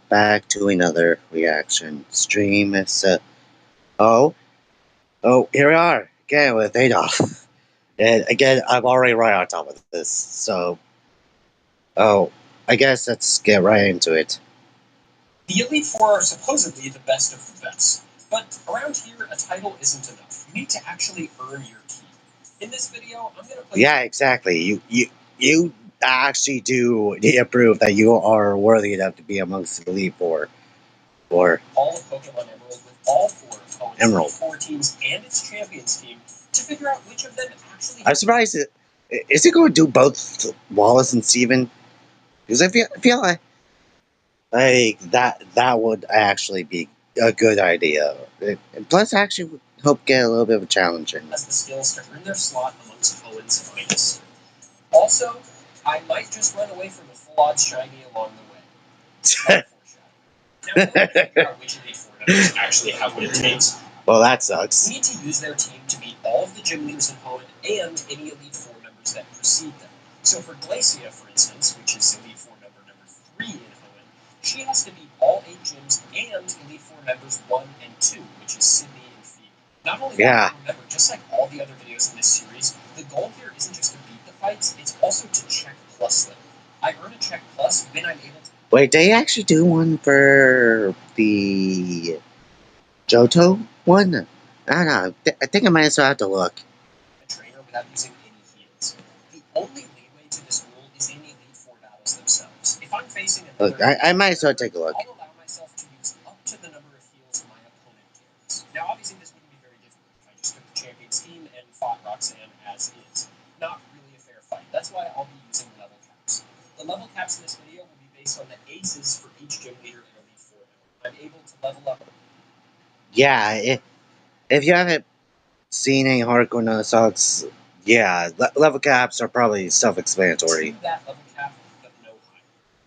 back to another reaction stream. Oh, here we are again with Adolf. And again, I'm already right on top of this. So, oh, I guess let's get right into it. The Elite Four are supposedly the best of the best, but around here, a title isn't enough. You need to actually earn your keep. In this video, I'm going to play... Yeah, exactly. You actually do need to prove that you are worthy enough to be amongst the Elite Four. Or all of Pokemon Emerald with all four of Hoenn Elite Four teams and its champions team to figure out which of them actually... I'm surprised. Is it going to do both Wallace and Steven? Because I feel like that would actually be a good idea. And plus, I actually would hope get a little bit of a challenge in. Has the skills to earn their slot amongst Hoenn's finest. Also, I might just run away from a full odds shiny along the way. Now, figure out which of these four members actually have what it takes. Well, that sucks. We need to use their team to beat all of the gym leaders in Hoenn and any Elite Four members that precede them. So for Glacia, for instance, which is Elite Four member number 3 in Hoenn, she has to beat all 8 gyms and Elite Four members 1 and 2, which is Sydney and Phoebe. Not only that, remember, just like all the other videos in this series, the goal here isn't just to beat the fights, it's also to check plus them. I earn a check plus when I'm able to... Wait, they actually do one for the Johto one? I don't know. I think I might as well have to look. A trainer without using any heals. The only leeway to this rule is in Elite Four battles themselves. If I'm facing another... Look, I might as well take a look. I'll allow myself to use up to the number of heals my opponent carries. Now, obviously, this wouldn't be very difficult if I just took the champion's team and fought Roxanne as is. Not really a fair fight. That's why I'll be using level caps. The level caps in this video will be based on the aces for each gym leader in Elite Four. I'm able to level up... Yeah, if you haven't seen any hardcore Nuzlocke, yeah, level caps are probably self-explanatory. To that level cap, but no higher.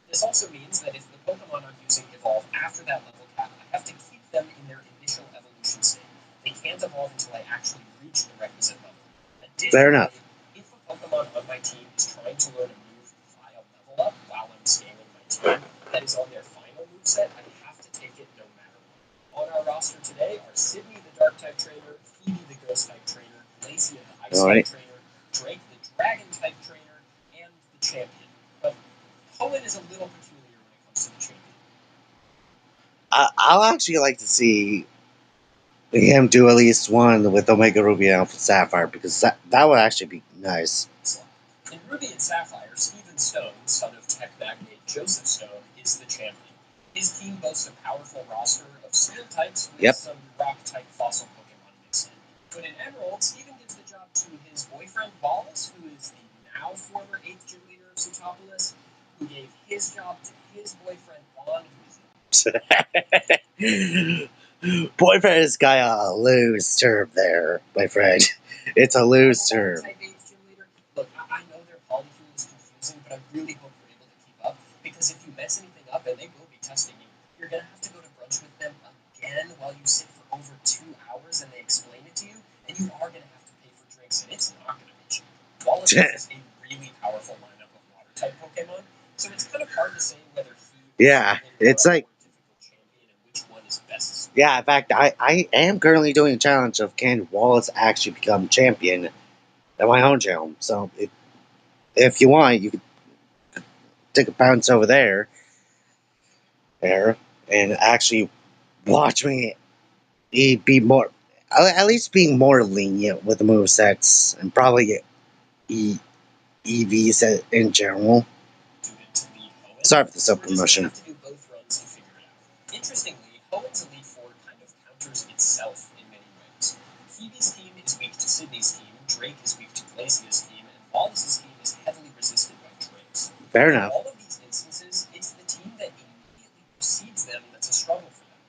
This also means that if the Pokemon I'm using evolve after that level cap, I have to keep them in their initial evolution state. They can't evolve until I actually reach the requisite level. Additionally, fair enough. If a Pokemon on my team is trying to learn a move via level up while I'm scaling my team that is on their final moveset, I have to take it no matter what. On our roster today are Sydney, the Dark-type trainer, Phoebe, the Ghost-type trainer, Glacia, the Ice-type trainer, Drake, the Dragon-type trainer, and the champion. But Hoenn is a little peculiar when it comes to the champion. I'll actually like to see him do at least one with Omega Ruby and Alpha Sapphire, because that would actually be nice. In Ruby and Sapphire, Stephen Stone, son of tech magnate Joseph Stone, is the champion. His team boasts a powerful roster of steel types with some rock type fossil Pokemon mixed in. But in Emerald, Stephen gives the job to his boyfriend Wallace, who is the now former 8th gym leader of Sutopolis, who gave his job to his boyfriend Juan, who is... Boyfriend has got a loose term there, my friend. It's a loose term. Look, I know their polycule is confusing, but I really hope you're able to keep up, because if you mess anything up, and they will be testing you, you're going to have to go to brunch with them again while you sit for over 2 hours and they explain it to you, and you are going to have to pay for drinks, and it's not going to be cheap. Wallace has a really powerful lineup of water-type Pokemon, so it's kind of hard to say whether he... Yeah, it's like... Yeah, in fact, I am currently doing a challenge of can Wallace actually become champion at my own channel. So if you want, you could take a bounce over there, and actually watch me be more, at least being more lenient with the movesets and probably EVs in general. Sorry for the self-promotion. Interestingly, Hoenn's Elite Four kind of counters itself in many ways. Phoebe's team is weak to Sydney's team, Drake is weak to Glacia's team, and Wallace's team is heavily resisted by Drake's. Fair enough. In all of these instances, it's the team that immediately precedes them that's a struggle for them.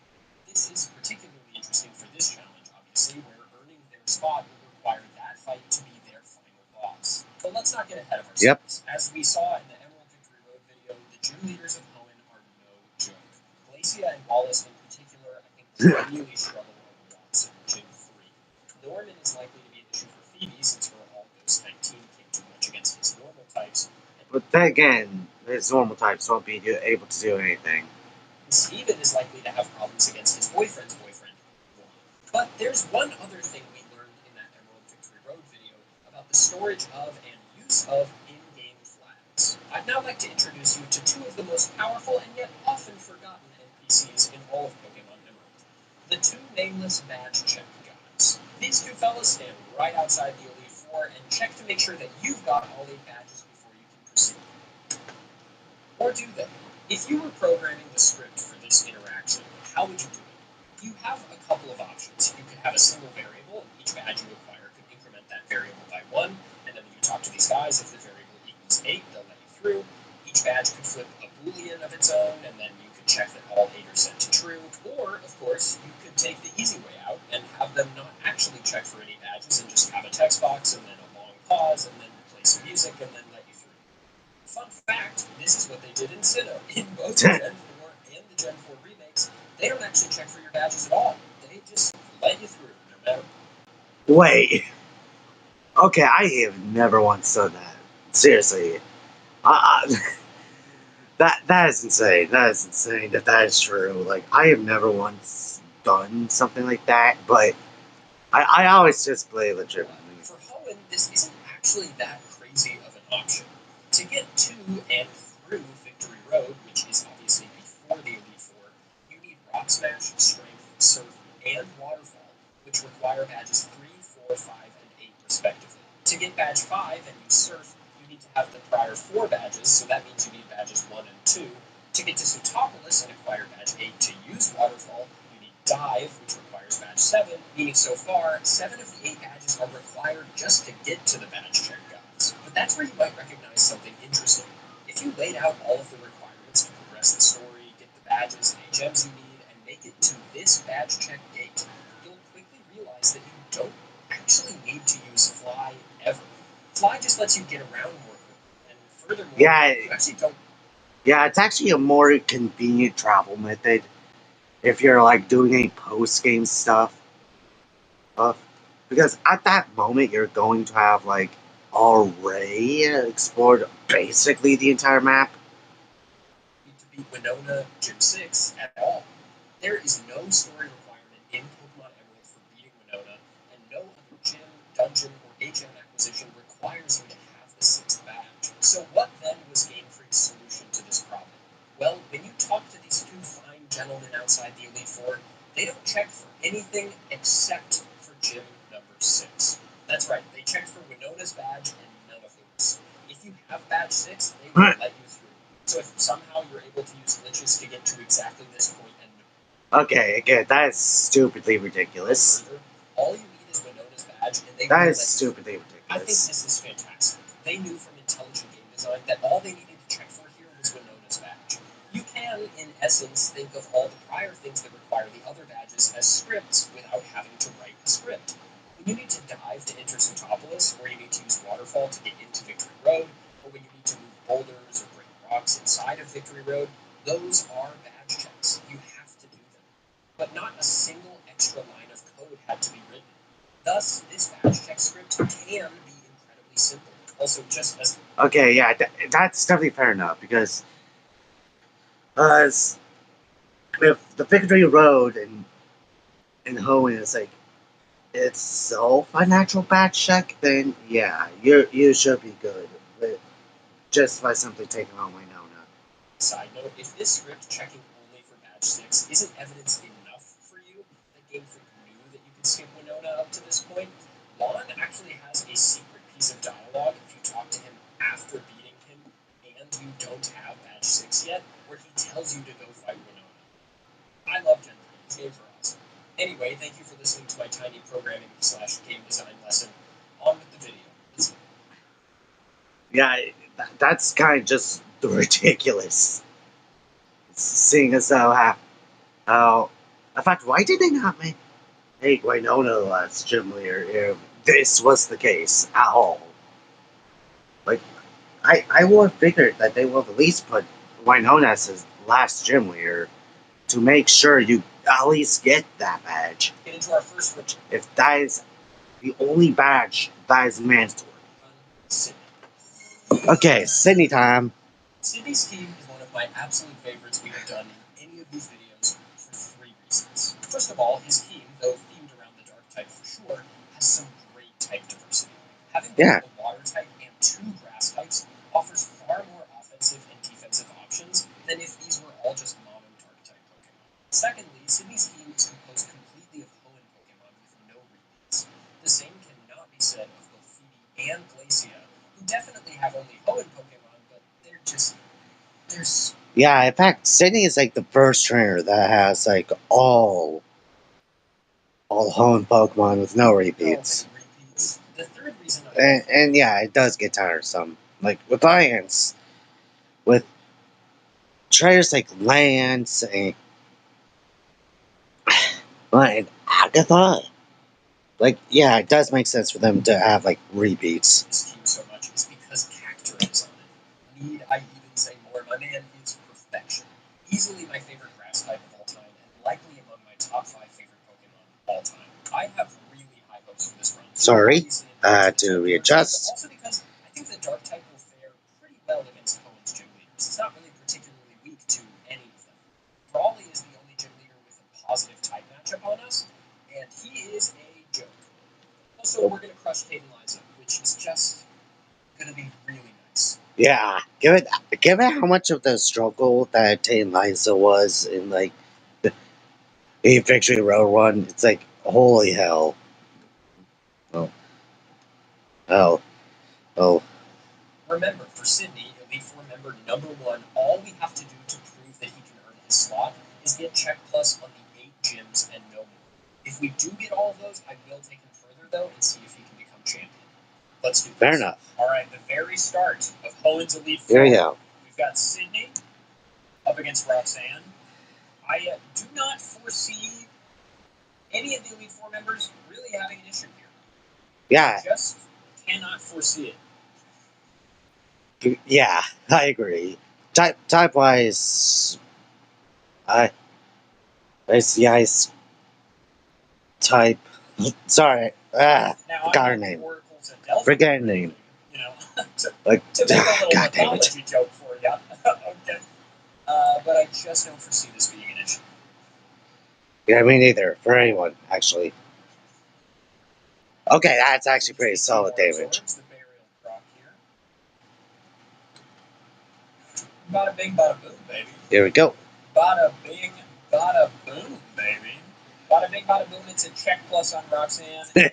This is particularly interesting for this challenge, obviously, where earning their spot will require that fight to be their final boss. But let's not get ahead of ourselves. As we saw in the Emerald Victory Road video, the gym leaders of Hoenn are no joke. Glacia and Wallace in particular, I think, really struggle over lots in Gym 3. Norman is likely to be an issue for Phoebe since her all-ghost type team can't do much against his normal types. But then again, his normal types won't be able to do anything. And Steven is likely to have problems against his boyfriend's boyfriend, Juan. But there's one other thing we learned in that Emerald Victory Road video about the storage of and use of in-game flags. I'd now like to introduce you to two of the most powerful and yet often forgotten NPCs in all of Pokemon Emerald. The two nameless badge check guys. These two fellas stand right outside the Elite Four and check to make sure that you've got all 8 badges before you can proceed. Or do they? If you were programming the script for this interaction, how would you do it? You have a couple of options. You could have a single variable, and each badge you acquire could increment that variable by 1, and then when you talk to these guys, if the variable equals 8, they'll let you through. Each badge could flip a boolean of its own, and then you could check that all 8 are set to true. Or, of course, you could take the easy way out and have them not actually check for any badges and just have a text box and then a long pause and then play some music and then let you through. Fun fact, this is what they did in Sinnoh. In both the Gen 4 and the Gen 4 remakes, they don't actually check for your badges at all. They just let you through, no matter what. Wait. Okay, I have never once done that. Seriously. That is insane. That is insane that is true. Like, I have never once done something like that, but I always just play legitimately. For Hoenn, this isn't actually that crazy of an option. To get to and through Victory Road, which is obviously before the Elite Four, you need Rock Smash, Strength, Surf, and Waterfall, which require badges 3, 4, 5, and 8 respectively. To get badge 5 and use Surf, you need to have the prior 4 badges, so that means you need badges 1 and 2. To get to Sootopolis and acquire badge 8 to use Waterfall, you need Dive, which requires badge 7, meaning so far, 7 of the 8 badges are required just to get to the badge check guys. But that's where you might recognize something interesting. If you laid out all of the requirements to progress the story, get the badges and HMs you need, and make it to this badge check gate, you'll quickly realize that you don't actually need to use Fly ever. Fly just lets you get around more quickly, and furthermore, you actually don't. Yeah, it's actually a more convenient travel method if you're like doing any post-game stuff. Because at that moment you're going to have like already explored basically the entire map. You need to beat Winona Gym 6 at all. There is no story requirement in Pokemon Emerald for beating Winona, and no other gym, dungeon, or HM acquisition requires you to have the 6th badge. So what then was Game Freak's solution to this problem? Well, when you talk to these two fine gentlemen outside the Elite Four, they don't check for anything except for gym number 6. That's right, they checked for Winona's badge and none of those. If you have badge 6, they will let you through. So if somehow you're able to use glitches to get to exactly this point and okay, again, that is stupidly ridiculous. further, all you need is Winona's badge, and they will That is let you stupidly through. ridiculous. I think this is fantastic. They knew from intelligent game design that all they needed to check for here was Winona's badge. You can, in essence, think of all the prior things that require the other badges as scripts without having to write a script. When you need to dive to enter Sootopolis, or you need to use Waterfall to get into Victory Road, or when you need to move boulders or break rocks inside of Victory Road, those are badge checks. You have to do them. But not a single extra line of code had to be written. Thus, this badge check script can be incredibly simple. Also, just as okay, yeah, that's definitely fair enough because if the Victory Road in Hoenn is like itself a natural badge check, then yeah, you should be good. But just by simply taking on Winona. side note, if this script checking only for badge 6 isn't evidence enough for you that Game Freak knew that you could skip Winona up to this point, Juan actually has a secret piece of dialogue if you talk to him after beating him and you don't have badge 6 yet, where he tells you to go fight Winona. I love Gen 3. These games are awesome. Anyway, thank you for listening to my tiny programming / game design lesson. On with the video. Let's go. Yeah, that's kind of just ridiculous. Seeing as how, in fact, why did they not make Winona the last gym leader if this was the case at all? Like, I would have figured that they would have at least put Winona as his last gym leader to make sure you at least get that badge. Get into our first switch. If that is the only badge that is mandatory. Sydney. Okay, Sydney time. Sydney's team is one of my absolute favorites we have done in any any of these videos for three reasons. First of all, his team, though themed around the dark type for sure, has some great type diversity. Having both a water type and two grass types offers far more offensive and defensive options than if these were all just mono dark type Pokemon. Secondly, Sydney's team is composed completely of Hoenn Pokemon with no repeats. The same cannot be said of both Phoebe and Glacia, who definitely have only Hoenn Pokemon, but they're just... Yeah, in fact, Sydney is like the first trainer that has like all Hoenn Pokemon with no repeats. The third reason and yeah, it does get tiresome. Like with Lance, with trainers like Lance and Agatha, like yeah, it does make sense for them to have like repeats. This team so much is because Cacturne is on it. Need I even say more? My man is perfection. Easily my favorite grass type of all time, and likely among my top 5 favorite Pokemon of all time. I have really high hopes for this run. Sorry, to readjust. Also because I think the dark type will fare pretty well against Hoenn's gym leaders. It's not really particularly weak to any of them. Brawly is the only gym leader with a positive type matchup on us, and he is a joke. Also, we're going to crush Tate and Liza, which is just going to be really nice. Yeah, given how much of the struggle that Tate and Liza was in like the Victory Road run, it's like holy hell. Oh. Remember, for Sydney, Elite Four member number 1, all we have to do to prove that he can earn his slot is get Check Plus on the 8 gyms and no more. If we do get all of those, I will take him further though and see if he can become champion. Let's do this. Fair enough. All right, the very start of Hoenn's Elite Four. Here we go. We've got Sydney up against Roxanne. I do not foresee any of the Elite Four members really having an issue here. Yeah. I just cannot foresee it. Yeah, I agree. Type wise, it's the ice type. Sorry, now, forgot her name. Forget her name. You know, to make a little mythology joke for you. Okay. But I just don't foresee this being an issue. Yeah, me neither. For anyone, actually. Okay, that's actually pretty solid damage. The burial crop here. Bada bing, bada boom, baby. Here we go. Bada bing, bada boom, baby. Bada bing, bada boom. It's a Check Plus on Roxanne. The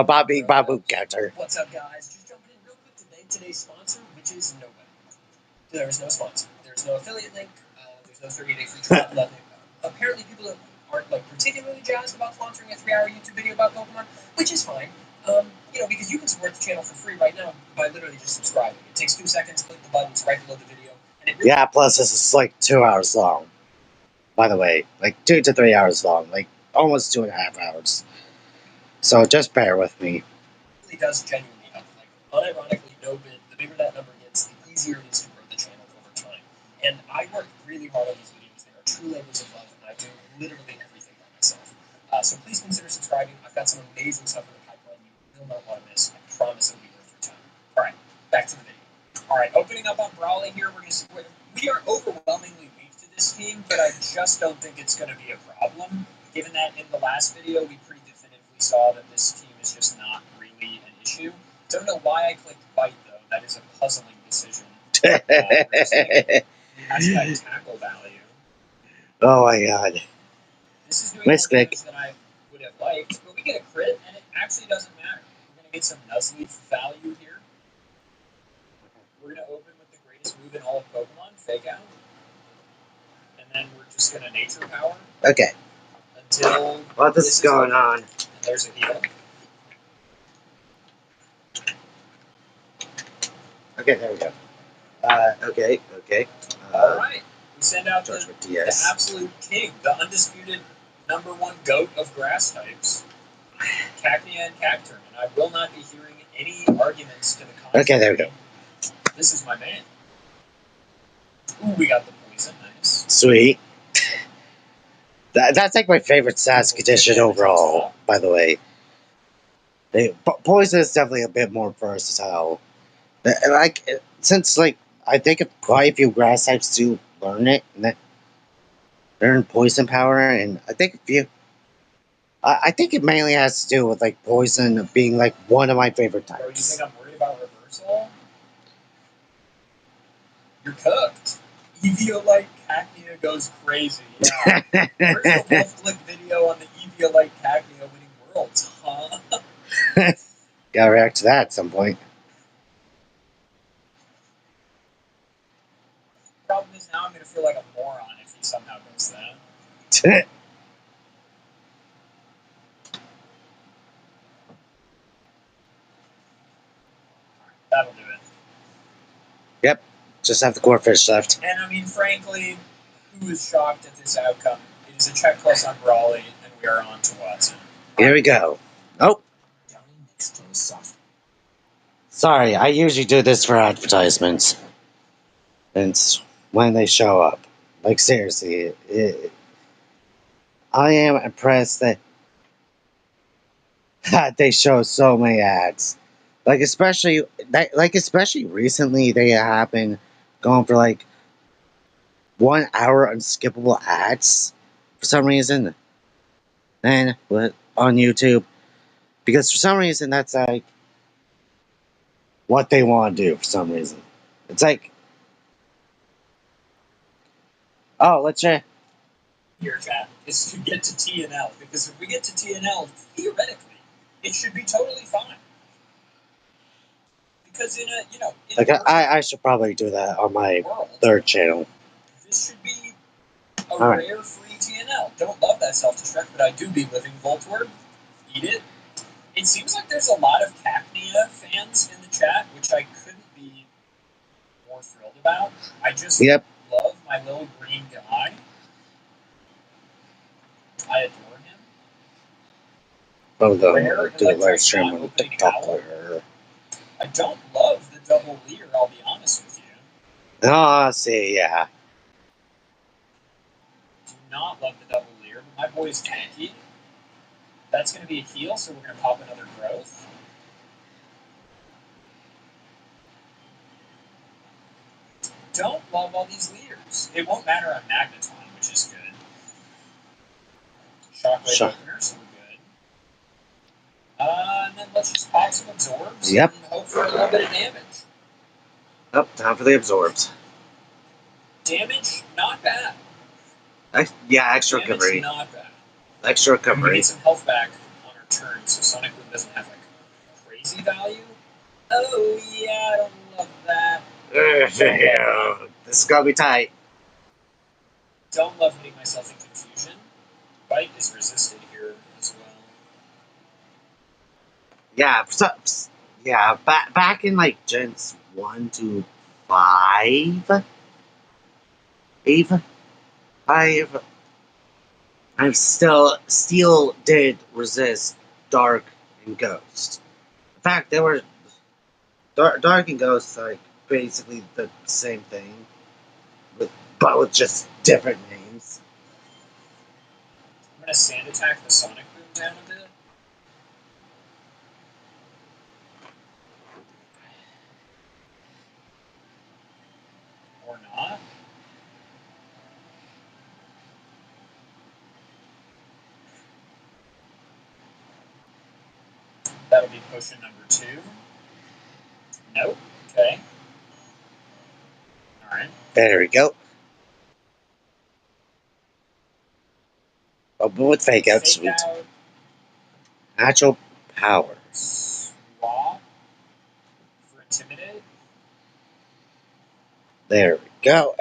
Bada Bing, Bada Boom counter. What's up, guys? Just jumping in real quick today. Today's sponsor, which is nobody. There is no sponsor. There's no affiliate link. There's no 30-day free trial. Nothing. Apparently, people aren't like particularly jazzed about sponsoring a 3-hour YouTube video about Pokemon, which is fine. Because you can support the channel for free right now by literally just subscribing. It takes 2 seconds. Click the buttons right below the video, and it really yeah. Plus, this is like 2 hours long. By the way, like 2 to 3 hours long, like almost 2.5 hours. So just bear with me. It really does genuinely help. Like unironically, no bid. The bigger that number gets, the easier it is to grow the channel over time. And I work really hard on these videos. They are true labors of love, and I do literally everything by myself. So please consider subscribing. I've got some amazing stuff in the pipeline you will not want to miss. I promise it'll be worth your time. All right, back to the video. All right, opening up on Brawly here, we are overwhelmingly weak to this team, but I just don't think it's going to be a problem, given that in the last video we pretty definitively saw that this team is just not really an issue. Don't know why I clicked Bite, though. That is a puzzling decision. Hashtag tackle value. Oh my god. This is doing more damage than I would have liked, but we get a crit, and it actually doesn't matter. We're going to get some Nuzleaf value here. We're going to open with the greatest move in all of Pokemon, Fake Out. And then we're just going to Nature Power. Okay. Until... What is going on? And there's a heal. Okay, there we go. Okay. Alright. We send out the absolute king, the undisputed #1 GOAT of grass types, Cacnea and Cacturne. And I will not be hearing any arguments to the contrary. Okay, there we go. This is my man. Ooh, we got the poison. Nice. Sweet. That's like my favorite Sask edition overall, by the way. Poison is definitely a bit more versatile. Like, since, like, I think quite a few grass types do learn it and then learn poison power. And I think if you, I think it mainly has to do with like poison being like one of my favorite Bro, you types. think I'm worried about reversal? You're cooked. Eviolite Cacnea goes crazy. Yeah. Where's the Wolf Click video on the Eviolite Cacnea winning worlds, huh? Gotta react to that at some point. Problem is now I'm gonna feel like a moron if he somehow does that. That'll do it. Yep, just have the core fish left. And I mean, frankly, who is shocked at this outcome? It is a check plus on Brawley, and we are on to Watson. Here we go. Oh, sorry, I usually do this for advertisements. It's when they show up. Like, seriously, I am impressed that they show so many ads. Like, especially recently, they have been going for like 1 hour unskippable ads for some reason. And on YouTube, because for some reason that's like what they want to do. For some reason, it's like, oh, let's try. Here, chat, is to get to TNL, because if we get to TNL, theoretically, it should be totally fine. Because in Like, I should probably do that on my world, third channel. this should be a rare free TNL. Don't love that self-destruct, but I do be living Voltward. Eat it. It seems like there's a lot of Cacnea fans in the chat, which I couldn't be more thrilled about. I just love my little green guy. I adore him. Oh, do a live stream on TikTok. I don't love the double leer, I'll be honest with you. Oh, see, yeah. Do not love the double leer, but my boy's tanky. That's going to be a heal, so we're going to pop another growth. Don't love all these leaders. It won't matter on Magneton, which is good. Shockwave opener, so we're good. And then let's just pop some absorbs and hope for a little bit of damage. Oh, time for the absorbs. Damage, not bad. Yeah, extra recovery. Not bad. Extra recovery. We get some health back on our turn, so Sonic Boom doesn't have like crazy value. Oh yeah, I don't love that. This is gonna be tight. Don't love hitting myself in confusion. Bite is resisted here as well. Yeah, yeah. Back in like gens 1 to 5, I'm still did resist Dark and Ghost. In fact, they were Dark and Ghost like basically the same thing, but with just different names. I'm gonna sand attack the Sonic Boom down a bit. Or not. That'll be potion number 2. Nope. Okay. Alright. There we go. Open with fake out, sweet. Natural power. Swap for intimidate. There we go.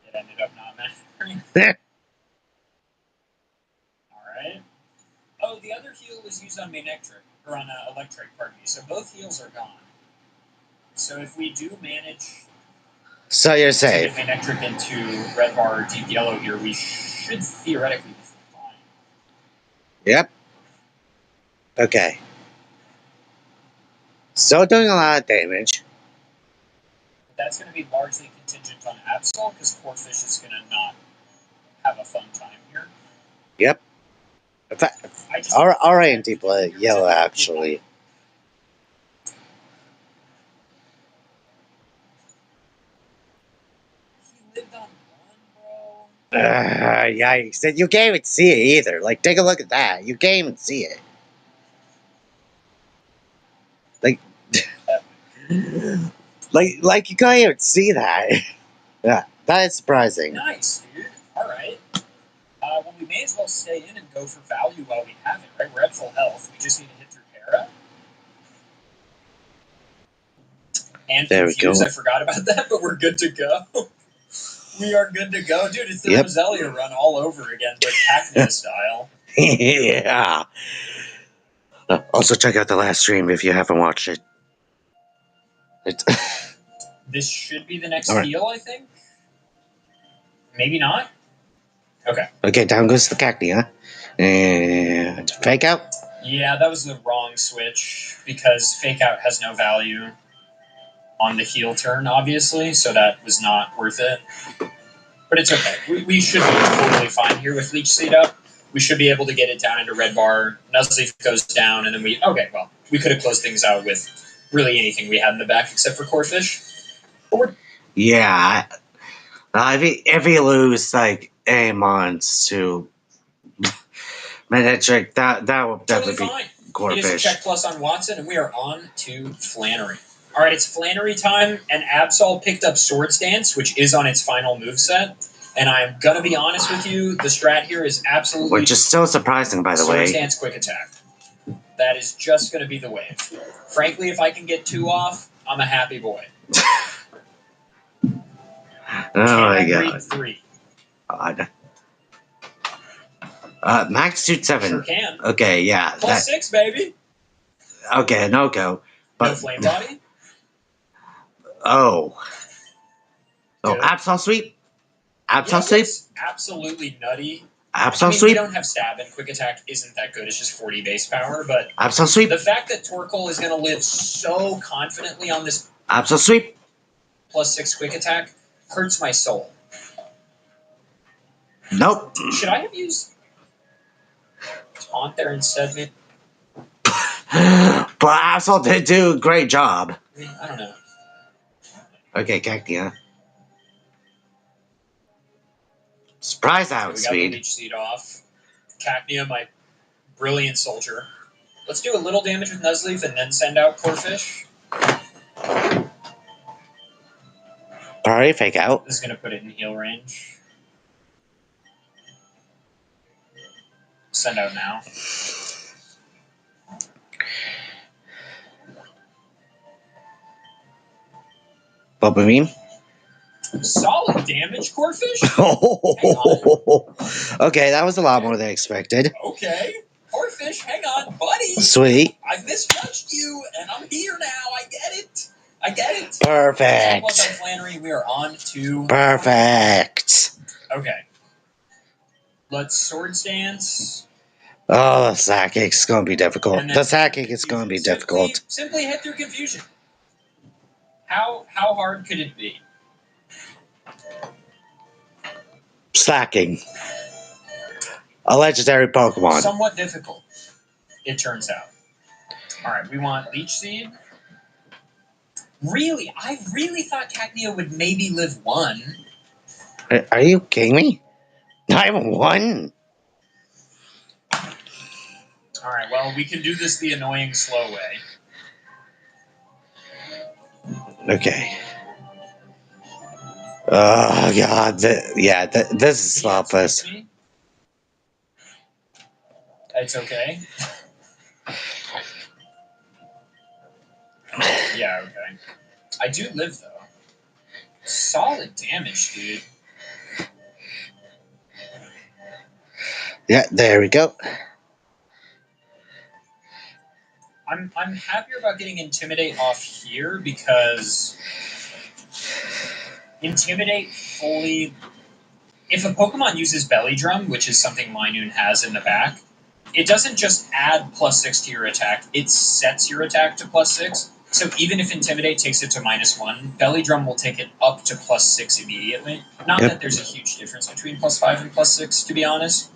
It ended up not mattering. Alright. Oh, the other heal was used on Manectric, or on Electric, pardon me. So both heals are gone. So if we do manage so you're safe. To get Manectric into red bar or deep yellow here, we should theoretically be fine. Yep. Okay. Still doing a lot of damage. But that's going to be largely contingent on Absol, because Corphish is going to not have a fun time here. Yep. In fact, our anti-play yellow actually. lived on one, bro. Yikes. And you can't even see it either. Like, take a look at that. You can't even see it. Like, like you can't even see that. Yeah, that is surprising. Nice, dude. All right. Well, we may as well stay in and go for value while we have it, right? We're at full health. We just need to hit through Para. And There we Confuse, go. I forgot about that, but we're good to go. We are good to go. Dude, it's the Yep. Roselia run all over again, but Cacnea style. Yeah. Also, check out the last stream if you haven't watched it. This should be the next All right. heal, I think. Maybe not? Okay. Okay, down goes the Cacnea. And fake out. Yeah, that was the wrong switch because Fake Out has no value on the heal turn, obviously, so that was not worth it. But it's okay. We should be totally fine here with Leech Seed up. We should be able to get it down into red bar. Nuzleaf goes down, and then we... Okay, well, we could have closed things out with really anything we had in the back except for Corefish. But we're Yeah. If you lose, like, Amons to Manectric, that will totally definitely fine. be It is a Corefish. check plus on Watson, and we are on to Flannery. All right, it's Flannery time, and Absol picked up Swords Dance, which is on its final moveset. And I'm going to be honest with you, the strat here is absolutely... Which is still surprising, by the Swords way. Dance Quick Attack. That is just going to be the wave. Frankly, if I can get 2 off, I'm a happy boy. Oh my Can I breed god. 3? God. Max suit 7. Sure can. Okay, yeah. Plus 6, baby. Okay, no go. But, No Flame Body. Oh, Good. Absol sweep. Absol You know sweep. what's absolutely nutty? Absol I mean, we sweep. don't have stab, and Quick Attack isn't that good. It's just 40 base power, but Absol sweep. the fact that Torkoal is going to live so confidently on this Absol sweep. plus 6 Quick Attack hurts my soul. Nope. Should I have used Taunt there instead? Maybe? But Absol did do a great job. I mean, I don't know. Okay, Cacnea. Surprise out We got the speed. Leech Seed off. Cacnea, my brilliant soldier. Let's do a little damage with Nuzleaf and then send out Corefish. Alright, fake out. This is going to put it in heal range. Send out now. Bubba Beam. Solid damage, Corefish? Okay, that was a lot more than expected. Okay. Corefish, hang on, buddy. Sweet. I've misjudged you, and I'm here now. I get it. I get it. Perfect. Plus on Flannery, we are on to... Perfect. Okay. Let's Swords Dance. Oh, the Sacking's gonna be difficult. And then The Sacking is gonna be difficult. Simply head through Confusion. How hard could it be? Slacking. A legendary Pokemon. Somewhat difficult, it turns out. Alright, we want Leech Seed. Really? I really thought Cacnea would maybe live 1. Are you kidding me? Not even 1? Alright, well, we can do this the annoying slow way. Okay. Oh, God. This is slopless. It's okay. Yeah, okay. I do live, though. Solid damage, dude. Yeah, there we go. I'm happier about getting Intimidate off here because Intimidate fully... If a Pokemon uses Belly Drum, which is something Linoon has in the back, it doesn't just add plus 6 to your attack, it sets your attack to plus 6. So even if Intimidate takes it to -1, Belly Drum will take it up to plus 6 immediately. Not that there's a huge difference between plus 5 and plus 6, to be honest,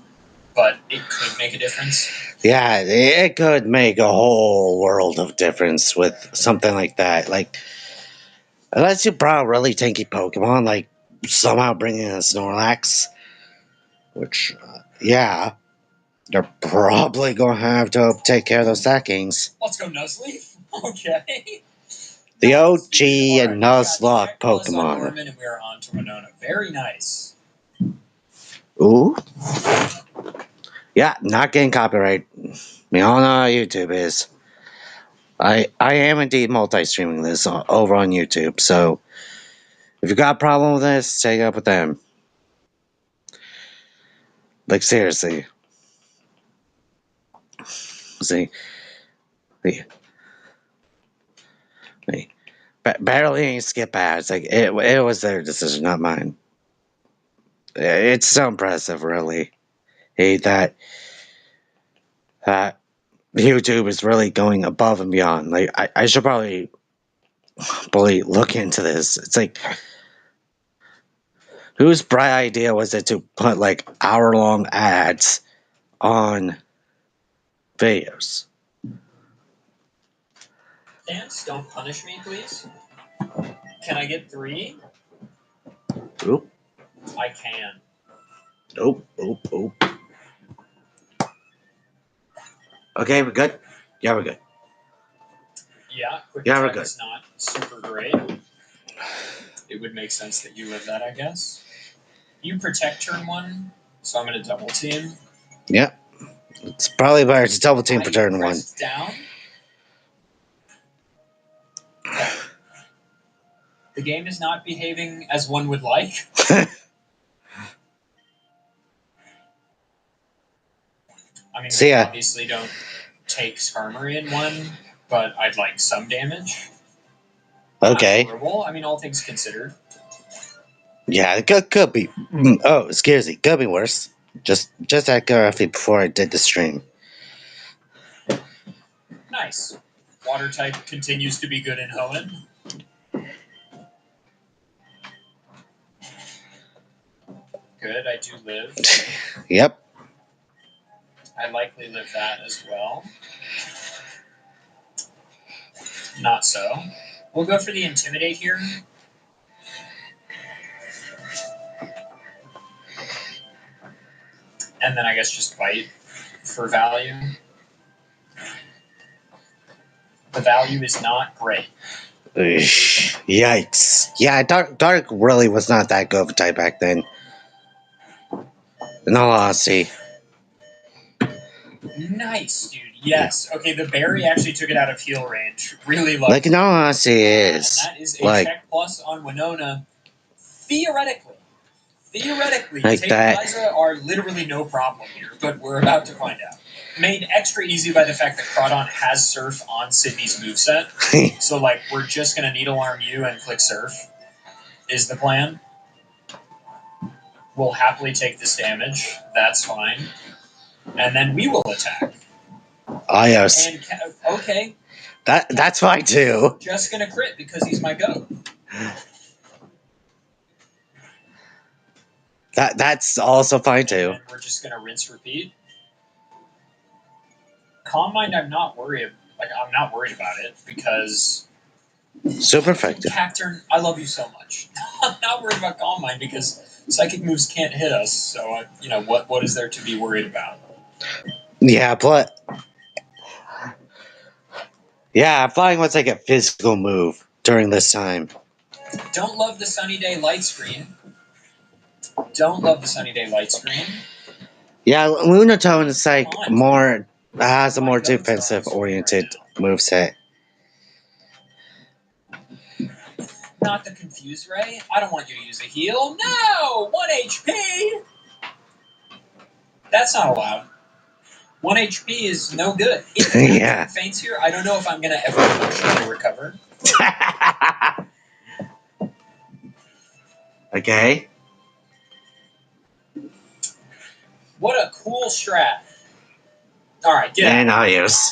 but it could make a difference. Yeah, it could make a whole world of difference with something like that. Like, unless you brought really tanky Pokemon, like somehow bring in a Snorlax, which, yeah, they're probably going to have to take care of those sackings. Let's go Nuzleaf. Okay. The Nice, OG dude. All and right, we got Nuzlocke check plus on Pokemon. Norman, and we are on to Winona. Very nice. Ooh. Yeah, not getting copyright. We all know how YouTube is. I am indeed multi-streaming this over on YouTube, so if you got a problem with this, take it up with them. Like, seriously. See? Barely any skip ads. Like, it was their decision, not mine. It's so impressive, really. That YouTube is really going above and beyond. Like, I should probably look into this. It's like, whose bright idea was it to put like hour-long ads on videos? Dance, don't punish me, please. Can I get 3? Oop, I can. oop, oop, oop. Okay, we're good? Yeah, we're good. Yeah, quick Yeah, we're attack good. is not super great. It would make sense that you live that, I guess. You protect turn 1, so I'm going to double team. Yep. It's probably better to double team for I turn 1. pressed down. Okay. The game is not behaving as one would like. I mean, See we ya. obviously don't take Skarmory in 1, but I'd like some damage. Okay. Not horrible. I mean, all things considered. Yeah, it could be. Oh, excuse me. Could be worse. Just that roughly before I did the stream. Nice. Water type continues to be good in Hoenn. Good, I do live. Yep. I likely live that as well. Not so. We'll go for the Intimidate here. And then I guess just Bite for value. The value is not great. Yikes. Yeah, Dark really was not that good of a type back then. In all honesty. Nice, dude. Yes. Okay, the berry actually took it out of heal range. Really lucky. Like, in all honesty, it is. And that is a like, check plus on Winona. Theoretically, like Tate that. and Liza are literally no problem here, but we're about to find out. Made extra easy by the fact that Crawdon has Surf on Sydney's moveset. So, like, we're just going to Needle Arm you and click Surf, is the plan. We'll happily take this damage. That's fine. And then we will attack. Ah, yes. And, okay. That's fine, too. Just going to crit because he's my goat. That's also fine, too. And we're just going to rinse repeat. Calm Mind, I'm not worried about it because super effective. Cacturn, I love you so much. I'm not worried about Calm Mind because psychic moves can't hit us. So what is there to be worried about? Yeah, but yeah, flying was like a physical move during this time. Don't love the sunny day light screen. Don't love the sunny day light screen. Yeah, Lunatone is like has a more defensive oriented moveset. Not the Confuse Ray. I don't want you to use a heal. No! 1 HP! That's not allowed. 1 HP is no good. If yeah. Faints here, I don't know if I'm going to ever emotionally recover. Okay. What a cool strat. Alright, get and out. adios.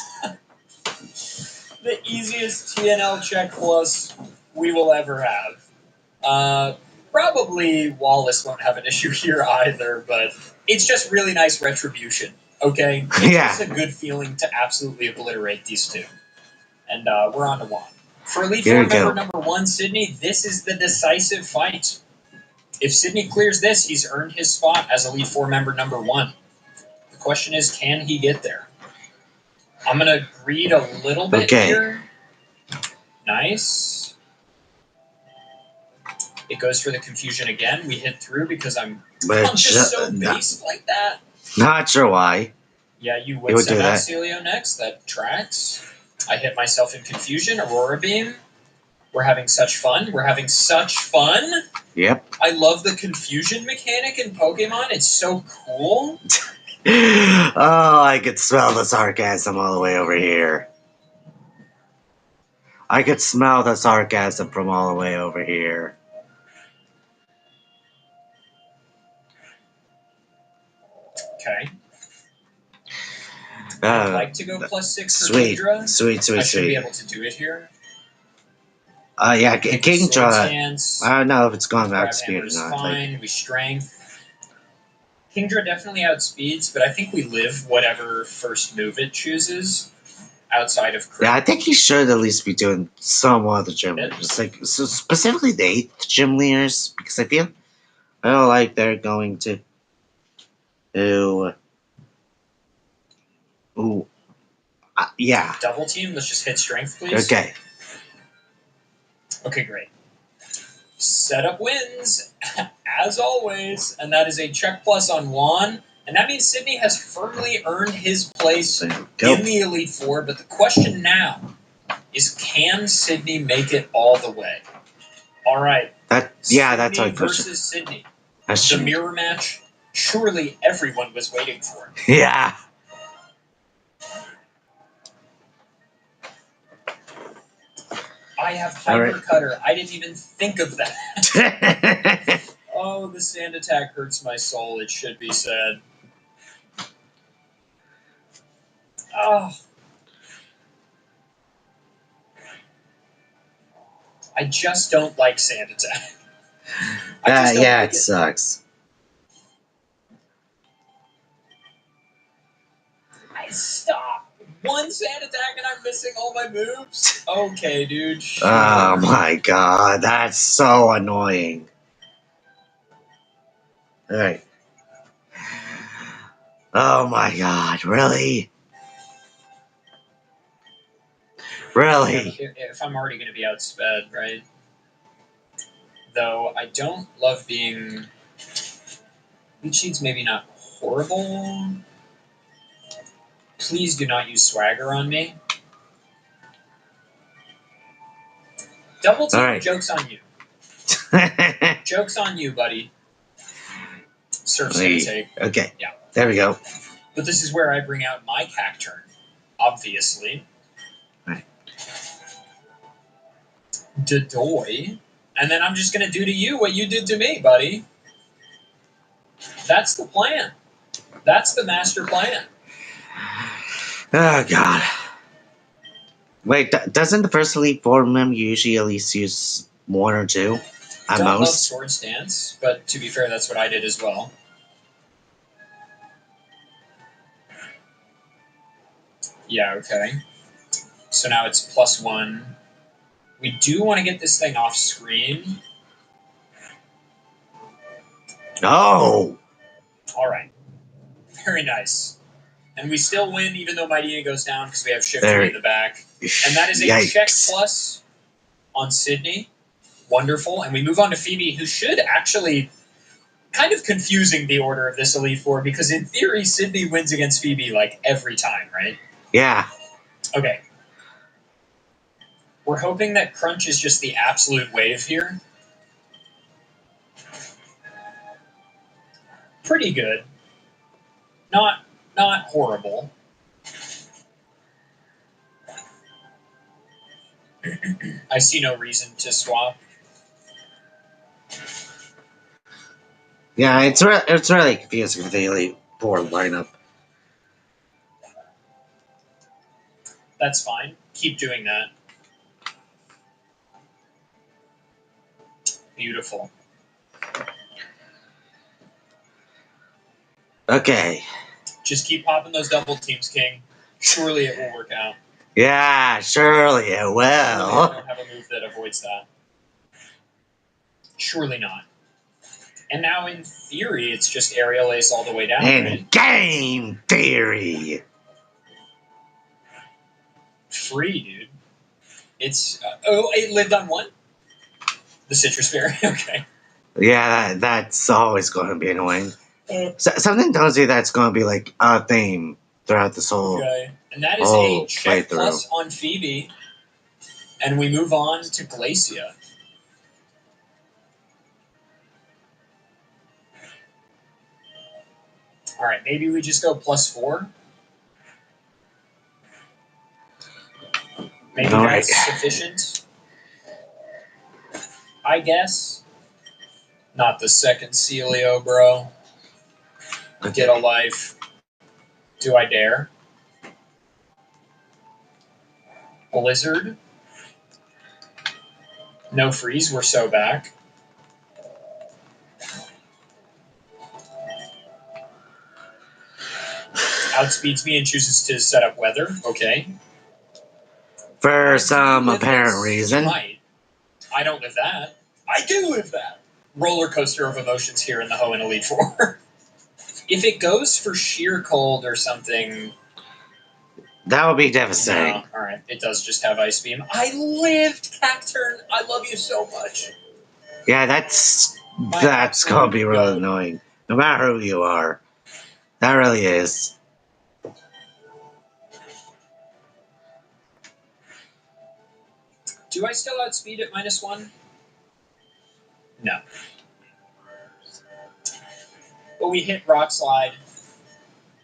The easiest TNL check plus we will ever have. Probably Wallace won't have an issue here either, but it's just really nice retribution, okay? It's a good feeling to absolutely obliterate these two. And we're on to one. For Elite Four member number 1, Sydney, this is the decisive fight. If Sydney clears this, he's earned his spot as Elite Four member number 1. The question is, can he get there? I'm going to greed a little bit here. Nice. It goes for the confusion again. We hit through because I'm just so based like that. Not sure why. Yeah, you would send out Celio next. That tracks. I hit myself in confusion. Aurora Beam. We're having such fun. We're having such fun. Yep. I love the confusion mechanic in Pokemon. It's so cool. Oh, I could smell the sarcasm all the way over here. I could smell the sarcasm from all the way over here. Okay. I'd like to go +6 for Kingdra. Sweet. I should be able to do it here. Yeah, Kingdra. I don't know if it's gone back speed or not. Fine. We strength. Kingdra definitely outspeeds, but I think we live whatever first move it chooses outside of crit. Yeah, I think he should at least be doing some other gym leaders. Like, so specifically the 8th gym leaders, because I feel like they're going to yeah. Double team, let's just hit strength, please. Okay. Okay, great. Setup wins, as always, and that is a check plus on Juan. And that means Sydney has firmly earned his place in the Elite Four. But the question now is, can Sydney make it all the way? All right. That's our question. Versus Sydney. The mirror match. Surely everyone was waiting for it. Yeah. I have Hyper Cutter. I didn't even think of that. Oh, the sand attack hurts my soul, it should be said. Oh. I just don't like sand attack. Yeah, it sucks. Stop. One sand attack and I'm missing all my moves? Okay, dude. Sure. Oh my god, that's so annoying. Alright. Oh my god, really? Really? If I'm already going to be outsped, right? Though I don't love being... Leech Seed's maybe not horrible. Please do not use Swagger on me. Double team, right. Joke's on you. Joke's on you, buddy. Surf's gonna take. Okay. Yeah. There we go. But this is where I bring out my Cacturn, obviously. Right. Dodoy. And then I'm just gonna do to you what you did to me, buddy. That's the plan. That's the master plan. Oh, God. Wait, doesn't the first Elite Four member usually at least use 1 or 2? At Don't most? love Swords Dance, but to be fair, that's what I did as well. Yeah, okay. So now it's +1. We do want to get this thing off screen. No! Alright. Very nice. And we still win, even though Mightyena goes down, because we have Shiftry in the back. And that is a check plus on Sydney. Wonderful. And we move on to Phoebe, who should actually... Kind of confusing the order of this Elite Four, because in theory, Sydney wins against Phoebe, like, every time, right? Yeah. Okay. We're hoping that Crunch is just the absolute wave here. Pretty good. Not horrible. I see no reason to swap. Yeah, it's really confusing with the Elite Four lineup. That's fine. Keep doing that. Beautiful. Okay. Just keep popping those double teams, King. Surely it will work out. Yeah, surely it will. Surely I don't have a move that avoids that. Surely not. And now, in theory, it's just aerial ace all the way down, In right? game theory. Free, dude. It's it lived on one. The citrus berry. Okay. Yeah, that's always going to be annoying. Something tells you that's going to be like a theme throughout this whole. Okay. And that is whole a check playthrough. plus on Phoebe. And we move on to Glacia. All right, maybe we just go +4. Maybe All that's right. sufficient. I guess. Not the second Celio, bro. Get a life. Do I dare? Blizzard. No freeze, we're so back. Outspeeds me and chooses to set up weather. Okay. For some Live apparent this? reason. You might. I don't live that. I do live that. Roller coaster of emotions here in the Hoenn Elite Four. If it goes for sheer cold or something, That would be devastating. no. All right, it does just have Ice Beam. I lived Cacturn. I love you so much. Yeah, that's absolute going to be really goat. annoying. No matter who you are. That really is. Do I still outspeed at -1? No. But we hit Rock Slide,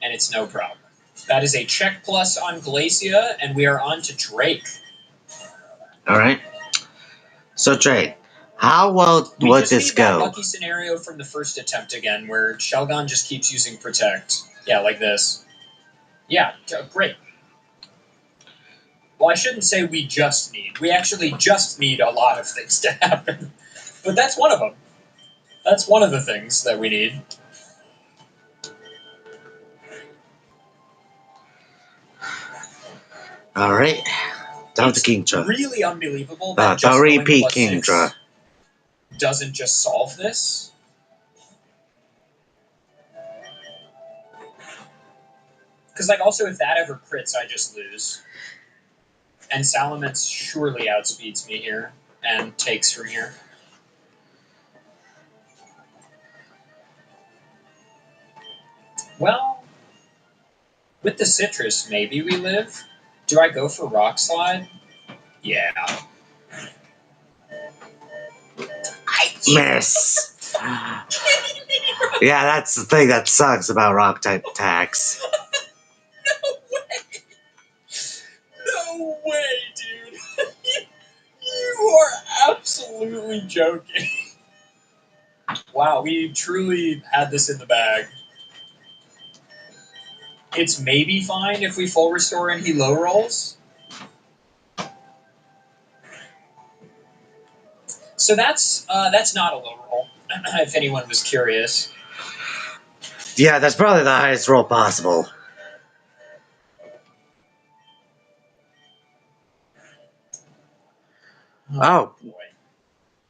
and it's no problem. That is a check plus on Glacia, and we are on to Drake. Alright. So, Drake, how well We would just this need that go? lucky scenario from the first attempt again, where Shelgon just keeps using Protect. Yeah, like this. Yeah, great. Well, I shouldn't say we just need. We actually just need a lot of things to happen. But that's one of them. That's one of the things that we need. Alright. Down to It's Kingdra. really unbelievable that just The going repeat +6 Kingdra. doesn't just solve this. Because, like, also, if that ever crits, I just lose. And Salamence surely outspeeds me here and takes from here. Well, with the citrus, maybe we live. Do I go for Rock Slide? Yeah. Miss. Yeah, that's the thing that sucks about rock type attacks. No way! No way, dude! You are absolutely joking. Wow, we truly had this in the bag. It's maybe fine if we full restore and he low rolls. So that's not a low roll, if anyone was curious. Yeah, that's probably the highest roll possible. Oh. Boy.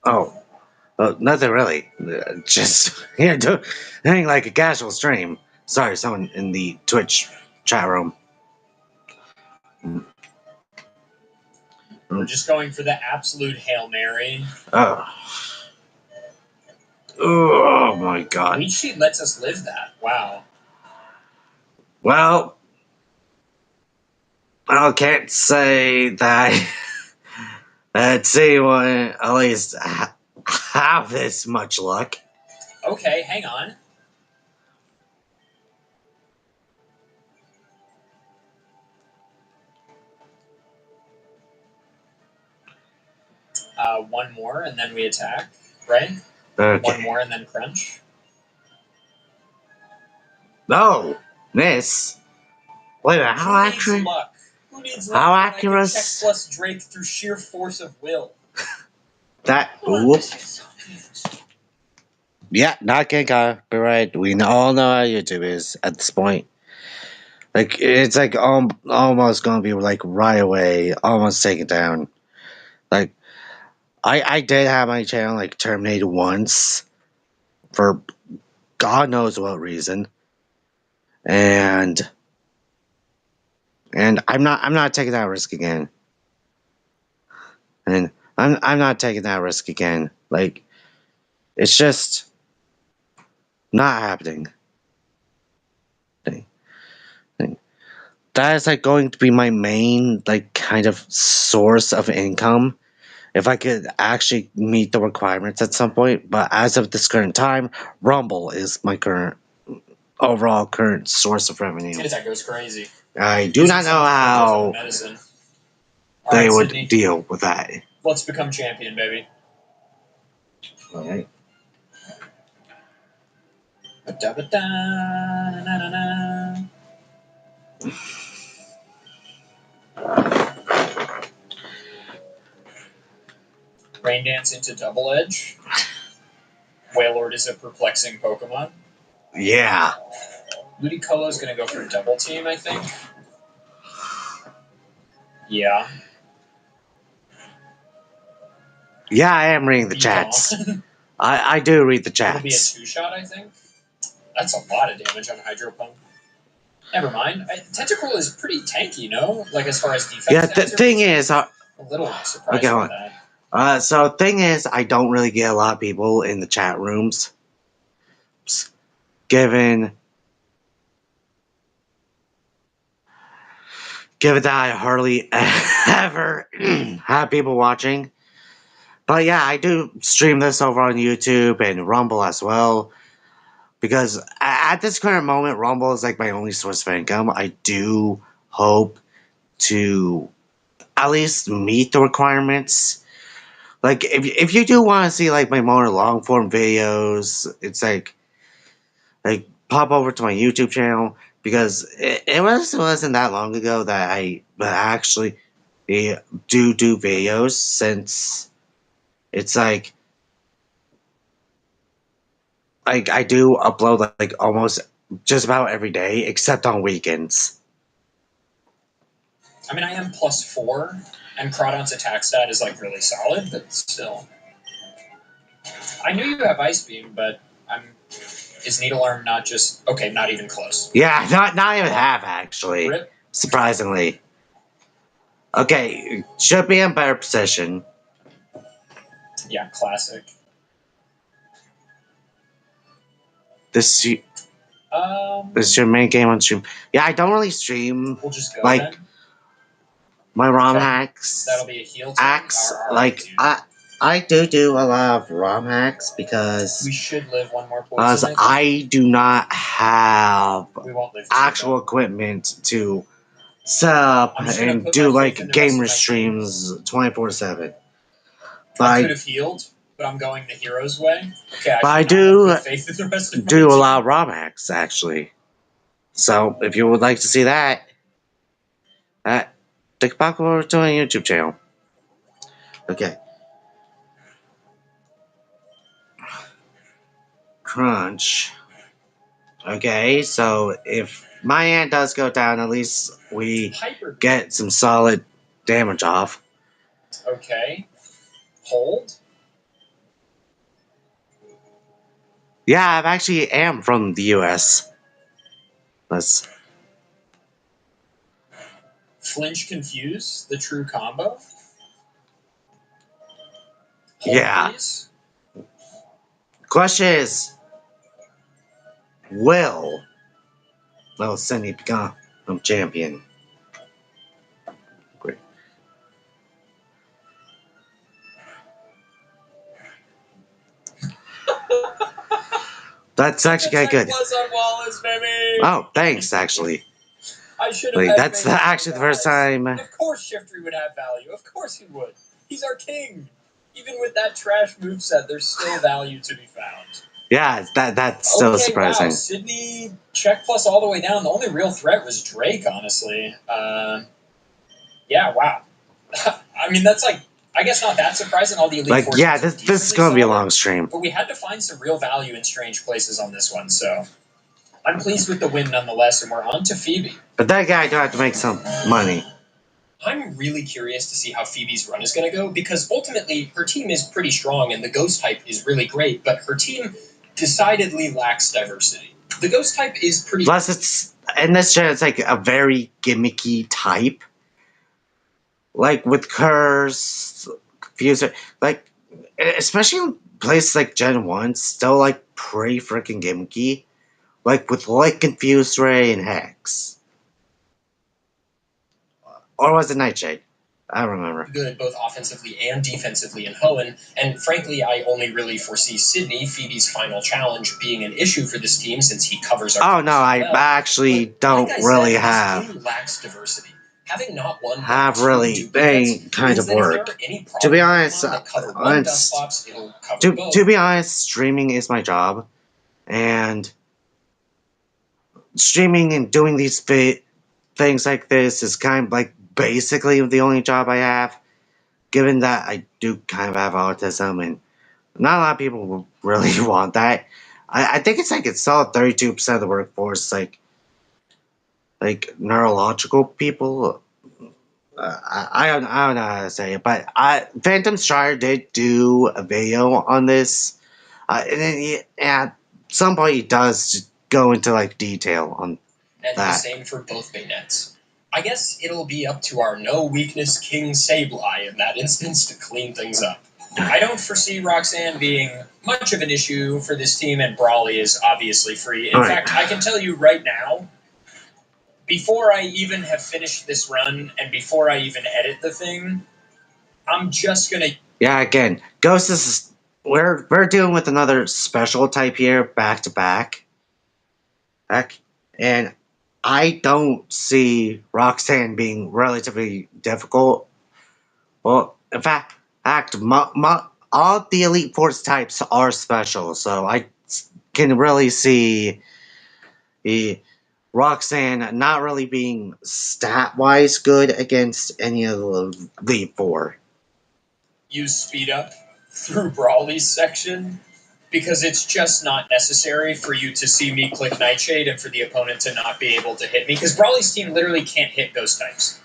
Oh. Nothing really. Just doing like a casual stream. Sorry, someone in the Twitch chat room. We're just going for the absolute Hail Mary. Oh. Oh my god. Leech Seed lets us live that. Wow. Well, I can't say that. Let's see what at least have this much luck. Okay, hang on. One more and then we attack, right? Okay. One more and then crunch. No, miss. Wait a minute, how Who needs accurate? luck? Who needs luck How when I can accurate? check plus Drake through sheer force of will? That. Whoop. Yeah, not Gengar, but right. We all know how YouTube is at this point. Like, it's like almost gonna be like right away, almost taken down. Like, I did have my channel like terminated once for God knows what reason, and I'm not taking that risk again. And I'm not taking that risk again. Like, it's just not happening. That is like going to be my main like kind of source of income if I could actually meet the requirements at some point. But as of this current time, Rumble is my overall current source of revenue. That goes crazy. I do not know how they would Sydney, deal with that. Let's become champion, baby. All right. Rain Dance into Double Edge. Wailord is a perplexing Pokemon. Yeah. Ludicolo is going to go for Double Team, I think. Yeah. Yeah, I am reading the chats. I do read the chats. It'll be a 2-shot, I think. That's a lot of damage on Hydro Pump. Never mind. Tentacle is pretty tanky, no? Like, as far as defense. Yeah, the thing is... a little surprised by that. So, thing is, I don't really get a lot of people in the chat rooms. Given that I hardly ever have people watching. But yeah, I do stream this over on YouTube and Rumble as well. Because at this current moment, Rumble is like my only source of income. I do hope to at least meet the requirements. Like, if you do want to see like my more long form videos, it's like pop over to my YouTube channel, because it wasn't that long ago that I actually do videos, since it's like I do upload like almost just about every day except on weekends. I mean, I am +4, and Crawdon's attack stat is like really solid, but still. I knew you have Ice Beam, but is Needle Arm not just... Okay, not even close. Yeah, not even half, actually. Rip. Surprisingly. Okay, should be in better position. Yeah, classic. This is your main game on stream. Yeah, I don't really stream. We'll just go like then. My ROM hacks. That'll be a heal hacks. Like I do a lot of ROM hacks because we should live one more poison. I do not have we won't live actual equipment to set up and do like gamer streams 24/7. I could have healed, but I'm going the hero's way. Okay, but I do do a lot of ROM hacks actually. So if you would like to see that, take back over to my YouTube channel. Okay. Crunch. Okay, so if my hand does go down, at least we get some solid damage off. Okay. Hold. Yeah, I actually am from the US. Let's... Flinch Confuse, the true combo. Hold, yeah. Please. Question is, will Sydney become champion? Great. That's actually kind of good. On Wallace, baby. Oh, thanks, actually. I should have. That's actually the first time. Of course, Shiftry would have value. Of course, he would. He's our king. Even with that trash moveset, there's still value to be found. Yeah, that's still surprising. Wow, Sydney check plus all the way down. The only real threat was Drake, honestly. Yeah, wow. I mean, that's like, I guess not that surprising. All the Elite Fours. Yeah, this is going to be a long stream. But we had to find some real value in strange places on this one, so I'm pleased with the win nonetheless, and we're on to Phoebe. But that guy do have to make some money. I'm really curious to see how Phoebe's run is going to go, because ultimately her team is pretty strong and the ghost type is really great, but her team decidedly lacks diversity. The ghost type is pretty. Plus, it's in this gen, it's like a very gimmicky type. Like with Curse, Confuser, like especially in places like Gen 1, still like pretty freaking gimmicky. Like with like Confused Ray and Hex. Or was it Nightshade? I don't remember. Good both offensively and defensively in Hoenn, and frankly, I only really foresee Sydney, Phoebe's final challenge, being an issue for this team since he covers our. Oh no, I actually don't really have. This team lacks diversity. Having not one have really any kind of work. To be honest, to be honest, streaming is my job, and streaming and doing these things like this is kind of like basically the only job I have. Given that I do kind of have autism, and not a lot of people really want that. I think it's still 32% of the workforce, like neurological people. I don't know how to say it, but Phantom Strider did do a video on this, and at some point he does go into like detail on and that. The same for both bayonets. I guess it'll be up to our no weakness King Sableye in that instance to clean things up. I don't foresee Roxanne being much of an issue for this team, and Brawly is obviously free. In fact, I can tell you right now, before I even have finished this run and before I even edit the thing, I'm just gonna. Yeah, again, Ghost is. We're dealing with another special type here, back to back. And I don't see Roxanne being relatively difficult. Well, in fact, all the Elite Force types are special, so I can really see the Roxanne not really being stat-wise good against any of the Elite Four. Use speed up through Brawly's section, because it's just not necessary for you to see me click Nightshade and for the opponent to not be able to hit me, because Brawly's team literally can't hit ghost types.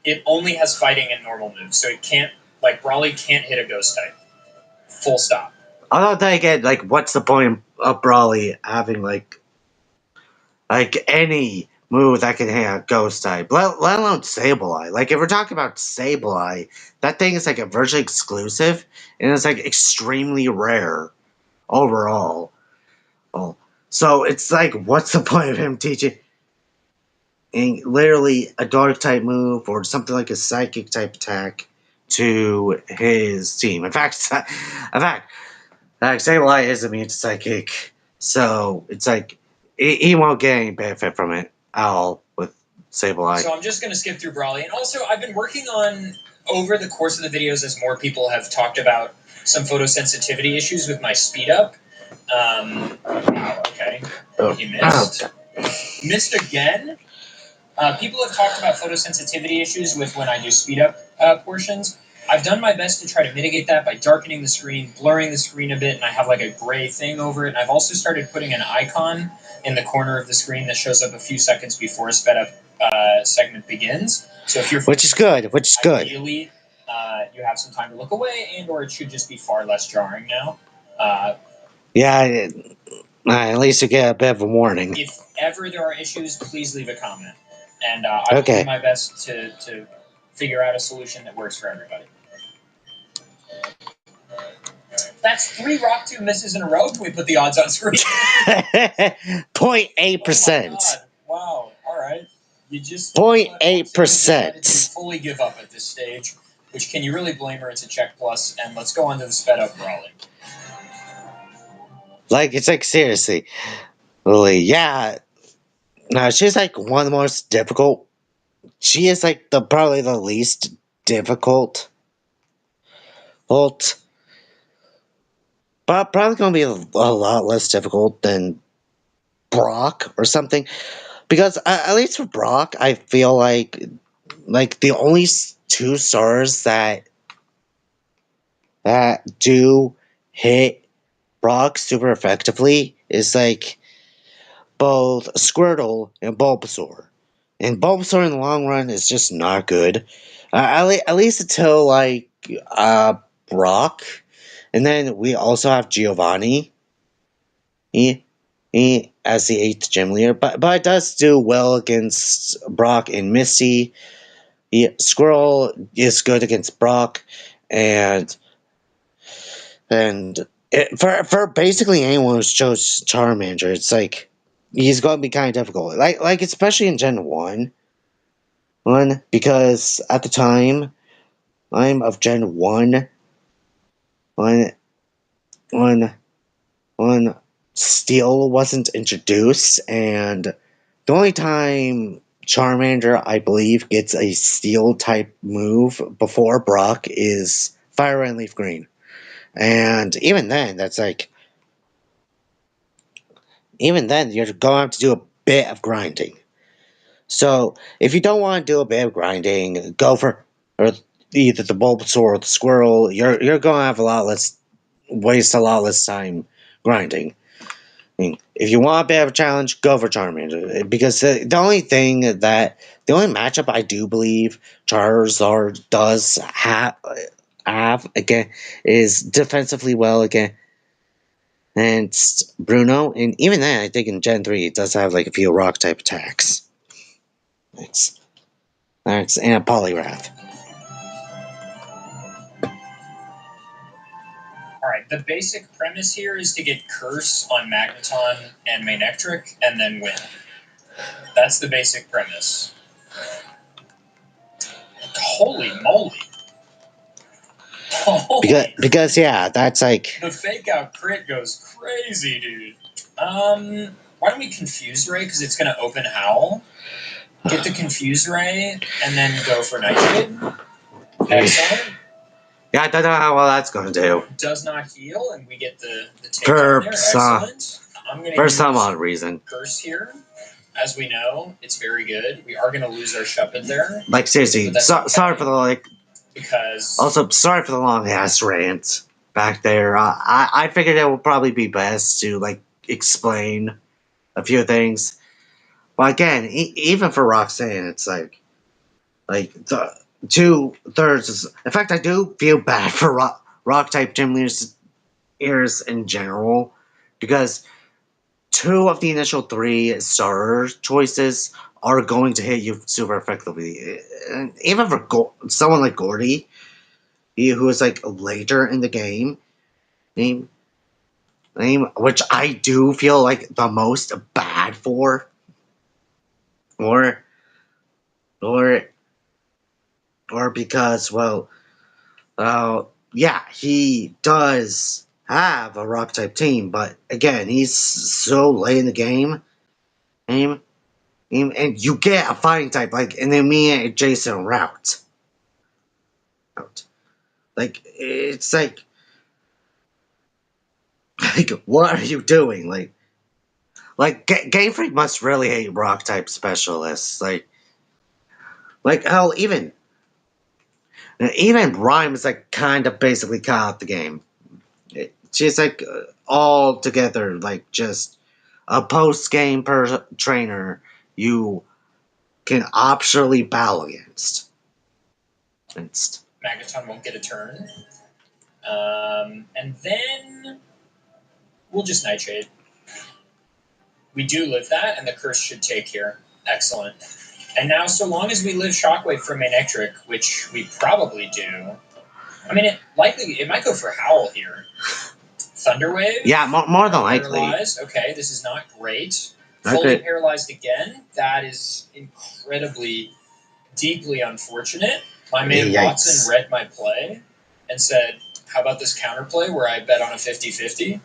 It only has fighting and normal moves, so it can't, Brawly can't hit a ghost type. Full stop. Although then again, what's the point of Brawly having, any move that can hit a ghost type, let alone Sableye. If we're talking about Sableye, that thing is a virtually exclusive, and it's extremely rare overall. Oh, so it's what's the point of him teaching literally a dark type move or something like a psychic type attack to his team? In fact, Sableye is immune to psychic, so it's he won't get any benefit from it at all with Sableye. So I'm just going to skip through Brawly. And also, I've been working on, over the course of the videos, as more people have talked about some photosensitivity issues with my speed up. Wow, okay. He missed. Missed again? People have talked about photosensitivity issues with when I do speed up portions. I've done my best to try to mitigate that by darkening the screen, blurring the screen a bit, and I have a gray thing over it. And I've also started putting an icon in the corner of the screen that shows up a few seconds before a sped up segment begins. So if you're which is good. Ideally, you have some time to look away, and or it should just be far less jarring now. Yeah, at least you get a bit of a warning. If ever there are issues, please leave a comment, and I will do my best to figure out a solution that works for everybody. That's 3 Rock 2 misses in a row. Can we put the odds on screen? 0.8%. Oh, wow. All right. You just 0.8%. Fully give up at this stage. Which, can you really blame her? It's a check plus. And let's go on to the sped up Brawly. It's seriously. Really, yeah. No, she's one of the most difficult. She is probably the least difficult. But probably going to be a lot less difficult than Brock or something. Because at least for Brock, I feel the only 2 stars that do hit Brock super effectively is both Squirtle and Bulbasaur. And Bulbasaur in the long run is just not good. At least until Brock. And then we also have Giovanni. he as the 8th gym leader, but it does do well against Brock and Misty. Squirrel is good against Brock, and for basically anyone who chose Charmander, it's like he's going to be kind of difficult. Like especially in Gen 1, because at the time I'm of Gen 1, when when Steel wasn't introduced, and the only time Charmander, I believe, gets a Steel type move before Brock is Fire and Leaf Green. And even then, even then, you're going to have to do a bit of grinding. So, if you don't want to do a bit of grinding, go for either the Bulbasaur or the Squirrel. You're going to have waste a lot less time grinding. I mean, if you want a bit of a challenge, go for Charmander. Because the only matchup I do believe Charizard does have again is defensively well against Bruno. And even then, I think in Gen 3, it does have like a few rock type attacks. And a Poliwrath. Alright, the basic premise here is to get Curse on Magneton and Manectric and then win. That's the basic premise. Holy moly. Because yeah, that's like... The fake out crit goes crazy, dude. Why don't we Confuse Ray, because it's going to open Howl. Get the Confuse Ray, and then go for Nightshade. Excellent. Yeah, I don't know how well that's going to do. Does not heal, and we get the take on there. Excellent. I'm going to for some odd reason. Curse here. As we know, it's very good. We are going to lose our Shuppet there. Like, seriously, sorry for the, because... Also, sorry for the long-ass rant back there. I figured it would probably be best to, explain a few things. But again, even for Roxanne, it's like the 2/3 is... In fact, I do feel bad for rock-type gym leaders in general, because 2 of the initial 3 starter choices are going to hit you super effectively. And even for someone like Gordy, who is later in the game, which I do feel like the most bad for, or because, well, yeah, he does have a rock type team, but again, he's so late in the game, and you get a fighting type like an immediate adjacent route. It's like what are you doing? Game Freak must really hate rock type specialists. Hell, even Rhyme is kind of basically cut out the game. She's all together just a post game trainer you can optionally battle against. Magneton won't get a turn. And then we'll just Nightshade. We do live that, and the Curse should take here. Excellent. And now, so long as we live Shockwave from Manectric, which we probably do, I mean, it might go for Howl here. Thunderwave? Yeah, more than likely. Paralyzed. Okay, this is not great. Fully paralyzed again. That is incredibly, deeply unfortunate. My man Watson read my play and said, how about this counterplay where I bet on a 50-50?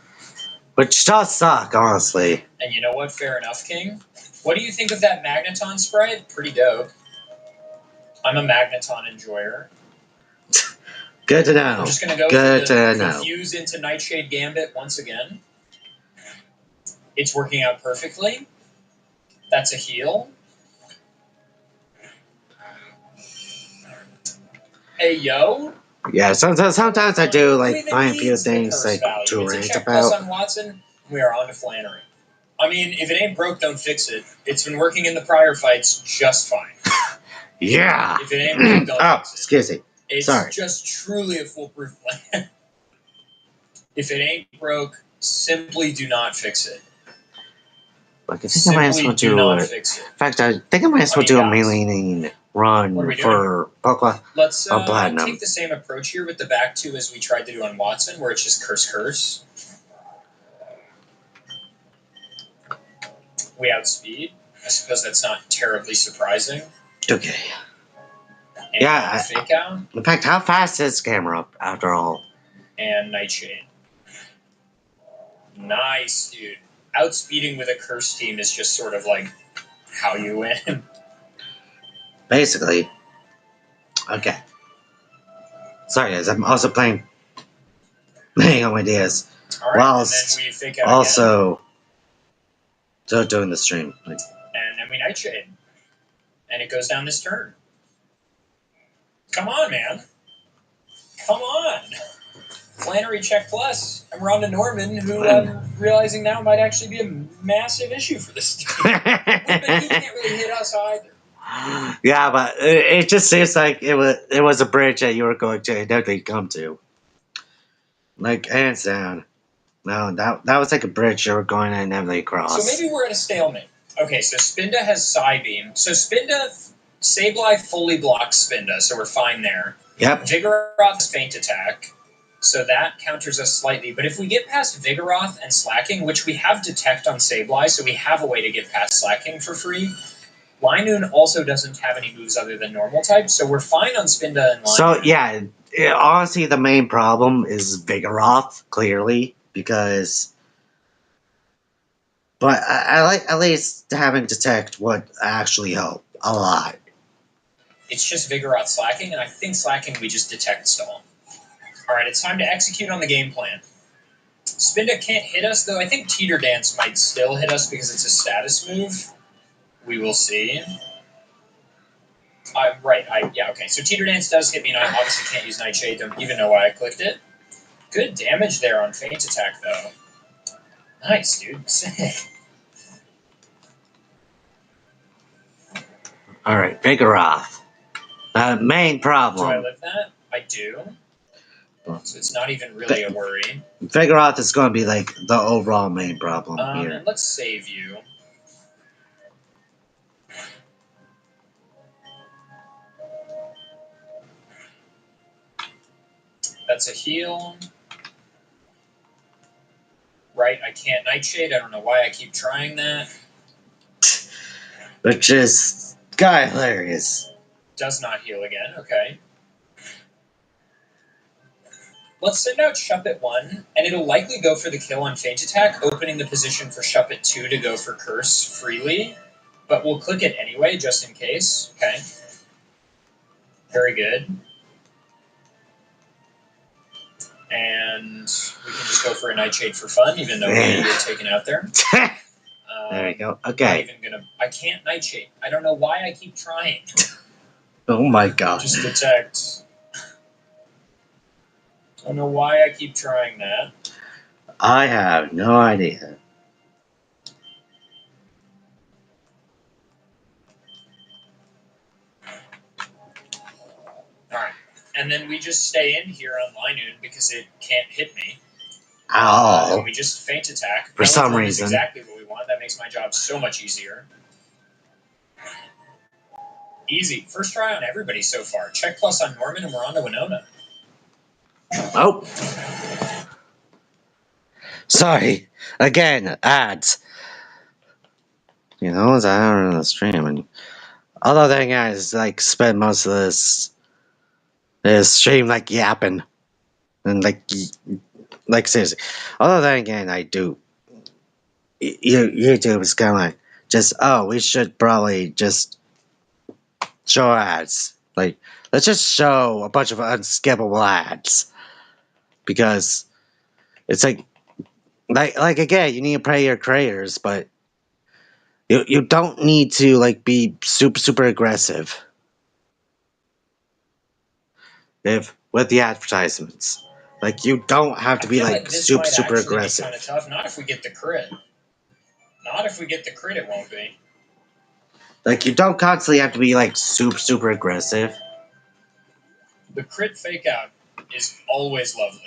Which does suck, honestly. And you know what? Fair enough, King. What do you think of that Magneton sprite? Pretty dope. I'm a Magneton enjoyer. Good to know. I'm just going to go with the Confuse into Nightshade Gambit once again. It's working out perfectly. That's a heal. Hey, yo. Yeah, sometimes I do find a few things to rant about. On Watson, we are on to Flannery. I mean, if it ain't broke, don't fix it. It's been working in the prior fights just fine. Yeah. If it ain't broke, don't fix it. Excuse me. It's Sorry. just truly a foolproof plan. If it ain't broke, Simply do not fix it. Like, I think I might as well Simply do do not it. fix it. In fact, I think I might as well do a melee leaning What are run we for Pokemon Let's on Platinum. take the same approach here with the back two as we tried to do on Watson, where it's just curse. We outspeed. I suppose that's not terribly surprising. Okay. And Yeah. Fake Out. In fact, how fast is Camera Up after all? And Nightshade. Nice, dude. Outspeeding with a curse team is just sort of like how you win. Basically. Okay. Sorry guys, I'm also playing on ideas. Alright, whilst and then we Fake Out also doing the stream. And then we Nightshade. And it goes down this turn. Come on, man. Come on. Flannery check plus. And we're on to Norman, who I'm realizing now might actually be a massive issue for this team. But he can't really hit us either. Yeah, but it just seems like it was a bridge that you were going to inevitably come to. Like, hands down. No, that was like a bridge you were going to inevitably cross. So maybe we're at a stalemate. Okay, so Spinda has Psybeam. So Spinda, Sableye fully blocks Spinda, so we're fine there. Yep. Vigoroth's Feint Attack, so that counters us slightly. But if we get past Vigoroth and Slacking, which we have Detect on Sableye, so we have a way to get past Slacking for free. Linoon also doesn't have any moves other than normal type, so we're fine on Spinda and Linoon. So, yeah, honestly, the main problem is Vigoroth, clearly, because... But I like at least having Detect would actually help a lot. It's just Vigoroth Slacking, and I think Slacking we just Detect Stall. Alright, it's time to execute on the game plan. Spinda can't hit us, though I think Teeter Dance might still hit us because it's a status move. We will see. Yeah, okay. So Teeter Dance does hit me, and I obviously can't use Nightshade. Don't even know why I clicked it. Good damage there on Feint Attack, though. Nice, dude. Sick. Alright, Vigoroth. Main problem. Do I live that? I do. So it's not even really a worry. Vigoroth is going to be like the overall main problem here. And let's save you. That's a heal. Right, I can't Nightshade. I don't know why I keep trying that. Which is guy hilarious. Does not heal again, okay. Let's send out Shuppet 1, and it'll likely go for the kill on Feint Attack, opening the position for Shuppet 2 to go for Curse freely. But we'll click it anyway, just in case. Okay. Very good. And we can just go for a Nightshade for fun, even though we get taken out there. There we go. Okay. I can't Nightshade. I don't know why I keep trying. Oh my god. Just Detect. I don't know why I keep trying that. I have no idea. Alright. And then we just stay in here on Linoon because it can't hit me. Ow. And we just Feint Attack. For some reason. Exactly what we want. That makes my job so much easier. Easy. First try on everybody so far. Check plus on Norman, and we're on to Winona. Oh. Sorry. Again, ads. You know, as I don't on the stream, and other thing is like spend most of this stream like yapping, and like seriously. Other than again, I do. YouTube is kind of like just we should probably just show ads. Like let's just show a bunch of unskippable ads because it's like again, you need to pay your creators, but you don't need to like be super aggressive with the advertisements. Like you don't have to be like super aggressive. Kind of tough. Not if we get the crit. Not if we get the crit, it won't be. Like you don't constantly have to be like super aggressive. The crit Fake Out is always lovely.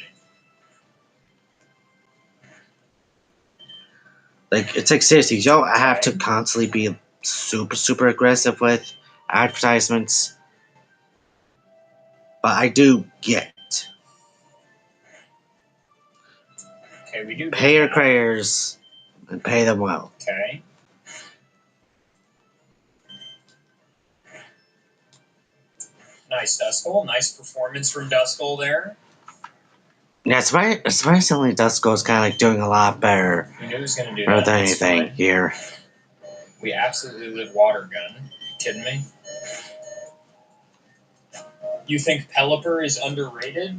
Like, it's like, seriously, you don't have to constantly be super aggressive with advertisements. But I do get. Okay, we do. Pay your creators and pay them well. Okay. Nice Duskull. Nice performance from Duskull there. Yeah, surprisingly, Duskull's kind of like doing a lot better We knew he was going to do than that. anything Fine. here. We absolutely live water gun. You kidding me? You think Pelipper is underrated?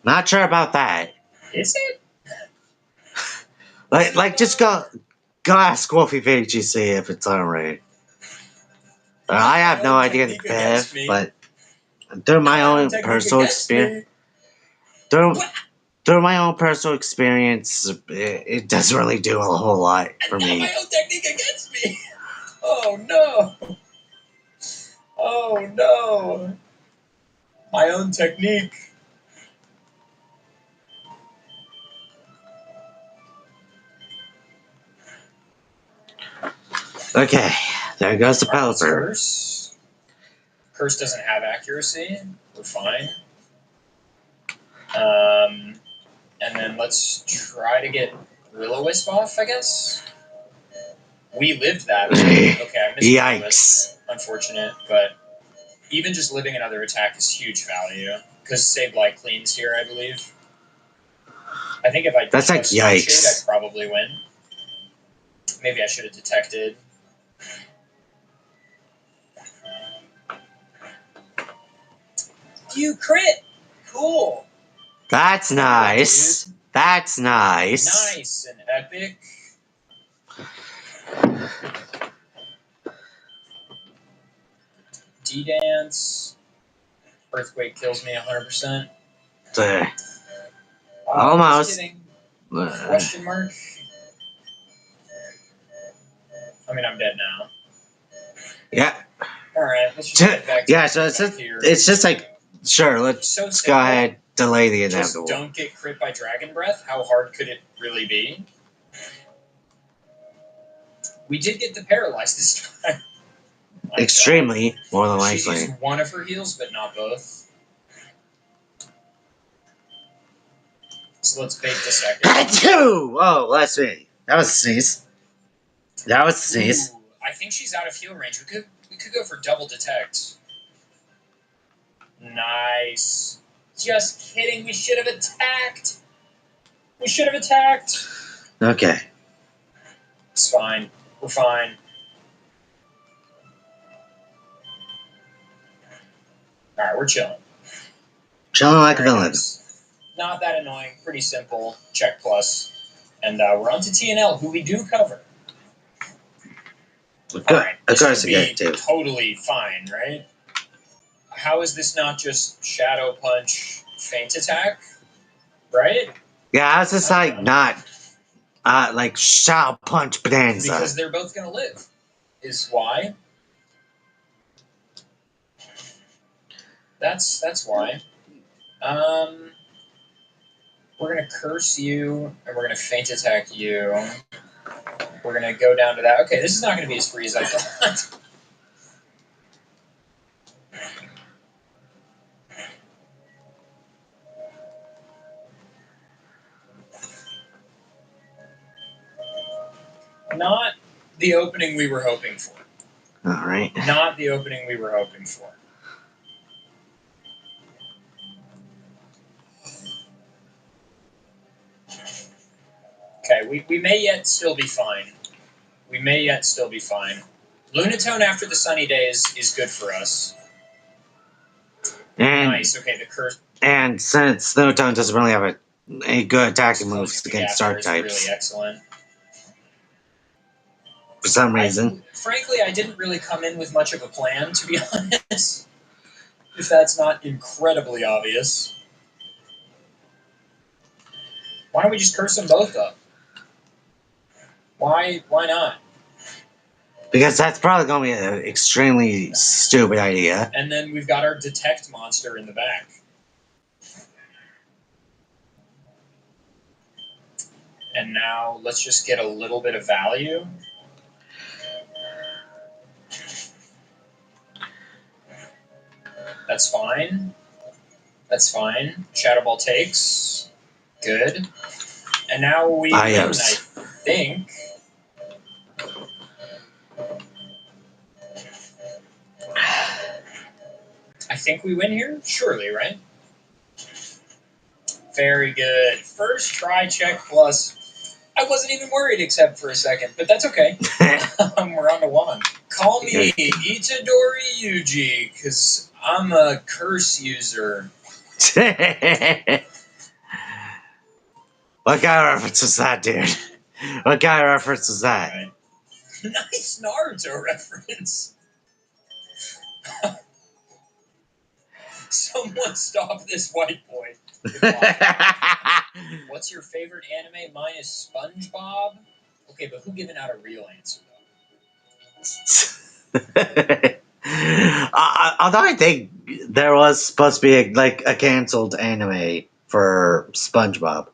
Not sure about that. Is it? Like just go ask Wolfie VGC if it's underrated. I have no idea the competitive, but through my own personal experience, through my own personal experience, it doesn't really do a whole lot for me. My own technique against me. Oh no! Oh no! My own technique. Okay, there goes the Pelipper. Curse doesn't have accuracy. We're fine. And then let's try to get Will-O-Wisp off, I guess. We lived that. Okay, I missed Yikes. Unfortunate, but even just living another attack is huge value. Because Sableye cleans here, I believe. I think if I That's like yikes. Shade, I'd probably win. Maybe I should have detected. You crit! Cool! That's nice. That's nice. Nice and epic. D-Dance. Earthquake kills me 100%. Almost. Just kidding. Question mark? I mean, I'm dead now. Yeah. Alright, let's just get back to so it's just like, sure, let's go ahead, delay the inevitable. Just don't get crit by Dragon Breath? How hard could it really be? We did get the Paralyzed this time. Extremely, more than likely. She used one of her heals, but not both. So let's bait the second. Two! Oh, let's see. That was a sneeze. That was a sneeze. Ooh, I think she's out of heal range. We could go for double detect. Nice. Just kidding. We should have attacked. We should have attacked. Okay. It's fine. We're fine. Alright, we're chilling. Chilling like a villain. Not that annoying. Pretty simple. Check plus. And we're on to TNL, who we do cover. Alright, this should be totally fine, right? How is this not just Shadow Punch Feint Attack? Right? Yeah, how's this like not like Shadow Punch Bonanza? Because they're both gonna live. Is why. That's why. We're gonna curse you, and we're gonna feint attack you. We're gonna go down to that. Okay, this is not gonna be as free as I thought. Not the opening we were hoping for. All right. Not the opening we were hoping for. Okay, we may yet still be fine. We may yet still be fine. Lunatone after the sunny days is good for us. And, nice, okay, the curse. And since Lunatone doesn't really have a good attacking moves against Dark types. Really excellent. For some reason. Frankly, I didn't really come in with much of a plan, to be honest. If that's not incredibly obvious. Why don't we just curse them both up? Why not? Because that's probably going to be an extremely stupid idea. And then we've got our detect monster in the back. And now let's just get a little bit of value. That's fine. That's fine. Shadow Ball takes. Good. And now we win, I think. I think we win here? Surely, right? Very good. First try check plus. I wasn't even worried except for a second, but that's okay. We're on to one. Call me Itadori Yuji, because I'm a curse user. What kind of reference was that, dude? What kind of reference was that? Right. Nice Naruto reference. Someone stop this white boy. What's your favorite anime? Mine is SpongeBob. Okay, but who giving out a real answer, though? Although I think there was supposed to be a canceled anime for SpongeBob.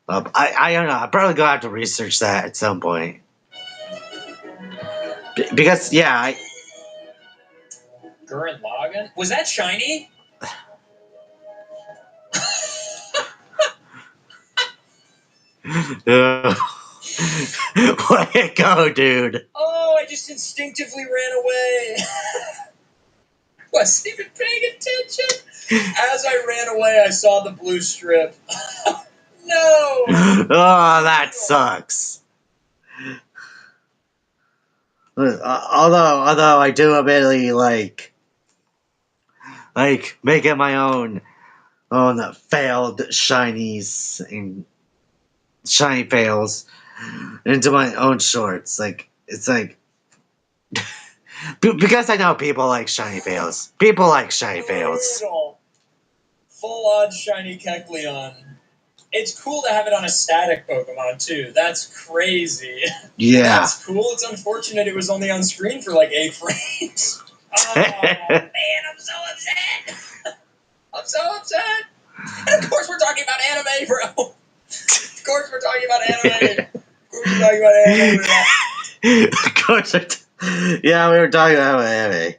I don't know. I'm probably gonna have to research that at some point. Because yeah, Gurren Lagann? Was that shiny? Way to go, dude. Oh, I just instinctively ran away. Wasn't even paying attention. As I ran away, I saw the blue strip. No! Oh, that sucks. Although I do admittedly like making my own failed shinies and shiny fails into my own shorts. It's like because I know people like shiny fails. People like shiny fails. Full on shiny Kecleon. It's cool to have it on a static Pokemon too. That's crazy. Yeah. That's cool. It's unfortunate it was only on screen for like 8 frames. Oh man, I'm so upset. I'm so upset. And of course we're talking about anime, bro. Of course we're talking about anime. Of course yeah, we were talking about anime.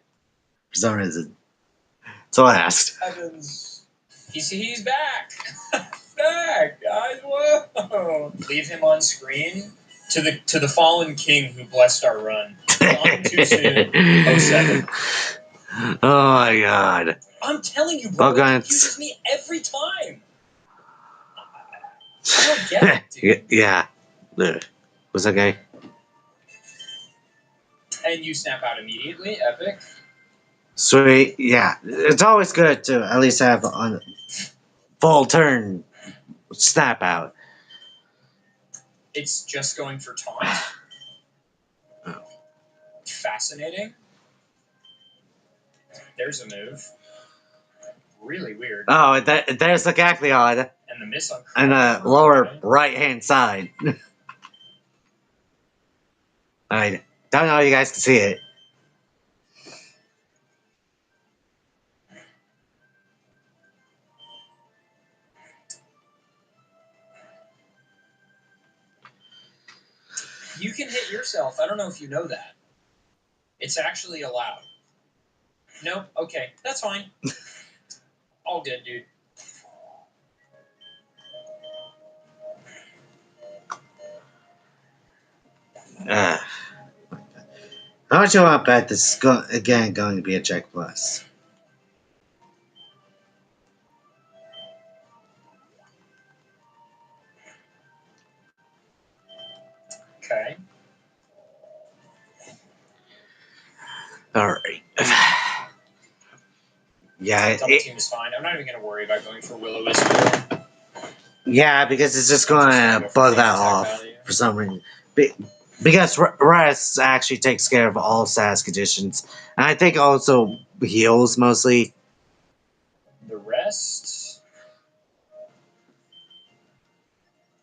For some reason. So I asked. He's back. Back, guys. Whoa. Leave him on screen. To the fallen king who blessed our run. Gone too soon. 07. Oh my god. I'm telling you, bro, it confuses me every time. I don't get it, dude. Yeah. Was that okay? And you snap out immediately. Epic. Sweet. Yeah. It's always good to at least have on full turn snap out. It's just going for taunt. Oh. Fascinating. There's a move. Really weird. Oh, there's the Kecleon. And the miss on and the lower right-hand side. I don't know if you guys can see it. You can hit yourself. I don't know if you know that. It's actually allowed. Nope. Okay. That's fine. All good, dude. How much you want to bet this is again going to be a check plus? Okay. Alright. Yeah. Double team is fine. I'm not even going to worry about going for Will-O-Wisp. Yeah, because it's just going to bug that off for some reason. Because rest actually takes care of all status conditions. And I think also heals mostly. The rest.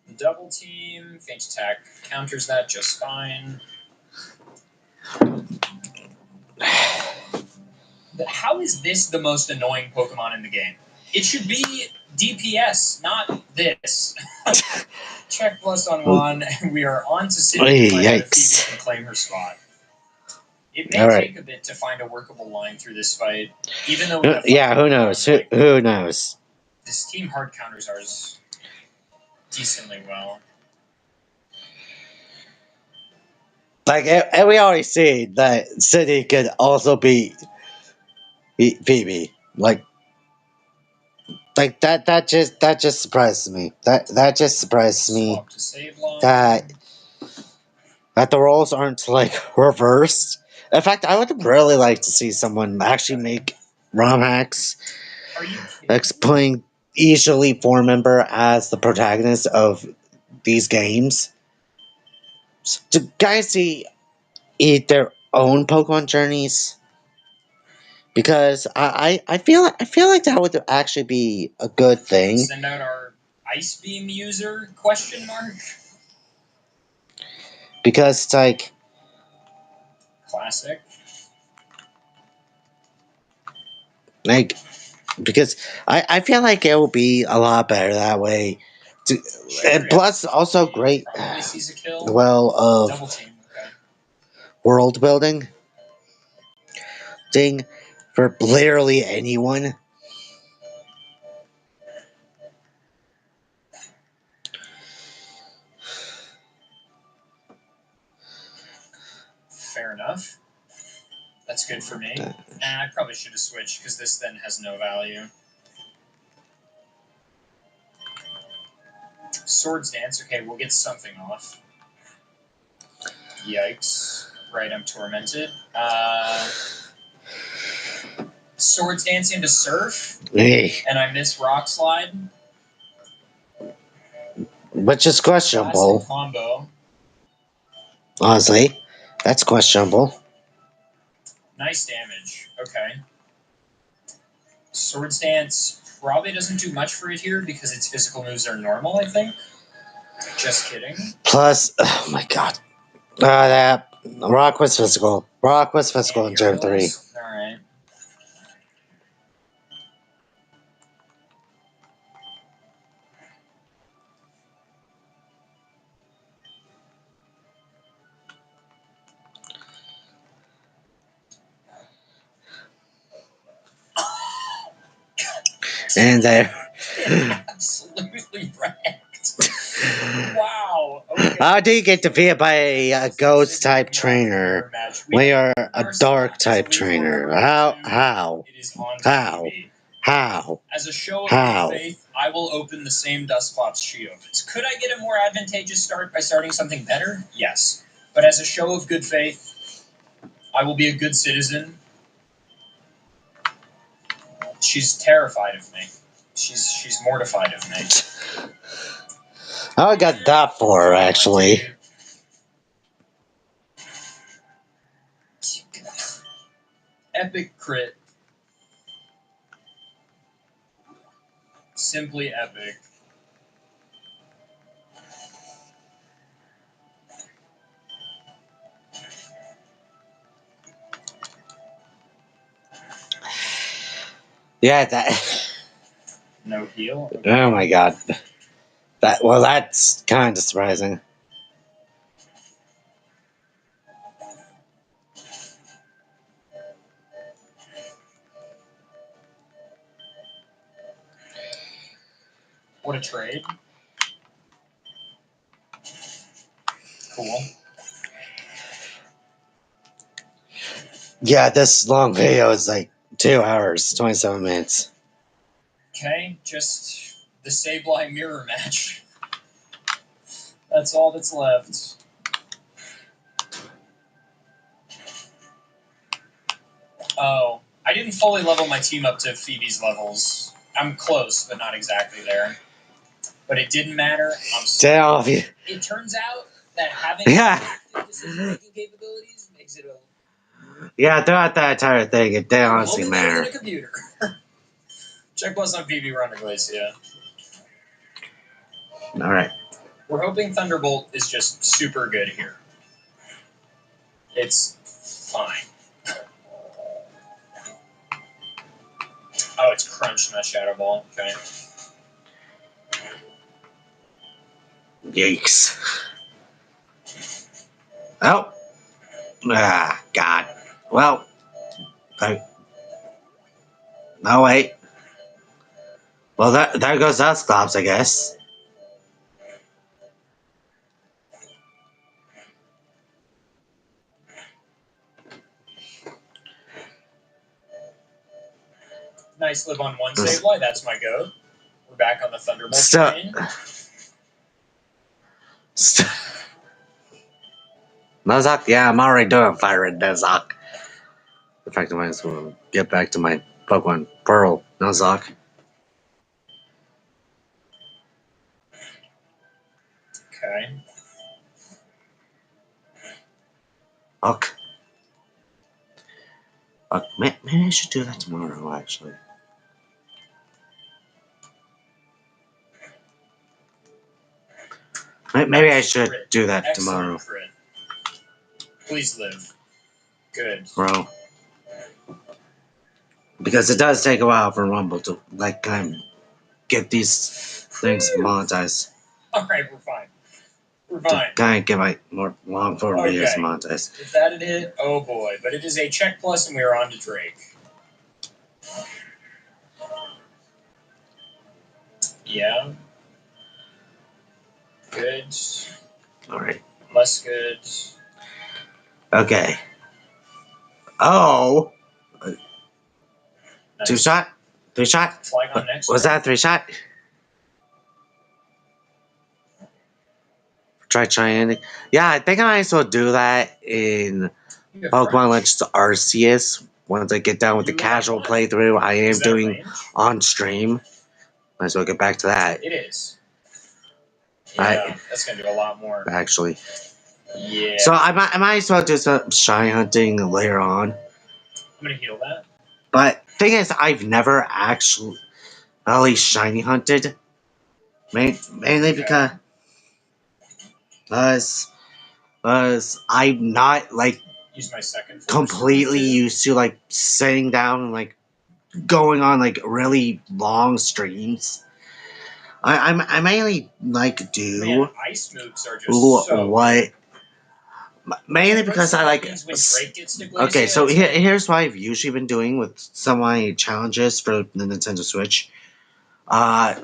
The double team, feint attack counters that just fine. How is this the most annoying Pokemon in the game? It should be DPS, not this. Check plus on one, and we are on to City to find out if Phoebe can claim her spot. It may take a bit to find a workable line through this fight, even though we have who knows? Who knows? This team hard counters ours decently well. Like, and we already see that City could also beat Phoebe. Like that just surprises me. That just surprises me that the roles aren't like reversed. In fact, I would really like to see someone actually make ROM hacks playing easily 4-member as the protagonist of these games. Do guys see their own Pokemon journeys? Because I feel like that would actually be a good thing. Send out our Ice Beam user ? Because it's like classic. Like, because I feel like it will be a lot better that way. And plus, also great. Well, world building thing for literally anyone. Fair enough. That's good for me. I probably should have switched because this then has no value. Swords Dance. Okay, we'll get something off. Yikes. Right, I'm tormented. Swords Dance into Surf. And I miss Rock Slide. Which is questionable. Classic combo. Honestly, that's questionable. Nice damage. Okay. Swords Dance probably doesn't do much for it here because its physical moves are normal, I think. Just kidding. Plus, oh my god. That Rock was physical. Rock was physical in Gen 3. Alright. And there. Absolutely wrecked. Wow. Okay. How do you get defeated by a ghost type trainer when you're a dark type trainer? How? As a show of good faith, I will open the same Dusclops she opens. Could I get a more advantageous start by starting something better? Yes. But as a show of good faith, I will be a good citizen. She's terrified of me. She's mortified of me. I got that for her, actually. Epic crit. Simply epic. Yeah, that. No heal? Okay. Oh my god. That's kind of surprising. What a trade. Cool. Yeah, this long video is like 2 hours, 27 minutes. Okay, just the Sableye mirror match. That's all that's left. Oh, I didn't fully level my team up to Phoebe's levels. I'm close, but not exactly there. But it didn't matter. It turns out that having active decision-making capabilities makes it a... Yeah, throughout that entire thing, it didn't honestly matter. In a computer. Check plus on Phoebe Run Glacia. Alright. We're hoping Thunderbolt is just super good here. It's fine. Oh, it's crunched, not Shadow Ball. Okay. Yikes. Oh. Ah, God. Well. No, wait. Well, there goes that stops, I guess. Nice live on one save light. That's my go. We're back on the Thunderbolt So- train. Nuzlocke? Yeah, I'm already doing Fire Red Nuzlocke. In fact, I might as well get back to my Pokemon Pearl Nuzlocke. Okay. Okay. Maybe I should do that tomorrow, actually. Maybe I should Crit. do that Excellent tomorrow, crit. Please live. Good. bro. Because it does take a while for Rumble to, like, kind of get these things monetized. Alright, we're fine. We're To fine. kind of get my more long form videos Okay. monetized. If that had hit, oh boy. But it is a check plus, and we are on to Drake. Yeah. Good. Alright. Less good. Okay. Oh! Nice. 2-shot? 3-shot? Flygon next. Was turn. that a 3-shot? Try ending. Yeah, I think I might as well do that in You have Pokemon range. Legends Arceus. Once I get done with the You casual what? playthrough I am Is that a doing range? on stream. Might as well get back to that, It is. I- Yeah, that's gonna do a lot more. actually. Yeah. So I might as well do some shiny hunting later on. I'm gonna heal that. But thing is, I've never actually shiny hunted. Mainly Okay. because I'm not like Use my second. force. completely used to like sitting down and like going on like really long streams. I mainly like do Man, ice moves are just what so. mainly because I like. Means when Drake gets to Glacier, Okay, so it's like- here's what I've usually been doing with some of my challenges for the Nintendo Switch.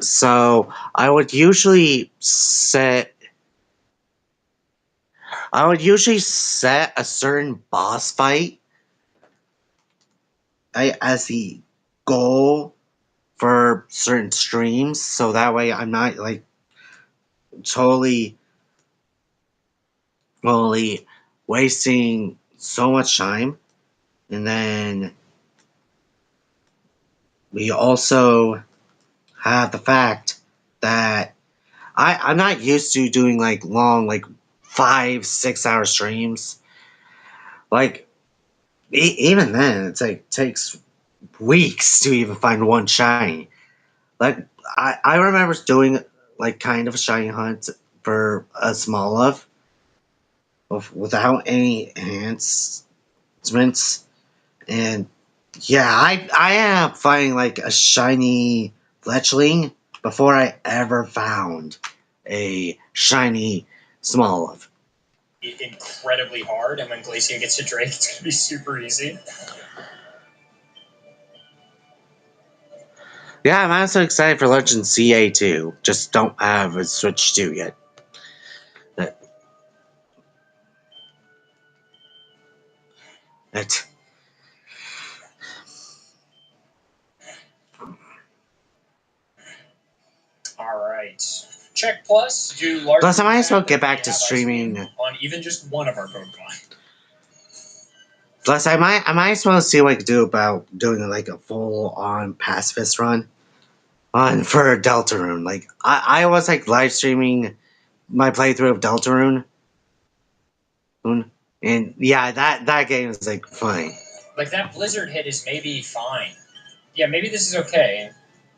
So I would usually set a certain boss fight as the goal for certain streams, so that way I'm not like totally wasting so much time. And then we also have the fact that I'm not used to doing like long, like 5-6 hour streams. Like even then, it's like takes weeks to even find one shiny. Like I remember doing like kind of a shiny hunt for a Smoliv without any enhancements, and yeah, I am finding like a shiny Fletchling before I ever found a shiny Smoliv. incredibly hard, and when Glacier gets to Drake, it's gonna be super easy. Yeah, I'm also excited for Legend CA2. Just don't have a Switch 2 yet. That Alright. Check plus, do large. Plus, I might as well attack get if back we to have ice streaming. beam on even just one of our Pokemon. Plus, I might as well see what I could do about doing like a full on pacifist run on for Deltarune. Like I was like live streaming my playthrough of Deltarune, and yeah, that game is like funny. Like that Blizzard hit is maybe fine. Yeah, maybe this is okay.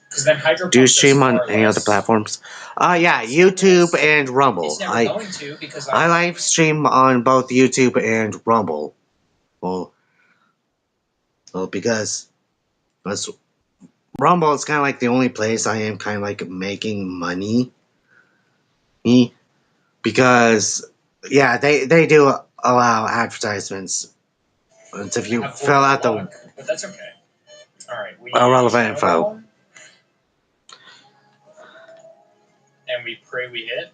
Because then Hydro Do you Pump does stream on far any less. other platforms? Yeah, YouTube and Rumble. He's never going to because I live stream on both YouTube and Rumble. Well, because Rumble is kind of like the only place I am kind of like making money. because yeah, they do allow advertisements. And if you Have fill out the luck, but that's okay. All right, we irrelevant Shadow info. Ball, and we pray we hit.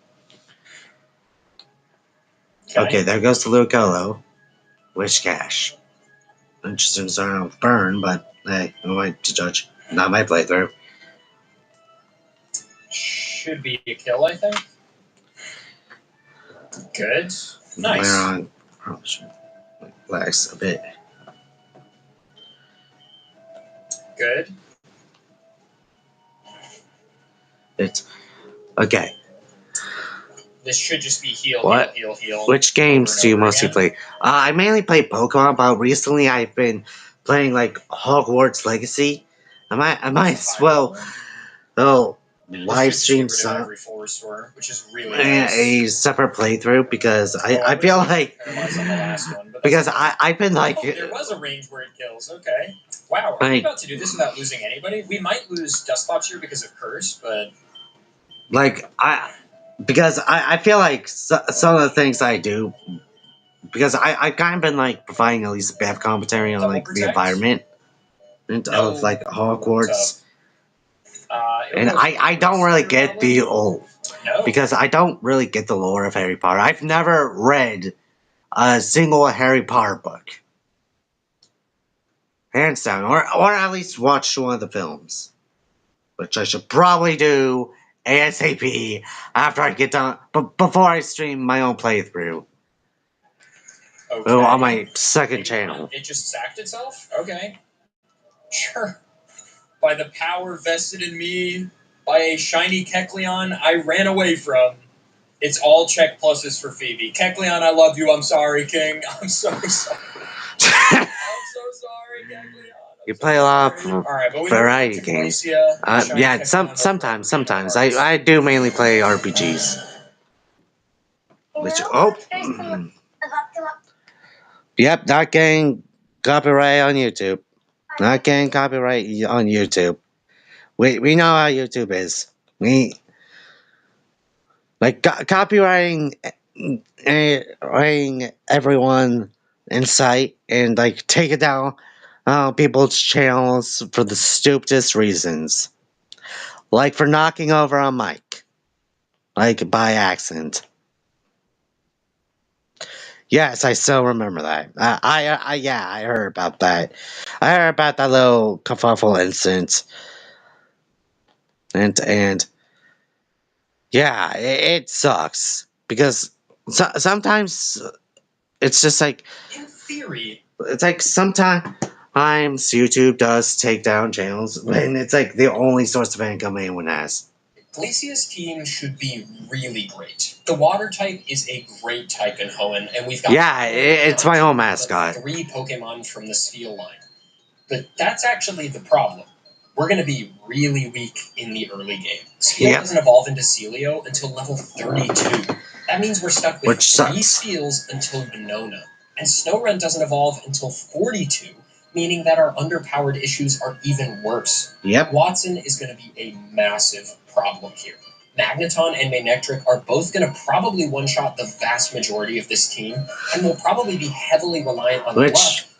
Okay, there goes to Lucolo. Wish cash. Interesting start with burn, but hey, who am I to judge? Not my playthrough. Should be a kill, I think. Good. Nice. We're on. Probably should relax a bit. Good. It's okay. This should just be heal, What? heal, heal, heal. Which games over and do you over mostly again. play? I mainly play Pokemon, but recently I've been playing like Hogwarts Legacy. I might as well live Should stream just get rid of some every full restore, which is really a nice. separate playthrough because I wish feel we could like paralyze on the last one, but that's because okay. I've been like There was a range where it kills. Okay. Wow, are we Like- about to do this without losing anybody? We might lose Dusclops here because of Curse, but I feel like some of the things I do because I've kind of been like providing at least a bit of commentary on Double like the protect? environment No. of like Hogwarts. And it'll go I don't really get probably. the old No. because I don't really get the lore of Harry Potter. I've never read a single Harry Potter book, hands down, or at least watched one of the films, which I should probably do ASAP after I get done, but before I stream my own playthrough Okay. on my second channel. It just sacked itself? Okay. Sure. By the power vested in me by a shiny Kecleon I ran away from. It's all check pluses for Phoebe. Kecleon, I love you. I'm sorry, King. I'm so sorry. I'm so sorry, Kecleon. You play a lot of Alright, but we variety move to games. Glacia, shiny Yeah, Kecleon, sometimes cards. I do mainly play RPGs. Which yep, not getting copyright on YouTube. Not getting copyright on YouTube. We know how YouTube is. We like copywriting everyone in sight and like take it down people's channels for the stupidest reasons, like for knocking over a mic, like by accident. Yes, I still remember that. I heard about that. I heard about that little kerfuffle incident, and yeah, it sucks because sometimes it's just like In theory, it's like sometimes YouTube does take down channels, and it's like the only source of income anyone has. Glacia's team should be really great. The water type is a great type in Hoenn, and we've got it's my own mascot. 3 Pokemon from the Spheal line. But that's actually the problem. We're going to be really weak in the early game. Spheal doesn't evolve into Celio until level 32. That means we're stuck with 3 Spheals until Venona. And Snorunt doesn't evolve until 42, meaning that our underpowered issues are even worse. Yep. Watson is going to be a massive problem here. Magneton and Manectric are both going to probably one-shot the vast majority of this team, and will probably be heavily reliant on luck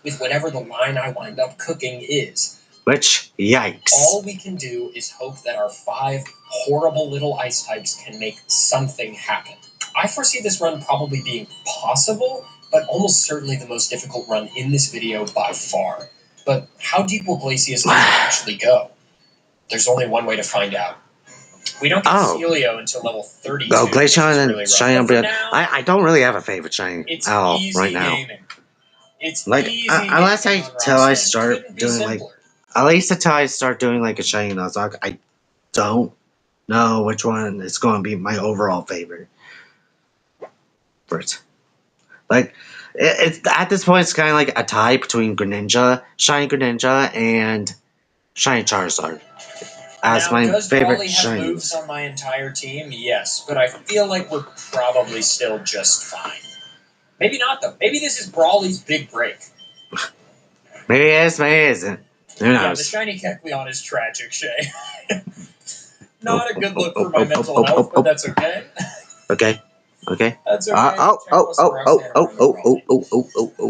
with whatever the line I wind up cooking is. Which, yikes. All we can do is hope that our 5 horrible little ice types can make something happen. I foresee this run probably being possible, but almost certainly the most difficult run in this video by far. But how deep will Glacia's team actually go? There's only one way to find out. We don't get Celio until level 32. Oh, Glaceon and really Shiny Umbreon. now, I don't really have a favorite Shiny at all right now. Gaming. It's like, easy unless gaming until on I Rocksteady. start Couldn't be doing like, simpler. at least until I start doing like a Shiny Nuzlocke, I don't know which one is going to be my overall favorite. Like, it's at this point, it's kind of like a tie between Greninja, Shiny Greninja, and Shiny Charizard as Now, my does favorite Brawly have moves shinies. on my entire team? Yes, but I feel like we're probably still just fine. Maybe not, though. Maybe this is Brawly's big break. Maybe it is, maybe it isn't. Who Yeah, the knows? shiny Kecleon is tragic, Shay. Not a good look for my mental health, but that's okay. Okay. Okay. That's okay.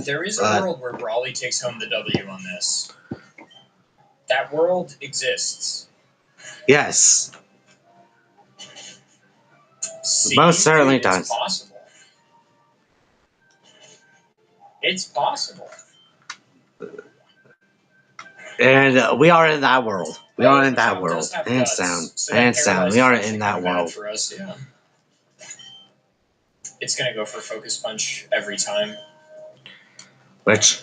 There is a world where Brawley takes home the W on this. That world exists. Yes. See, Most certainly it's does. possible. It's possible. And we are in that world. We are in that Chomp world. does have Hands guts, down. so that Hands down. paralyzed We are punch in ain't that bad world. for us, yeah. It's gonna go for focus punch every time. Which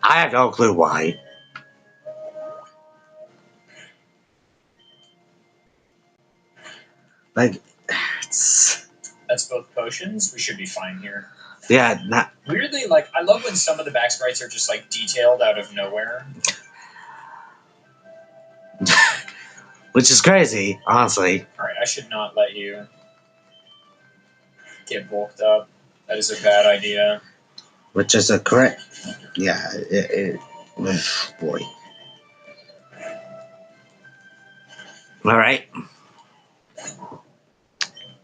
I have no clue why. Like, it's, That's both potions. We should be fine here. yeah, not. Weirdly, like, I love when some of the back sprites are just, like, detailed out of nowhere. Which is crazy, honestly. Alright, I should not let you get bulked up. That is a bad idea. Which is a correct. Yeah, boy. Alright.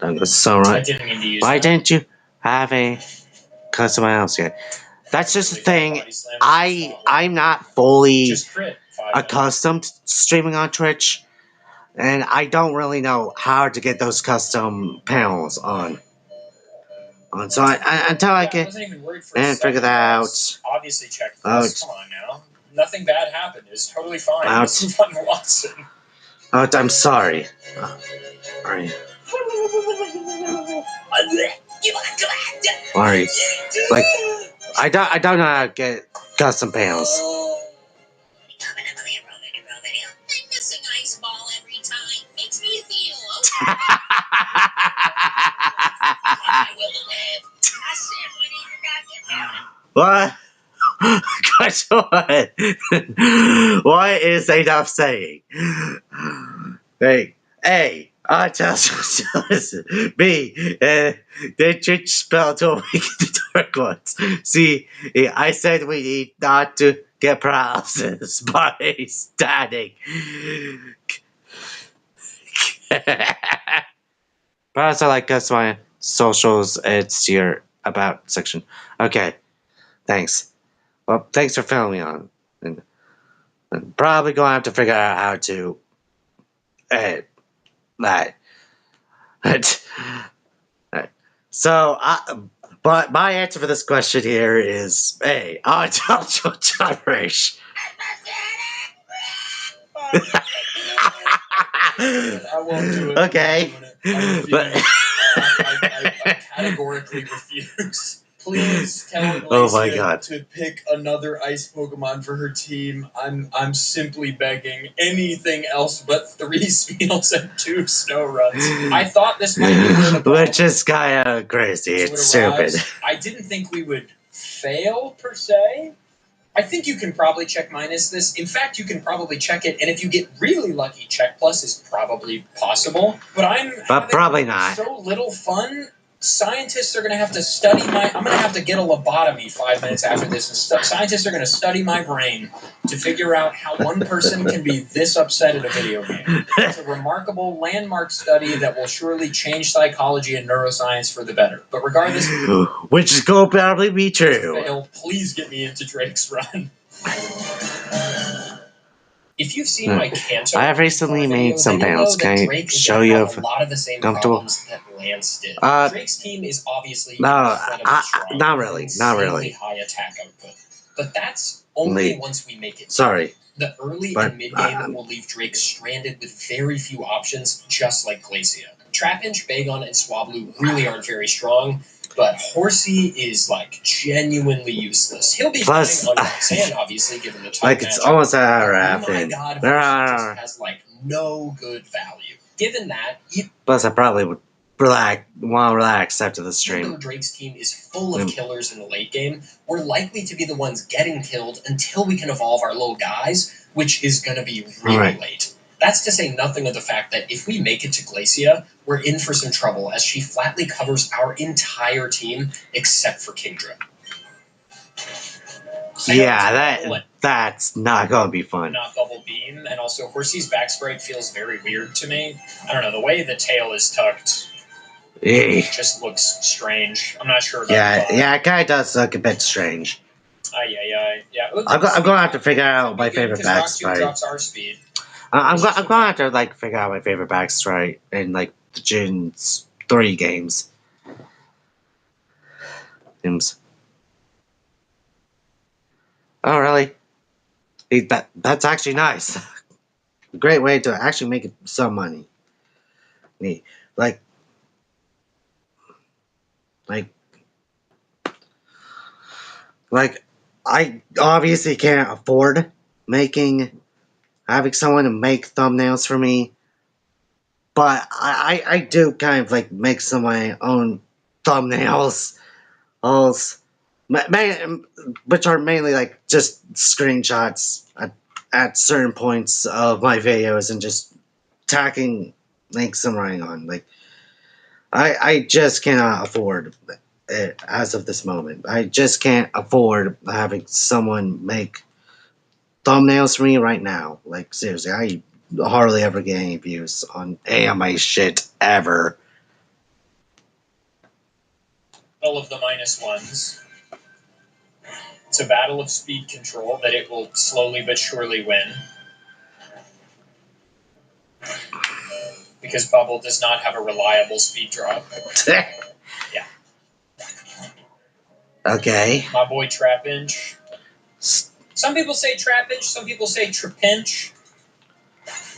That's so I right. didn't mean to use Why that. didn't you have a custom mouse yet? That's just the thing. I'm not fully Just crit. 5 accustomed to streaming on Twitch, and I don't really know how to get those custom panels on. So until I can wasn't even worried for a and figure second, that guys. out. Obviously check this. Come on now. Nothing bad happened. It's totally fine. Out. Let's move on to Watson. I'm sorry. Alright. Alright. Like, I don't know how to get custom panels. I'm missing ice ball every time. Makes me feel I will live. I said we need to not get What? Gosh, what? What is they not saying? Hey, A, I just listen. B, they should spell to make the dark ones. C, I said we need not to get paralysis by standing. Perhaps I like us my socials. It's your about section. Okay, thanks. Well, thanks for filling me on. And I'm probably going to have to figure out how to edit that. So, but my answer for this question here is A. Intellectual generation. I won't do it. Okay. But I categorically refuse. Please tell Oh my Glacia God. to pick another ice Pokemon for her team. I'm simply begging. Anything else but 3 Smeals and 2 Snow Runs. I thought this might be where the which is kind of crazy. It's stupid. I didn't think we would fail, per se. I think you can probably check minus this. In fact, you can probably check it, and if you get really lucky, check plus is probably possible. But But probably not. So little fun. Scientists are going to have to study I'm going to have to get a lobotomy 5 minutes after this. And scientists are going to study my brain to figure out how one person can be this upset at a video game. It's a remarkable landmark study that will surely change psychology and neuroscience for the better. But regardless, which is going to probably be true. Fail, please get me into Drake's run. If you've seen my Kanto, I have recently made some panels. Can I show you a lot of the same comfortable? Problems that Lance did. Drake's team is obviously not really. High attack output, but that's only once we make it. Sorry. The early and mid game will leave Drake stranded with very few options, just like Glacia. Trapinch, Bagon, and Swablu really aren't very strong. But Horsey is like genuinely useless. He'll be fine on Roxanne, obviously, given the top it's almost out of Oh my god, Horsey just has like no good value. Given that, plus I probably would want to relax after the stream. Even though Drake's team is full of killers in the late game, we're likely to be the ones getting killed until we can evolve our little guys, which is going to be really late. That's to say nothing of the fact that if we make it to Glacia, we're in for some trouble, as she flatly covers our entire team except for Kingdra. Yeah, that's not going to be fun. Not Bubble Beam, and also Horsey's back sprite feels very weird to me. I don't know, the way the tail is tucked. Eh. Just looks strange. I'm not sure about Yeah, it kind of does look a bit strange. Yeah. I'm gonna have to figure out my favorite backstrike. Drops our speed. I'm gonna have to like figure out my favorite backstrike in like the Gen 3 games. Oh really? That's actually nice. A great way to actually make some money. Neat. Like I obviously can't afford having someone to make thumbnails for me, but I do kind of like make some of my own thumbnails, which are mainly like just screenshots at certain points of my videos and just tacking links and writing on. Like I just cannot afford it as of this moment. I just can't afford having someone make thumbnails for me right now. Like seriously, I hardly ever get any views on any of my shit ever. All of the -1s. It's a battle of speed control that it will slowly but surely win. Because Bubble does not have a reliable speed drop. Yeah. Okay. My boy Trapinch. Some people say Trapinch, some people say Trapinch.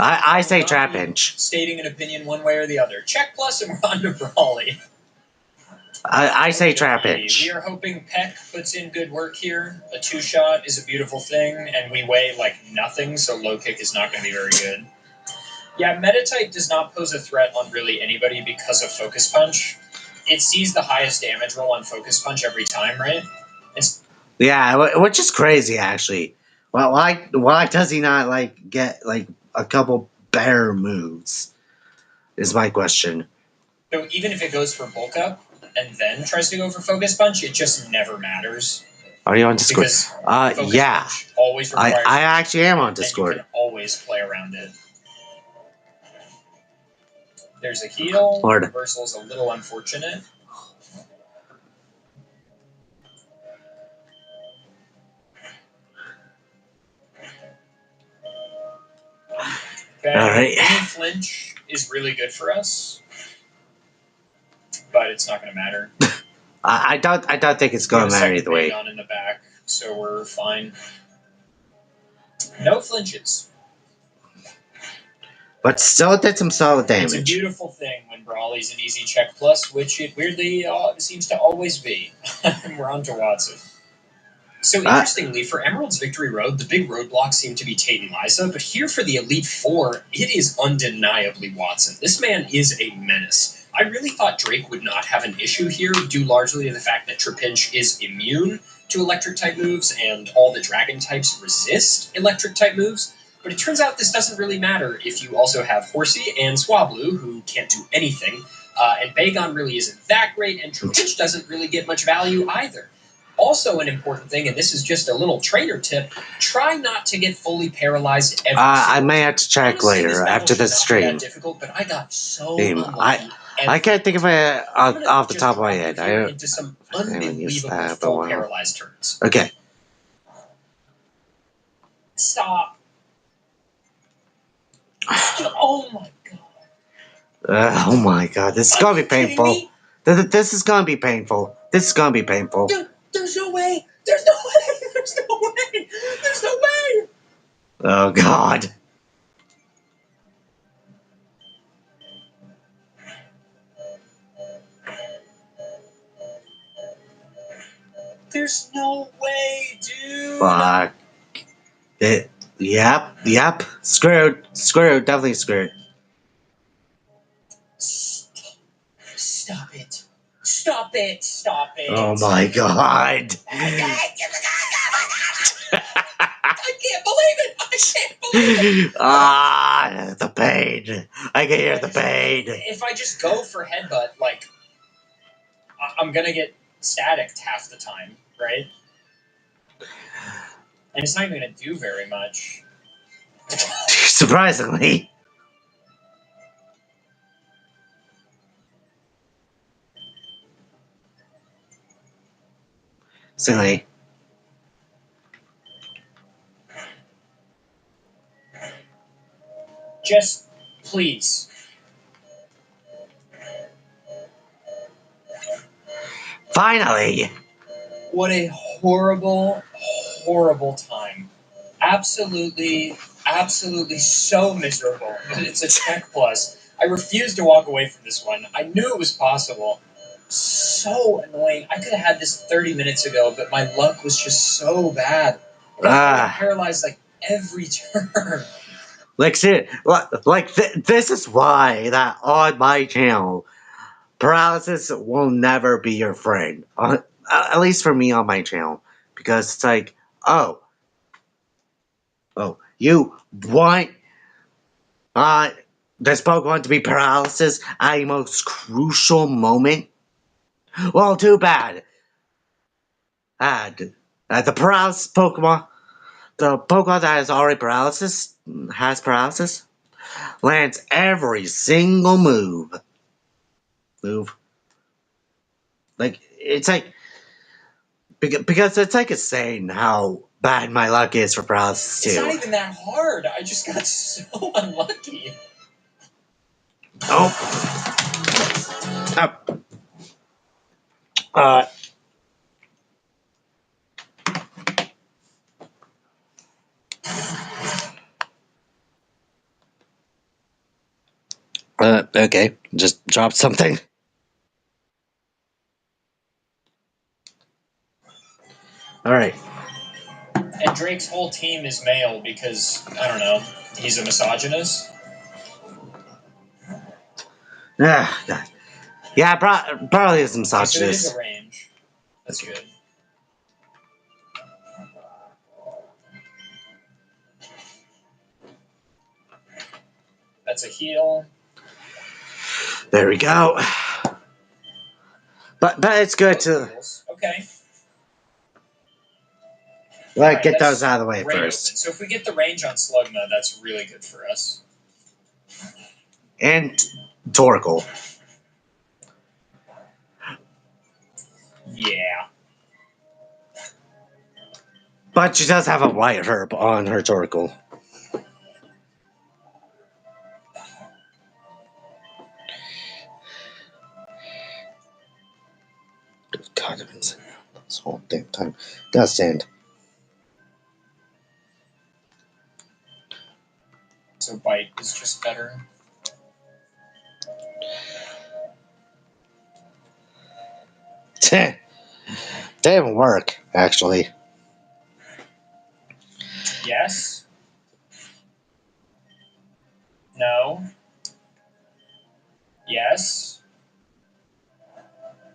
I say Trapinch. Stating an opinion one way or the other. Check Plus and we're on to Brawly. I say Trapinch. We are hoping Peck puts in good work here. A 2-shot is a beautiful thing, and we weigh like nothing, so low kick is not going to be very good. Yeah, Metatype does not pose a threat on really anybody because of Focus Punch. It sees the highest damage roll on Focus Punch every time, right? Yeah, which is crazy actually. Well, why does he not like get like a couple better moves? Is my question. So even if it goes for bulk up and then tries to go for Focus Punch, it just never matters. Are you on Discord? Yeah. Punch always requires I actually am on Discord. And you can always play around it. There's a heal. Lord. Reversal is a little unfortunate. Okay. All right. Flinch is really good for us, but it's not going to matter. I don't think it's going to matter either way. On in the back, so we're fine. No flinches. But still did some solid damage. It's a beautiful thing when Brawly's an easy check plus, which it weirdly seems to always be. We're on to Watson. So interestingly, for Emerald's Victory Road, the big roadblocks seem to be Tate and Liza, but here for the Elite Four, it is undeniably Watson. This man is a menace. I really thought Drake would not have an issue here, due largely to the fact that Trapinch is immune to electric-type moves, and all the dragon types resist electric-type moves. But it turns out this doesn't really matter if you also have Horsey and Swablu, who can't do anything, and Bagon really isn't that great, and Trapinch doesn't really get much value either. Also an important thing, and this is just a little trainer tip, try not to get fully paralyzed every I may have to check later after the stream. Difficult, but I got so unlucky. I can't think of it off the top of my head. Into some unbelievable full paralyzed turns. Okay. Stop. Oh my god. Oh my god, this is gonna be painful. This is gonna be painful. This is gonna be painful. Dude, there's no way. There's no way. There's no way. There's no way. Oh god. There's no way, dude. Fuck. Yep. Screwed. Definitely screwed. Stop it. Stop it. Stop it. Oh my god. I can't believe it. I can't believe it. The pain. I can hear the pain. If I just go for headbutt, like, I'm gonna get staticked half the time, right? And it's not even gonna do very much. Surprisingly. Silly. Just please. Finally! What a horrible, horrible time. Absolutely, absolutely so miserable. But it's a check plus. I refuse to walk away from this one. I knew it was possible. So annoying. I could have had this 30 minutes ago, but my luck was just so bad. I got paralyzed like every turn. Like, this is why that on my channel, paralysis will never be your friend. At least for me on my channel. Because it's like, oh, you want this Pokemon to be paralysis at a most crucial moment? Well, too bad. The paralysis Pokemon, the Pokemon that has already has paralysis, lands every single move. Like, it's like, because it's like insane how bad my luck is for paralysis too. It's not even that hard. I just got so unlucky. Oh. Okay, just dropped something. Alright. And Drake's whole team is male because, I don't know, he's a misogynist. Yeah, probably is a misogynist. So it is a range. That's good. That's a heal. There we go. But it's good to okay. Get those out of the way first. Open. So if we get the range on Slugma, that's really good for us. And Torkoal. Yeah. But she does have a white herb on her Torkoal. God, I've been saying this whole damn time. Gotta stand. So bite is just better. Didn't work, actually. Yes. No. Yes.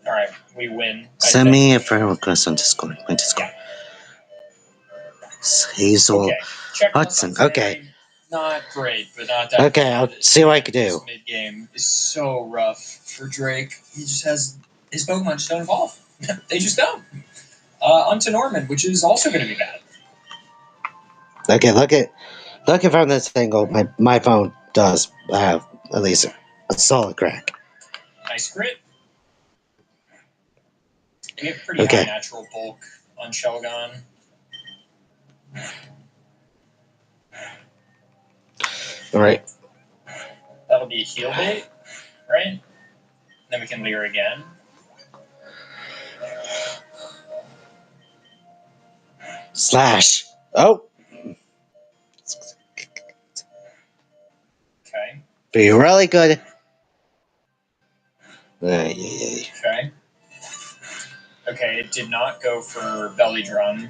Alright, we win. Send me a friend request on Discord. My Discord. Yeah. Hazel Hudson. Okay. Not great, but not that Okay, bad. I'll see what I can do. This mid-game is so rough for Drake. He just has... His Pokemon just don't evolve. They just don't. Onto Norman, which is also going to be bad. Okay, look at from this angle. My phone does have at least a solid crack. Nice crit. We have pretty high natural bulk on Shelgon. Alright. That'll be a heal bait, right? Then we can leer again. Slash. Oh. Okay. Be really good. Okay. Okay, it did not go for Belly Drum.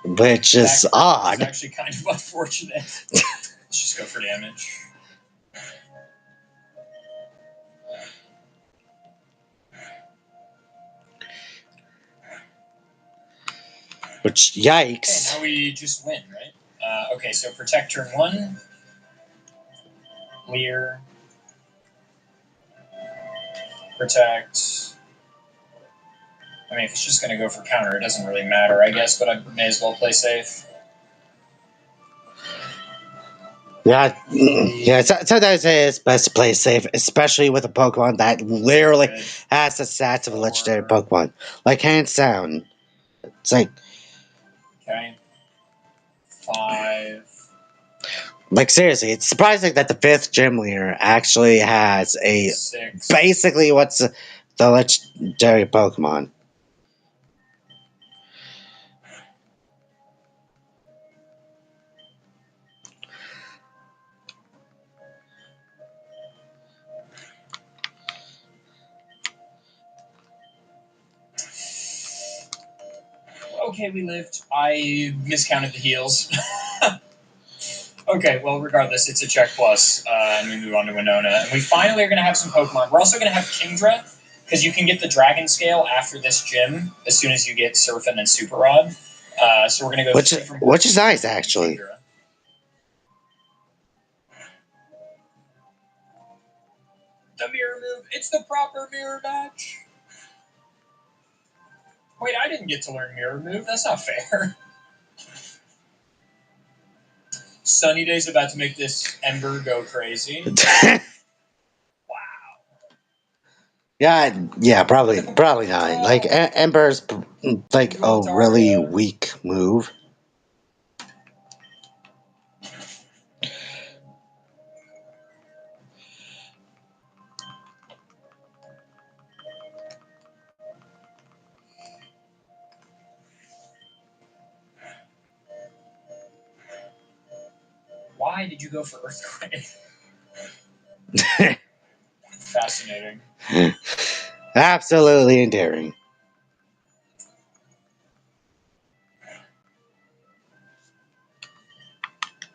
Which is odd. It's actually kind of unfortunate. Let's just go for damage. Which, yikes. Okay, now we just win, right? Okay, so protect turn 1. Leer. Protect. I mean, if it's just going to go for counter, it doesn't really matter, I guess, but I may as well play safe. Yeah, sometimes it is best to play safe, especially with a Pokemon that literally Good. has the stats of a legendary Pokemon. Like, hands down. It's like, Okay. 5. like seriously, it's surprising that the 5th gym leader actually has a 6. basically what's the legendary Pokemon. Okay, we lived. I miscounted the heals. Okay, well, regardless, it's a check plus, and we move on to Winona. And we finally are going to have some Pokemon. We're also going to have Kingdra, because you can get the Dragon Scale after this gym as soon as you get Surfing and Super Rod. So we're going to go straight from Which is nice, actually. Kingdra. The mirror move. It's the proper mirror match. Wait, I didn't get to learn mirror move. That's not fair. Sunny Day's about to make this Ember go crazy. Wow. Yeah, probably not. Like, Ember's like a really weak move. Why did you go for Earthquake? Fascinating. Absolutely endearing.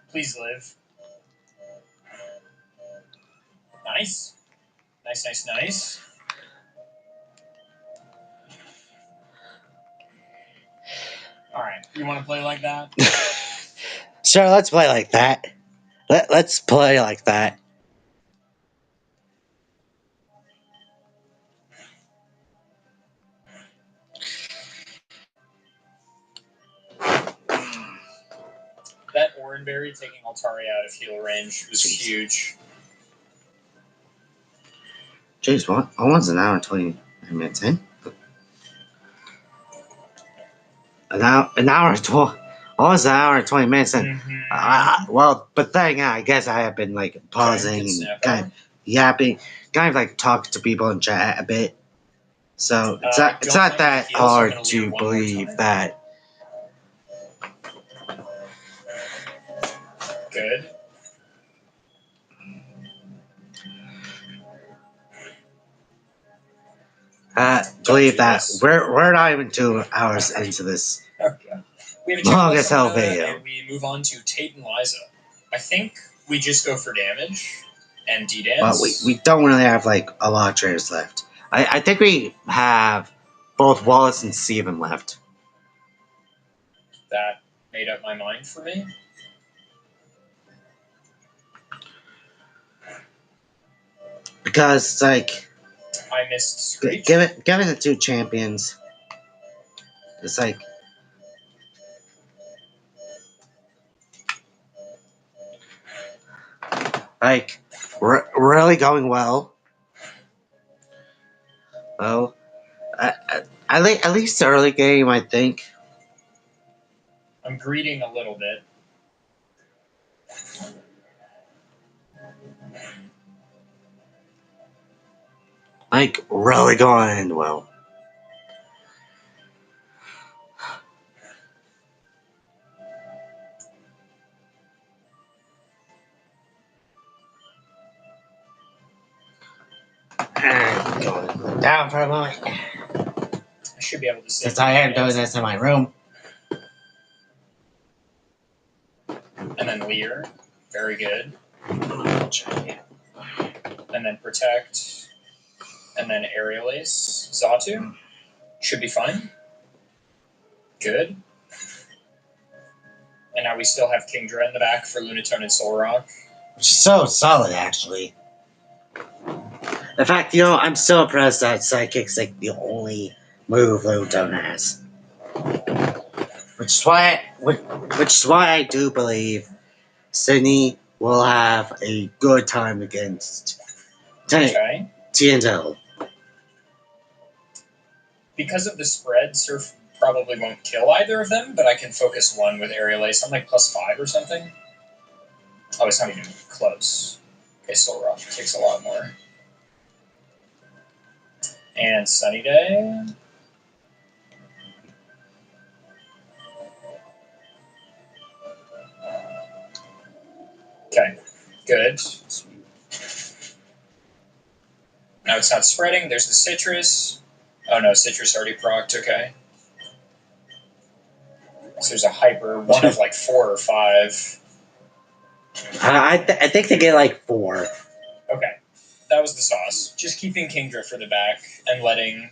Please live. Nice. Nice. Alright, you want to play like that? Sure, let's play like that. Let's play like that. That Oranberry taking Altaria out of heal range was huge. Jeez, what? Almost an hour and 20 minutes in? An hour and 20. Almost an hour and 20 minutes in. Well, but then I guess I have been like pausing and kind of yapping, kind of like talking to people in chat a bit. So it's not that hard to believe that. Good. Believe that we're not even 2 hours into this. Okay. We have a Long check as hell Winona, video. and we move on to Tate and Liza. I think we just go for damage and D-dance. But we don't really have like a lot of trainers left. I think we have both Wallace and Steven left. That made up my mind for me. Because it's like I missed Screech. given the 2 champions, it's like really going well. Well, at least the early game, I think. I'm greeting a little bit. Like, really going well. And going down for a moment. I should be able to see. Since I am doing this in my room. And then Leer. Very good. And then Protect. And then Aerial Ace. Xatu. Should be fine. Good. And now we still have Kingdra in the back for Lunatone and Solrock. Which is so solid, actually. In fact, I'm so impressed that Psychic's like the only move Lunatone has. Which is why I do believe Sydney will have a good time against Okay. TNL. Because of the spread, Surf probably won't kill either of them, but I can focus one with Aerial Ace. I'm like +5 or something. Oh, it's not even close. Okay, Soul Rock takes a lot more. And Sunny Day. Okay, good. Now it's not spreading. There's the Citrus. Oh no, Citrus already procced. Okay. So there's a Hyper, one of like 4 or 5. I think they get like 4. Okay, that was the sauce. Just keeping Kingdra for the back and letting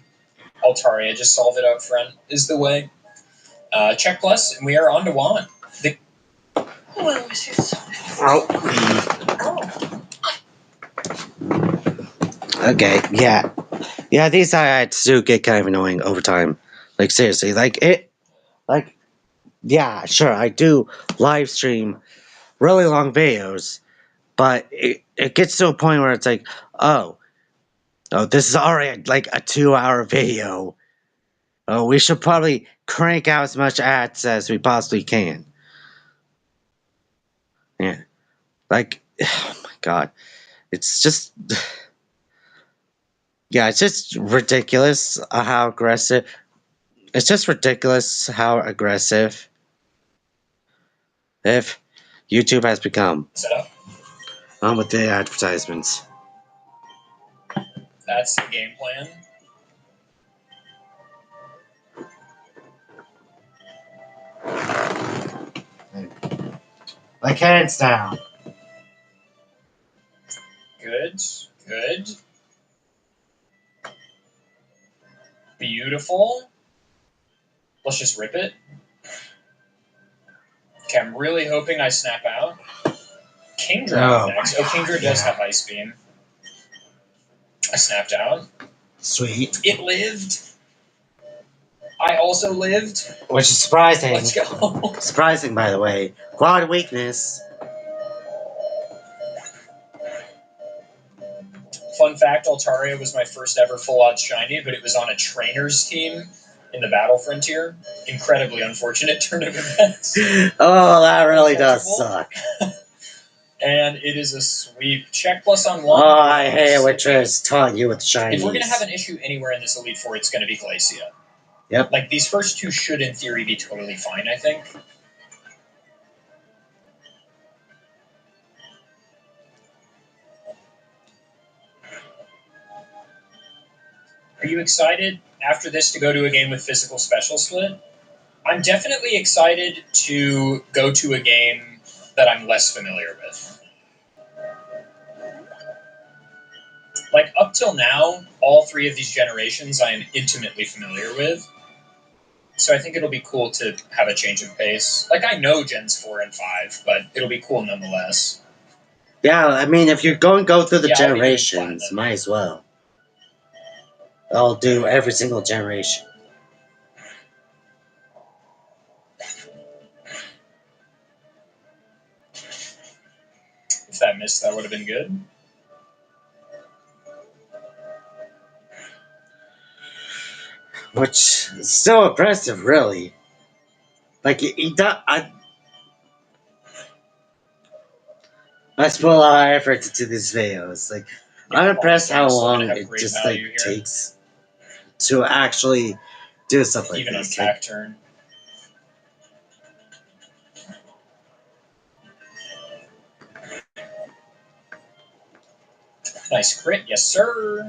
Altaria just solve it up front is the way. Check plus, and we are on to Juan. Well, wishes. Oh. Okay, yeah. Yeah, these ads do get kind of annoying over time. Like, seriously, yeah, sure, I do live stream really long videos, but it gets to a point where it's like, oh, this is already like a 2-hour video. Oh, we should probably crank out as much ads as we possibly can. Yeah. Like, oh my god. It's just. Yeah, it's just ridiculous how aggressive. It's just ridiculous how aggressive if YouTube has become Set up. with the advertisements. That's the game plan. Like hands down. Good, good. Beautiful. Let's just rip it. Okay, I'm really hoping I snap out. Kingdra next. Oh, Kingdra does have Ice Beam. I snapped out. Sweet. It lived. I also lived. Which is surprising. Let's go. Surprising, by the way. Quad weakness. Fun fact, Altaria was my first ever full odds shiny, but it was on a trainer's team in the Battle Frontier. Incredibly unfortunate turn of events. Oh, that really does suck. And it is a sweep. Check plus on 1. Oh, I hate what Trish taught you with shinies. If we're going to have an issue anywhere in this Elite Four, it's going to be Glacia. Yep. Like, these first 2 should, in theory, be totally fine, I think. Are you excited after this to go to a game with Physical Special Split? I'm definitely excited to go to a game that I'm less familiar with. Like, up till now, all 3 of these generations I am intimately familiar with. So I think it'll be cool to have a change of pace. Like, I know Gens 4 and 5, but it'll be cool nonetheless. Yeah, I mean, if you're going to go through the generations, might as well. I'll do every single generation. If that missed, that would have been good. Which is still impressive, really. Like, he does. I put a lot of effort into these videos. Like, yeah, I'm impressed how long it just takes to actually do stuff like even this. Even on pack turn. Nice crit, yes sir.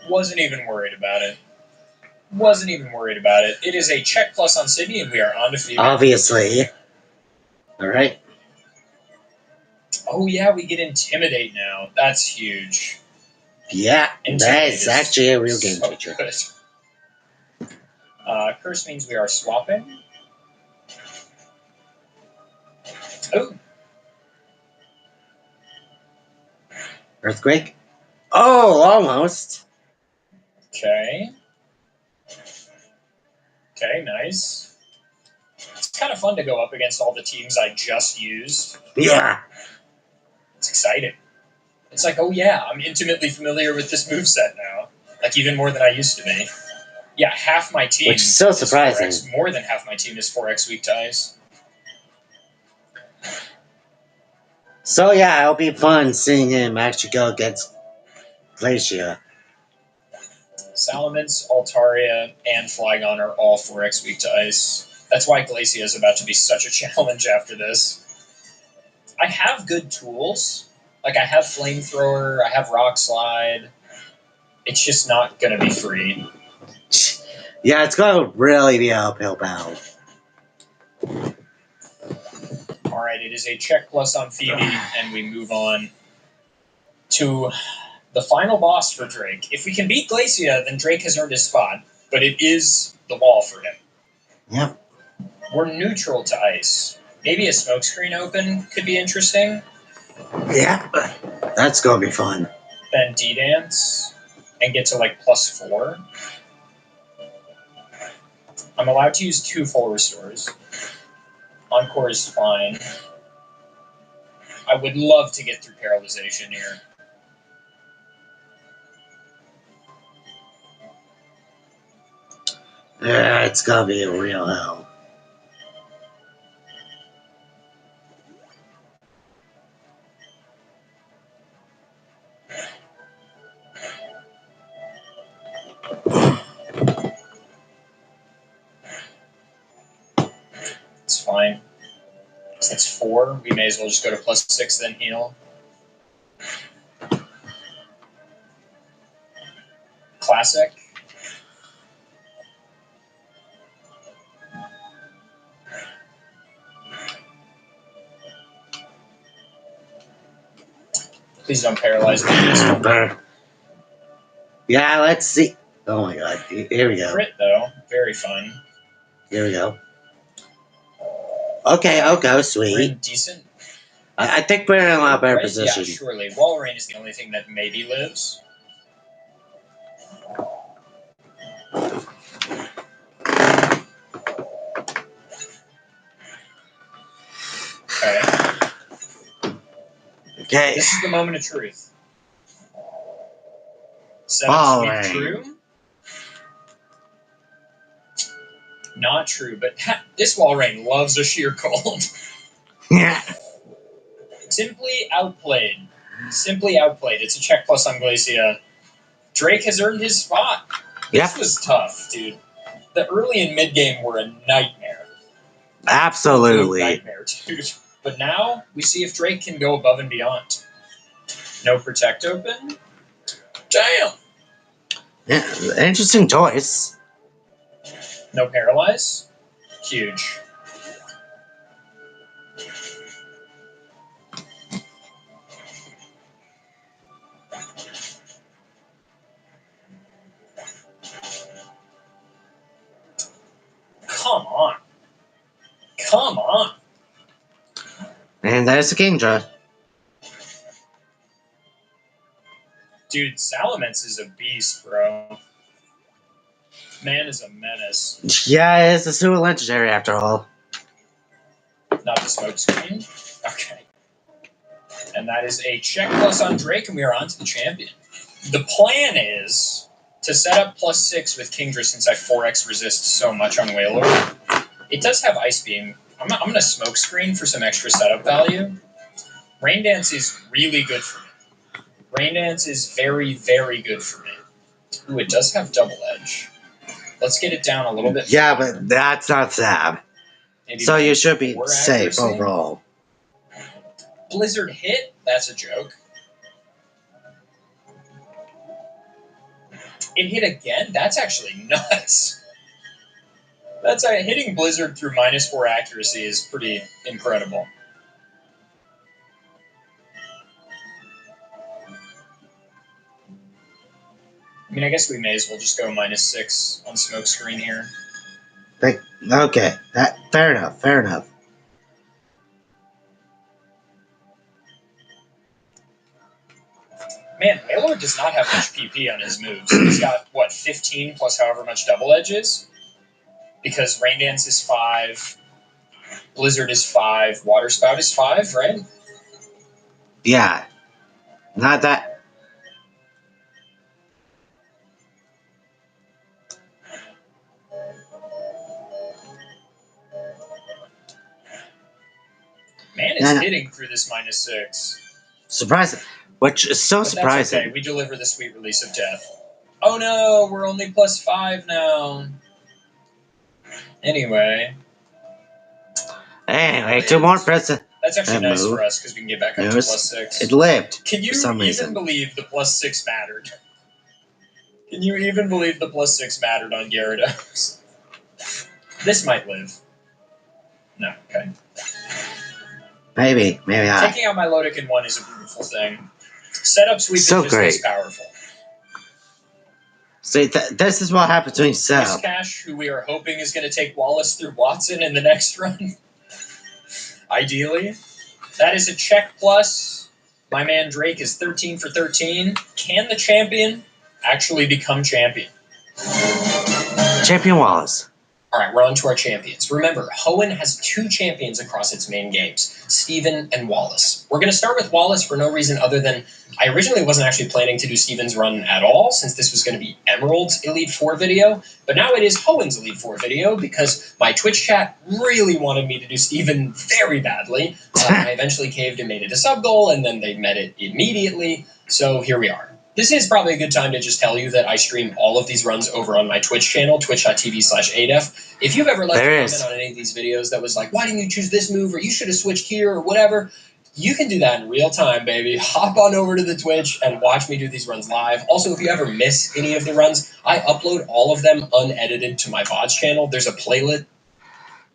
Wasn't even worried about it. Wasn't even worried about it. It is a check plus on Sydney, and we are on to Phoebe. Obviously. Alright. Oh yeah, we get Intimidate now. That's huge. Yeah, that is actually a real game changer. Curse means we are swapping. Oh. Earthquake? Oh, almost. Okay. Okay, nice. It's kind of fun to go up against all the teams I just used. Yeah. It's exciting. It's like, oh yeah, I'm intimately familiar with this moveset now. Like, even more than I used to be. Yeah, half my team Which is so surprising. 4X. More than half my team is 4X weak to ice. So yeah, it'll be fun seeing him actually go against Glacia. Salamence, Altaria, and Flygon are all 4X weak to ice. That's why Glacia is about to be such a challenge after this. I have good tools. Like, I have Flamethrower, I have Rock Slide. It's just not going to be free. Yeah, it's going to really be an uphill battle. Alright, it is a check plus on Phoebe, and we move on to the final boss for Drake. If we can beat Glacia, then Drake has earned his spot, but it is the wall for him. Yep. We're neutral to ice. Maybe a smokescreen open could be interesting. Yeah, that's going to be fun. Then D-Dance and get to like +4. I'm allowed to use 2 full restores. Encore is fine. I would love to get through Paralyzation here. Yeah, it's going to be a real hell. It's fine. So that's 4. We may as well just go to +6 then heal. Classic. Please don't paralyze me. Yeah, let's see. Oh my god, here we go. Crit, though. Very fun. Here we go. Okay, I'll go, We're sweet. in decent. I think we're in a lot better Right? position. Yeah, surely. Wall Rain is the only thing that maybe lives. Okay. Okay. This is the moment of truth. 7 Wall sweep Rain. true. Not true, but this Wall Rain loves a sheer cold. Yeah. Simply outplayed. Simply outplayed. It's a check plus on Glacia. Drake has earned his spot. This was tough, dude. The early and mid game were a nightmare. Absolutely. Nightmare, dude. But now we see if Drake can go above and beyond. No protect open. Damn. Yeah, interesting choice. No paralyze. Huge. Come on. Come on. And there's the Kingdra. Dude, Salamence is a beast, bro. Man is a menace. Yeah, it's a sewer legendary after all. Not the smoke screen. Okay. And that is a check plus on Drake, and we are on to the champion. The plan is to set up +6 with Kingdra since I 4x resist so much on Wailord. It does have Ice Beam. I'm going to smoke screen for some extra setup value. Rain Dance is really good for me. Rain Dance is very, very good for me. Ooh, it does have Double Edge. Let's get it down a little bit. Yeah, but that's not Sab. Maybe So you should be 4 safe accuracy. overall. Blizzard hit? That's a joke. It hit again? That's actually nuts. That's hitting Blizzard through -4 accuracy is pretty incredible. I mean, I guess we may as well just go -6 on smoke screen here. Okay, fair enough, fair enough. Man, Wailord does not have much PP on his moves. He's got, what, 15 plus however much double edge is? Because Rain Dance is 5, Blizzard is 5, Water Spout is 5, right? Yeah. Not that. Man is hitting through this -6. Surprising. Which is so But surprising. that's okay. We deliver the sweet release of death. Oh no, we're only +5 now. Anyway. Anyway, 2 more presents. That's actually nice for us because we can get back up to +6. It lived. Can you even believe the +6 mattered? Can you even believe the +6 mattered on Gyarados? This might live. No, okay. Maybe not. Taking out my Milotic in 1 is a beautiful thing. Setup sweep so is just great. as powerful. See, this is what happens when you set Cash, who we are hoping is going to take Wallace through Watson in the next run. Ideally. That is a check plus. My man Drake is 13 for 13. Can the champion actually become champion? Champion Wallace. All right, we're on to our champions. Remember, Hoenn has 2 champions across its main games, Steven and Wallace. We're going to start with Wallace for no reason other than I originally wasn't actually planning to do Steven's run at all, since this was going to be Emerald's Elite Four video, but now it is Hoenn's Elite Four video because my Twitch chat really wanted me to do Steven very badly. I eventually caved and made it a sub goal, and then they met it immediately, so here we are. This is probably a good time to just tell you that I stream all of these runs over on my Twitch channel, twitch.tv/adef. If you've ever left a comment on any of these videos that was like, why didn't you choose this move, or you should have switched here, or whatever, you can do that in real time, baby. Hop on over to the Twitch and watch me do these runs live. Also, if you ever miss any of the runs, I upload all of them unedited to my VODs channel. There's a playlist.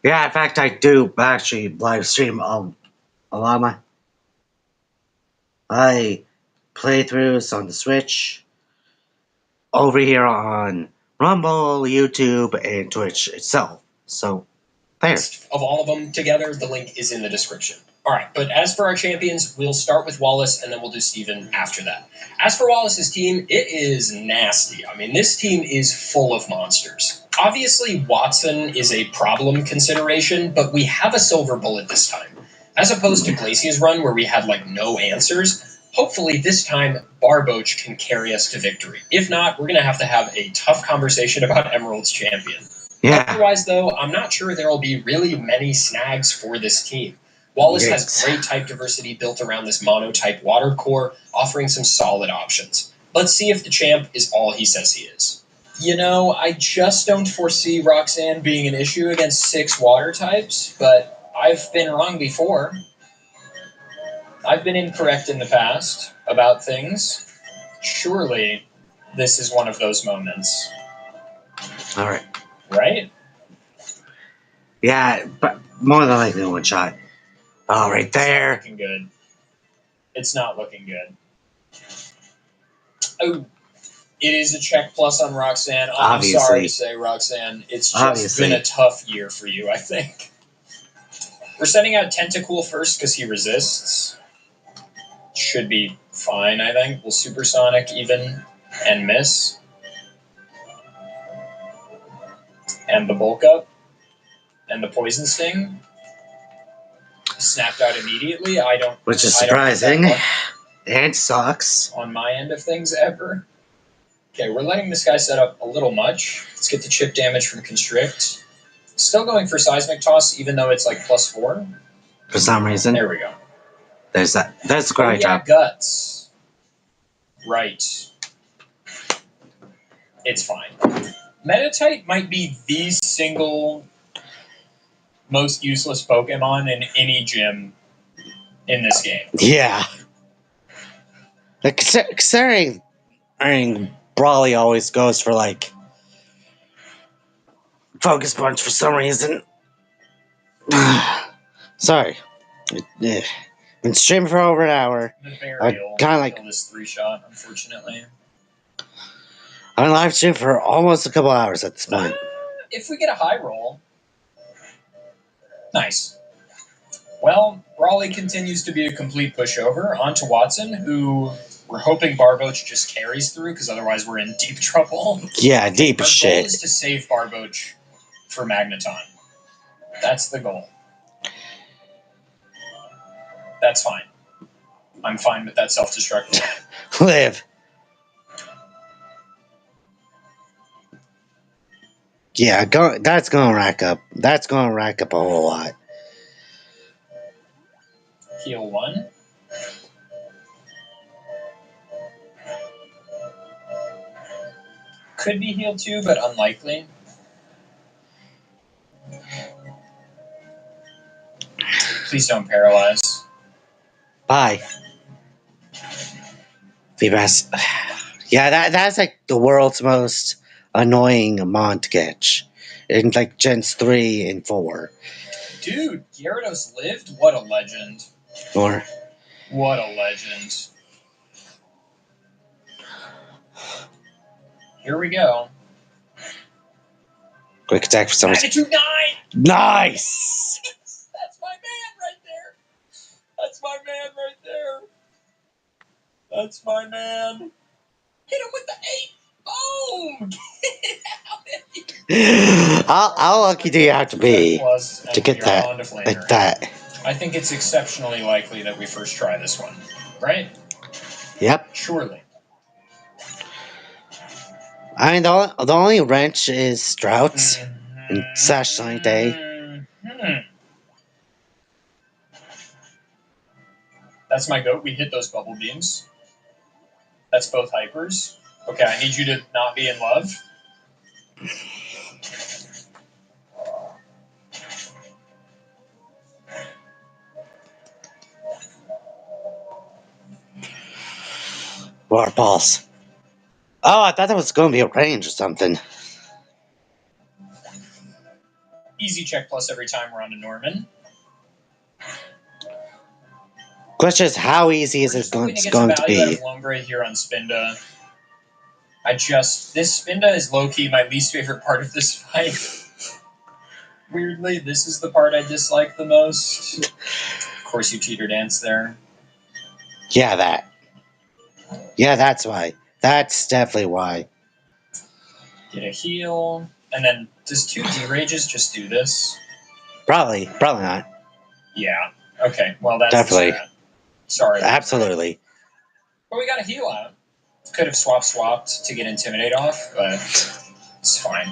Yeah, in fact, I do actually live stream a lot of my playthroughs on the Switch, over here on Rumble, YouTube, and Twitch itself. So, there. Of all of them together, the link is in the description. All right, but as for our champions, we'll start with Wallace, and then we'll do Steven after that. As for Wallace's team, it is nasty. I mean, this team is full of monsters. Obviously, Watson is a problem consideration, but we have a silver bullet this time. As opposed to Glacier's run, where we had, no answers, hopefully this time Barboach can carry us to victory. If not, we're going to have a tough conversation about Emerald's champion. Yeah. Otherwise, though, I'm not sure there will be really many snags for this team. Wallace has great type diversity built around this mono-type water core, offering some solid options. Let's see if the champ is all he says he is. You know, I just don't foresee Roxanne being an issue against 6 water types, but I've been wrong before. I've been incorrect in the past about things. Surely, this is one of those moments. All right. Right? Yeah, but more than likely one shot. Oh, right there. It's not looking good. It's not looking good. Oh, it is a check plus on Roxanne. I'm sorry to say, Roxanne, it's just been a tough year for you, I think. We're sending out Tentacool first because he resists. Should be fine, I think. We'll Supersonic even and miss. And the Bulk Up. And the Poison Sting. Snapped out immediately. Which is surprising. And sucks. On my end of things ever. Okay, we're letting this guy set up a little much. Let's get the chip damage from Constrict. Still going for Seismic Toss, even though it's +4. For some reason. There we go. There's that. That's a great job. Guts. Right. It's fine. Meditite might be the single most useless Pokemon in any gym in this game. Yeah. Considering Brawly always goes for Focus Punch for some reason. Sorry. Been streaming for over an hour. I kind of kill this 3-shot, unfortunately. I'm live streaming for almost a couple hours at this point. If we get a high roll. Nice. Well, Brawly continues to be a complete pushover. On to Watson, who we're hoping Barboach just carries through, because otherwise we're in deep trouble. Yeah, deep as shit. Our goal is to save Barboach for Magneton. That's the goal. That's fine. I'm fine with that self-destruct. Live. Yeah, that's gonna rack up. That's gonna rack up a whole lot. Heal 1. Could be heal 2, but unlikely. Please don't paralyze. Bye. Feebas. Yeah, that's like the world's most annoying Mon to catch. In like Gens 3 and 4. Dude, Gyarados lived? What a legend. Or What a legend. Here we go. quick attack for some reason. Magnitude 9! Nice! That's my man right there. That's my man right there. That's my man. Hit him with the 8. Boom! Get out of here. How lucky do you have to be Plus, to get we are that on to Flamer. like that? I think it's exceptionally likely that we first try this one. Right? Yep. Surely. I mean, the only wrench is Droughts and Sash Sunny Day. That's my goat. We hit those bubble beams. That's both hypers. Okay, I need you to not be in love. Water Pulse. Oh, I thought that was going to be a range or something. Easy check plus every time we're on to Norman. Question is, how easy is it going to be? Out of Lombre here on Spinda. This Spinda is low-key my least favorite part of this fight. Weirdly, this is the part I dislike the most. Of course, you cheater dance there. Yeah, that. Yeah, that's why. That's definitely why. Get a heal. And then, does 2 D-Rages just do this? Probably not. Yeah. Okay, well, that's definitely. Sorry. Absolutely. But we got a heal out. Could have swapped to get Intimidate off, but it's fine.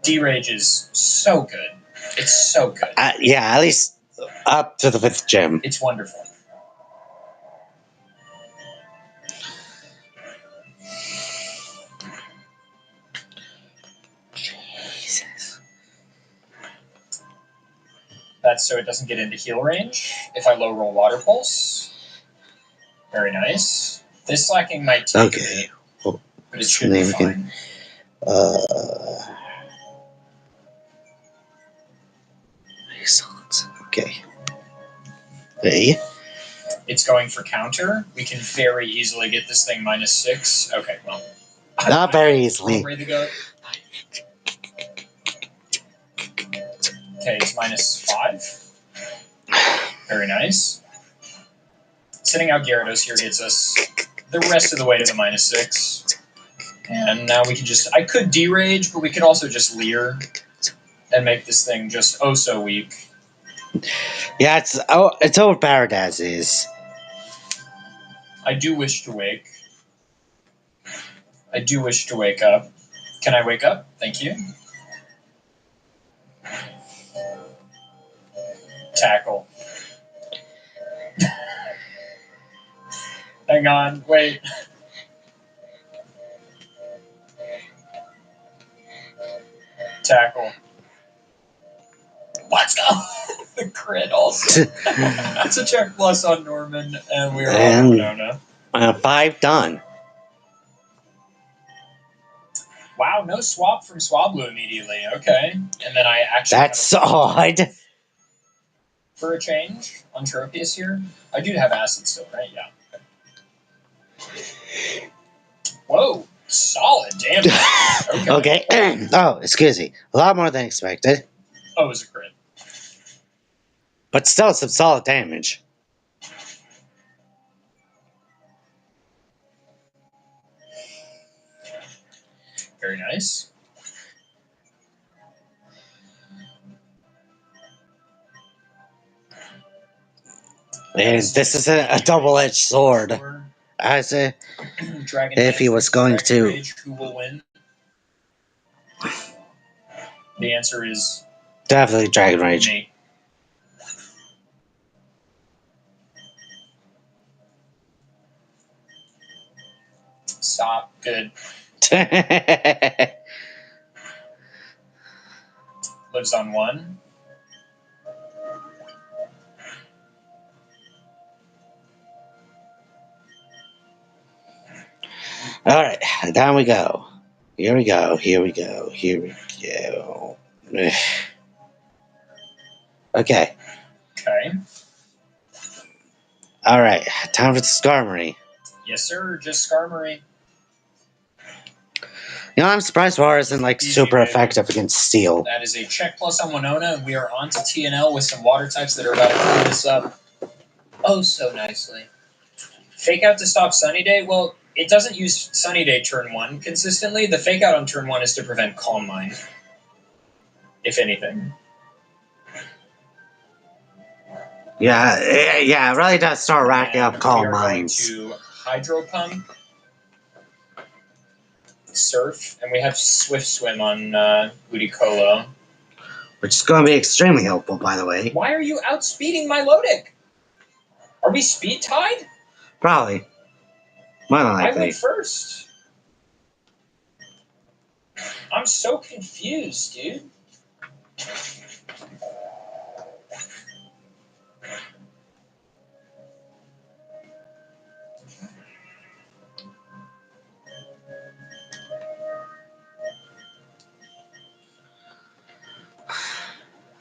D-Rage is so good. It's so good. Yeah, at least up to the 5th gym. It's wonderful. Jesus. That's so it doesn't get into heal range. If I low roll Water Pulse. Very nice. This slacking might take a bit, but it should be fine. Excellent. Okay. Hey. It's going for counter. We can very easily get this thing -6. Okay, well. Not very easily. Okay, it's -5. Very nice. Sitting out Gyarados here gets us the rest of the way to the -6. And now we can just... I could D-Rage, but we could also just Leer and make this thing just oh so weak. Yeah, it's overpowered as is. I do wish to wake. I do wish to wake up. Can I wake up? Thank you. Tackle. Hang on, wait. Tackle. Let's go! The crit also. It's a check plus on Norman, and we're on Winona. 5 done. Wow, no swap from Swablu immediately. Okay. And then I actually... That's odd. For a change on Tropius here. I do have acid still, right? Yeah. Whoa. Solid damage. Okay. Oh, excuse me. A lot more than expected. Oh, it was a crit. But still some solid damage. Very nice. And this is a double-edged sword. As if he was going to. Rage, who will win? The answer is Definitely Dragon Rage. me. Stop. Good. Lives on 1. Alright, down we go. Here we go. Here we go. Here we go. Okay. Okay. Alright, time for the Skarmory. Yes, sir. Just Skarmory. You know, I'm surprised War isn't like Easy, super baby. effective against Steel. That is a check plus on Winona, and we are on to TNL with some water types that are about to clean this up oh so nicely. Fake out to stop Sunny Day? Well, it doesn't use Sunny Day turn 1 consistently. The fake out on turn 1 is to prevent Calm Mind, if anything. Yeah, it really does start racking up Calm Minds. We are going to Hydro Pump, Surf, and we have Swift Swim on Ludicolo. Which is going to be extremely helpful, by the way. Why are you outspeeding my Lodic? Are we speed tied? Probably. More than I likely. went first. I'm so confused, dude.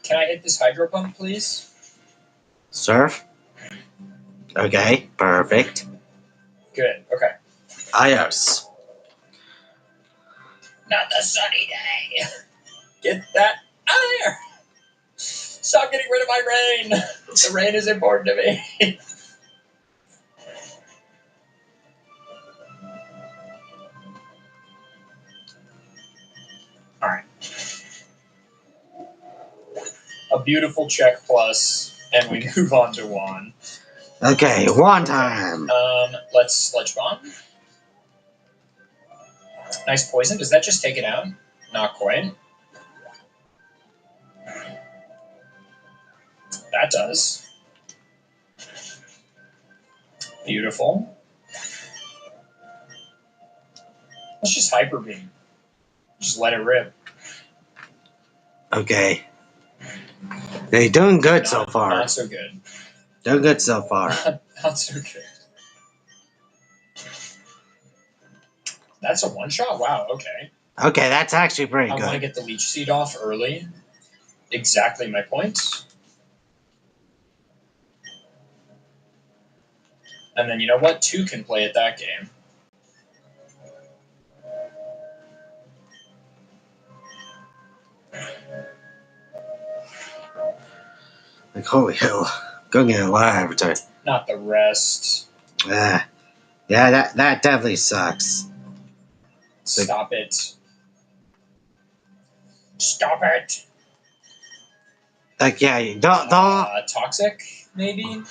Can I hit this Hydro Pump, please? Surf? Okay, perfect. Good, okay. Ios. Not the Sunny Day. Get that out of there. Stop getting rid of my rain. The rain is important to me. All right. A beautiful check plus, and we move on to Juan. Okay, one time. Let's Sludge Bomb. Nice poison. Does that just take it out? Not quite. That does. Beautiful. Let's just Hyper Beam. Just let it rip. Okay. They're doing good so far. Not so good. Doing good so far. Not so good. That's a one-shot? Wow, okay. Okay, that's actually pretty I want to good. get the Leech Seed off early. Exactly my point. And then you know what? 2 can play at that game. Like, holy hell. Go get a lot of advertising. Not the rest. Yeah, that definitely sucks. Stop it. Stop it. Like, yeah, don't. Toxic, maybe?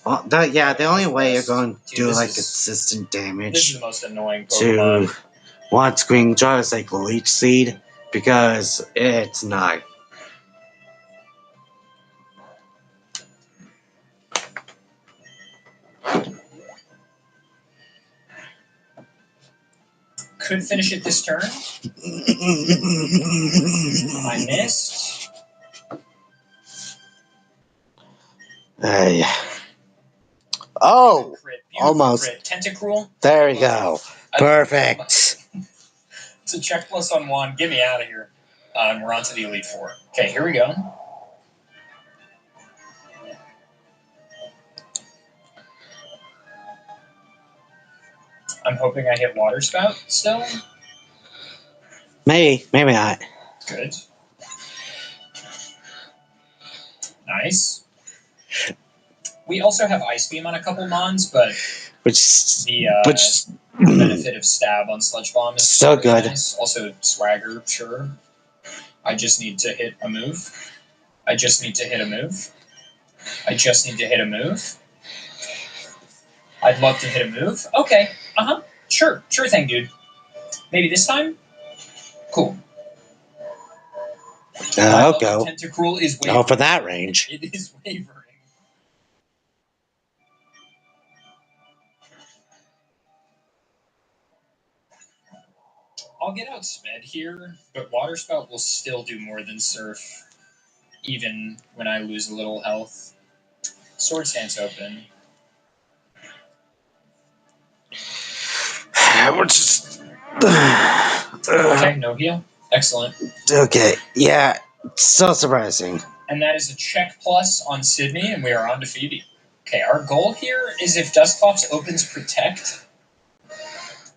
Well, the only way you're going to do like This consistent is damage the most annoying to Pokemon. one Screen Draw is like Leech Seed, because it's not. Could finish it this turn. I missed. Oh, Crit. Beautiful almost. Crit. Tentacruel. There we go. Perfect. It's a check plus on 1. Get me out of here. And we're on to the Elite Four. Okay, here we go. I'm hoping I hit Water Spout still. Maybe not. Good. Nice. We also have Ice Beam on a couple Mons, but the benefit of Stab on Sludge Bomb is so really good. Nice. Also, Swagger, sure. I just need to hit a move. I just need to hit a move. I'd love to hit a move. Okay. Sure thing, dude. Maybe this time. Cool. I'll go. Tentacruel is wavering. Oh, for that range. It is wavering. I'll get out Sped here, but Water Spout will still do more than Surf, even when I lose a little health. Sword Stance open. We're just... Okay, no heal. Excellent. Okay, yeah, so surprising. And that is a check plus on Sydney, and we are on to Phoebe. Okay, our goal here is if Dusclops opens Protect,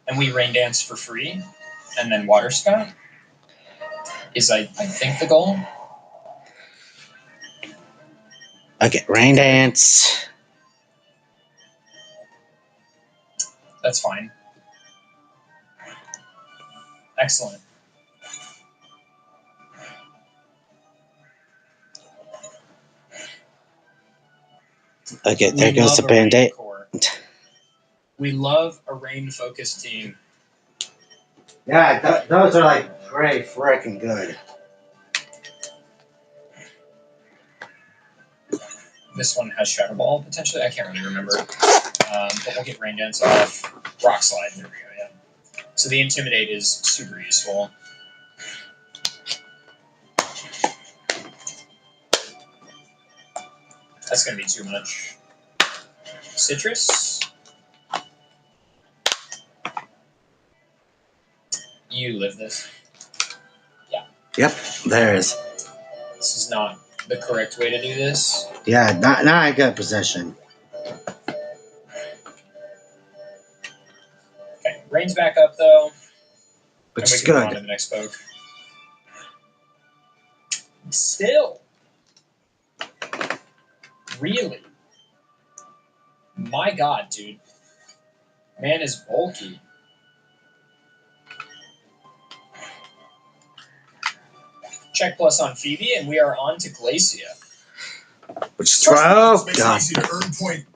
and we Rain Dance for free, and then Water Spout, is I think the goal. Okay, Rain Dance. That's fine. Excellent. Okay, there goes the Band-Aid. We love a rain-focused team. Yeah, those are like pretty freaking good. This one has Shadow Ball, potentially. I can't really remember. But we'll get Rain Dance off. Rock Slide, there we go, yeah. So the Intimidate is super useful. That's going to be too much. Citrus. You live this. Yeah. Yep, there is. This is not the correct way to do this. Yeah, not a good position. Okay, Rain's back up though. But and we it's can move on good. to the next poke. Still. Really? My god, dude. Man is bulky. Check plus on Phoebe, and we are on to Glacia. Which is oh Makes god. it easy to earn point.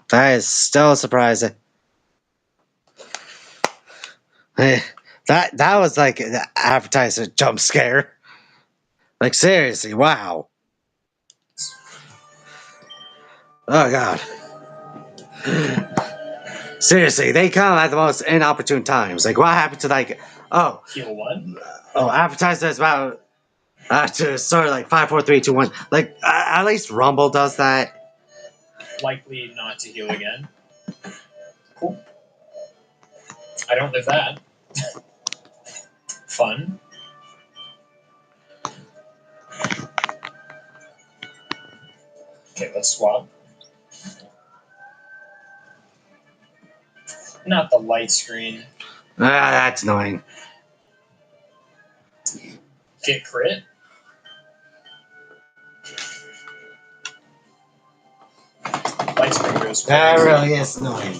That is still surprising. That was like an advertiser jump scare. Like seriously, wow. Oh god. Seriously, they come at the most inopportune times. Like what happened to like Heal 1. advertiser is about to sort of like 5, 4, 3, 2, 1. Like at least Rumble does that. Likely not to heal again. Cool. I don't live that. Fun. Okay, let's swap. Not the light screen. That's annoying. Get crit. Light screen goes That crazy. really is annoying.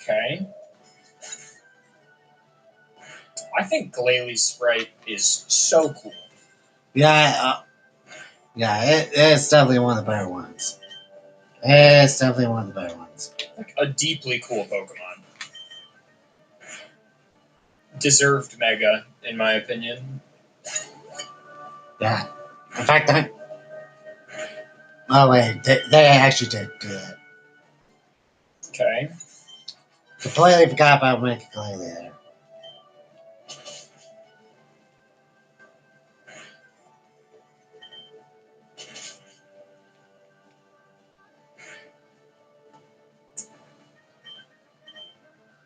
Okay. I think Glalie Sprite is so cool. Yeah, it's definitely one of the better ones. It's definitely one of the better ones. Like a deeply cool Pokemon. Deserved Mega, in my opinion. Yeah. In fact, oh wait, they actually did do that. Okay. Completely forgot about Mega Glalie there.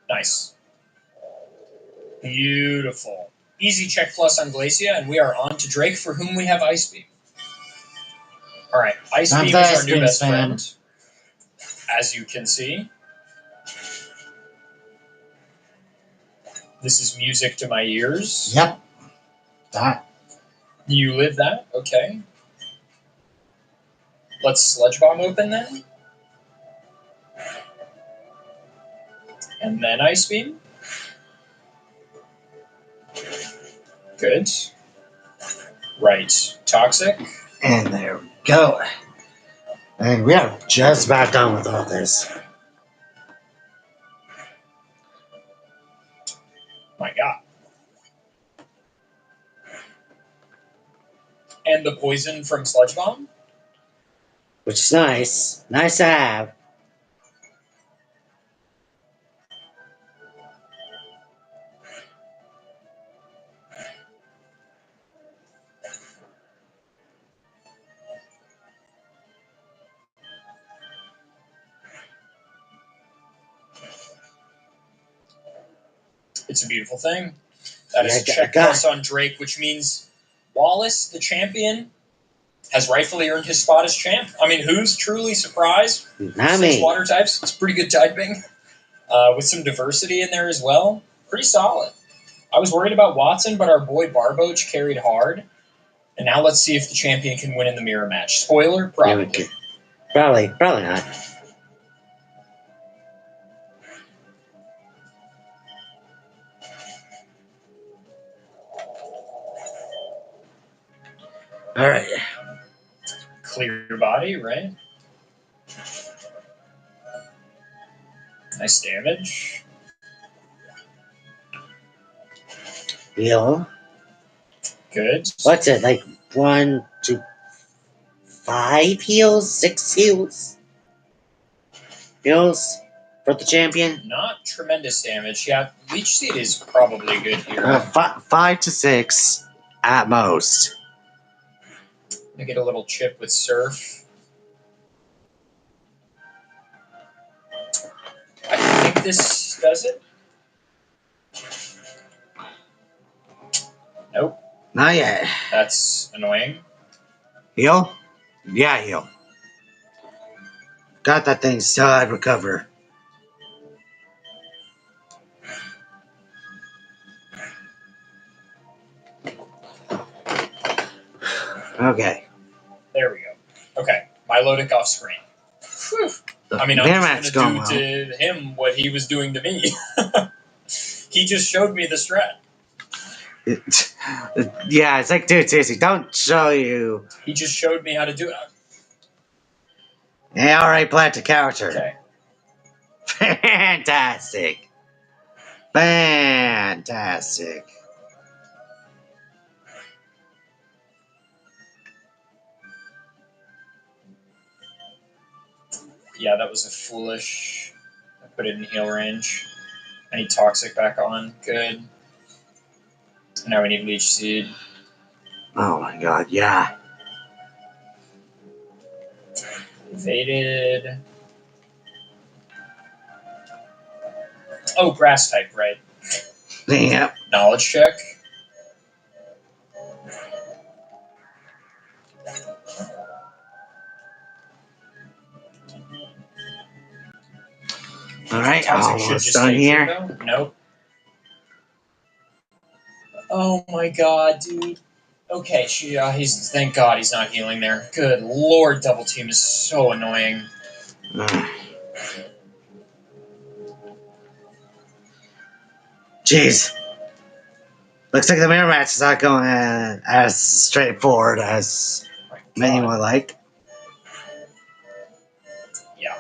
Nice. Beautiful. Easy check plus on Glacia, and we are on to Drake, for whom we have Ice Beam. Alright, Ice I'm Beam the is our Ice new Beam best fan. friend. As you can see. This is music to my ears. Yep. That. You live that? Okay. Let's Sludge Bomb open then. And then Ice Beam. Good. Right. Toxic. And there we go. And we are just about done with all this. My God. And the poison from Sludge Bomb? Which is nice. Nice to have. It's a beautiful thing. That is Yeah, a check plus on Drake, which means Wallace, the champion, has rightfully earned his spot as champ. I mean, who's truly surprised? Not 6 me. water types. It's pretty good typing. With some diversity in there as well. Pretty solid. I was worried about Watson, but our boy Barboach carried hard. And now let's see if the champion can win in the mirror match. Spoiler, probably. Probably not. All right. Clear body, right? Nice damage. Heal. Good. What's it, like 1, 2, 5 heals? 6 heals? Heals for the champion? Not tremendous damage. Yeah, Leech Seed is probably good here. 5 to 6 at most. I get a little chip with Surf. I think this does it. Nope. Not yet. That's annoying. Heal? Yeah, heal. Got that thing still I'd recover. Okay. There we go. Okay. Milotic off screen. Whew. I mean, I'm just going to do to him what he was doing to me. He just showed me the strat. Yeah, it's like, dude, seriously, don't show you. He just showed me how to do it. Yeah, alright, plant a character. Okay. Fantastic. Fantastic. Yeah, that was a foolish. I put it in heal range. I need Toxic back on. Good. Now we need Leech Seed. Oh my god, yeah. Evaded. Oh, grass type, right? Yep. Knowledge check. Alright, Toxic should almost just done take here. it, though. Nope. Oh my god, dude. Okay, he's thank God he's not healing there. Good lord, double team is so annoying. Jeez. Looks like the mirror match is not going as straightforward as many would like. Yeah.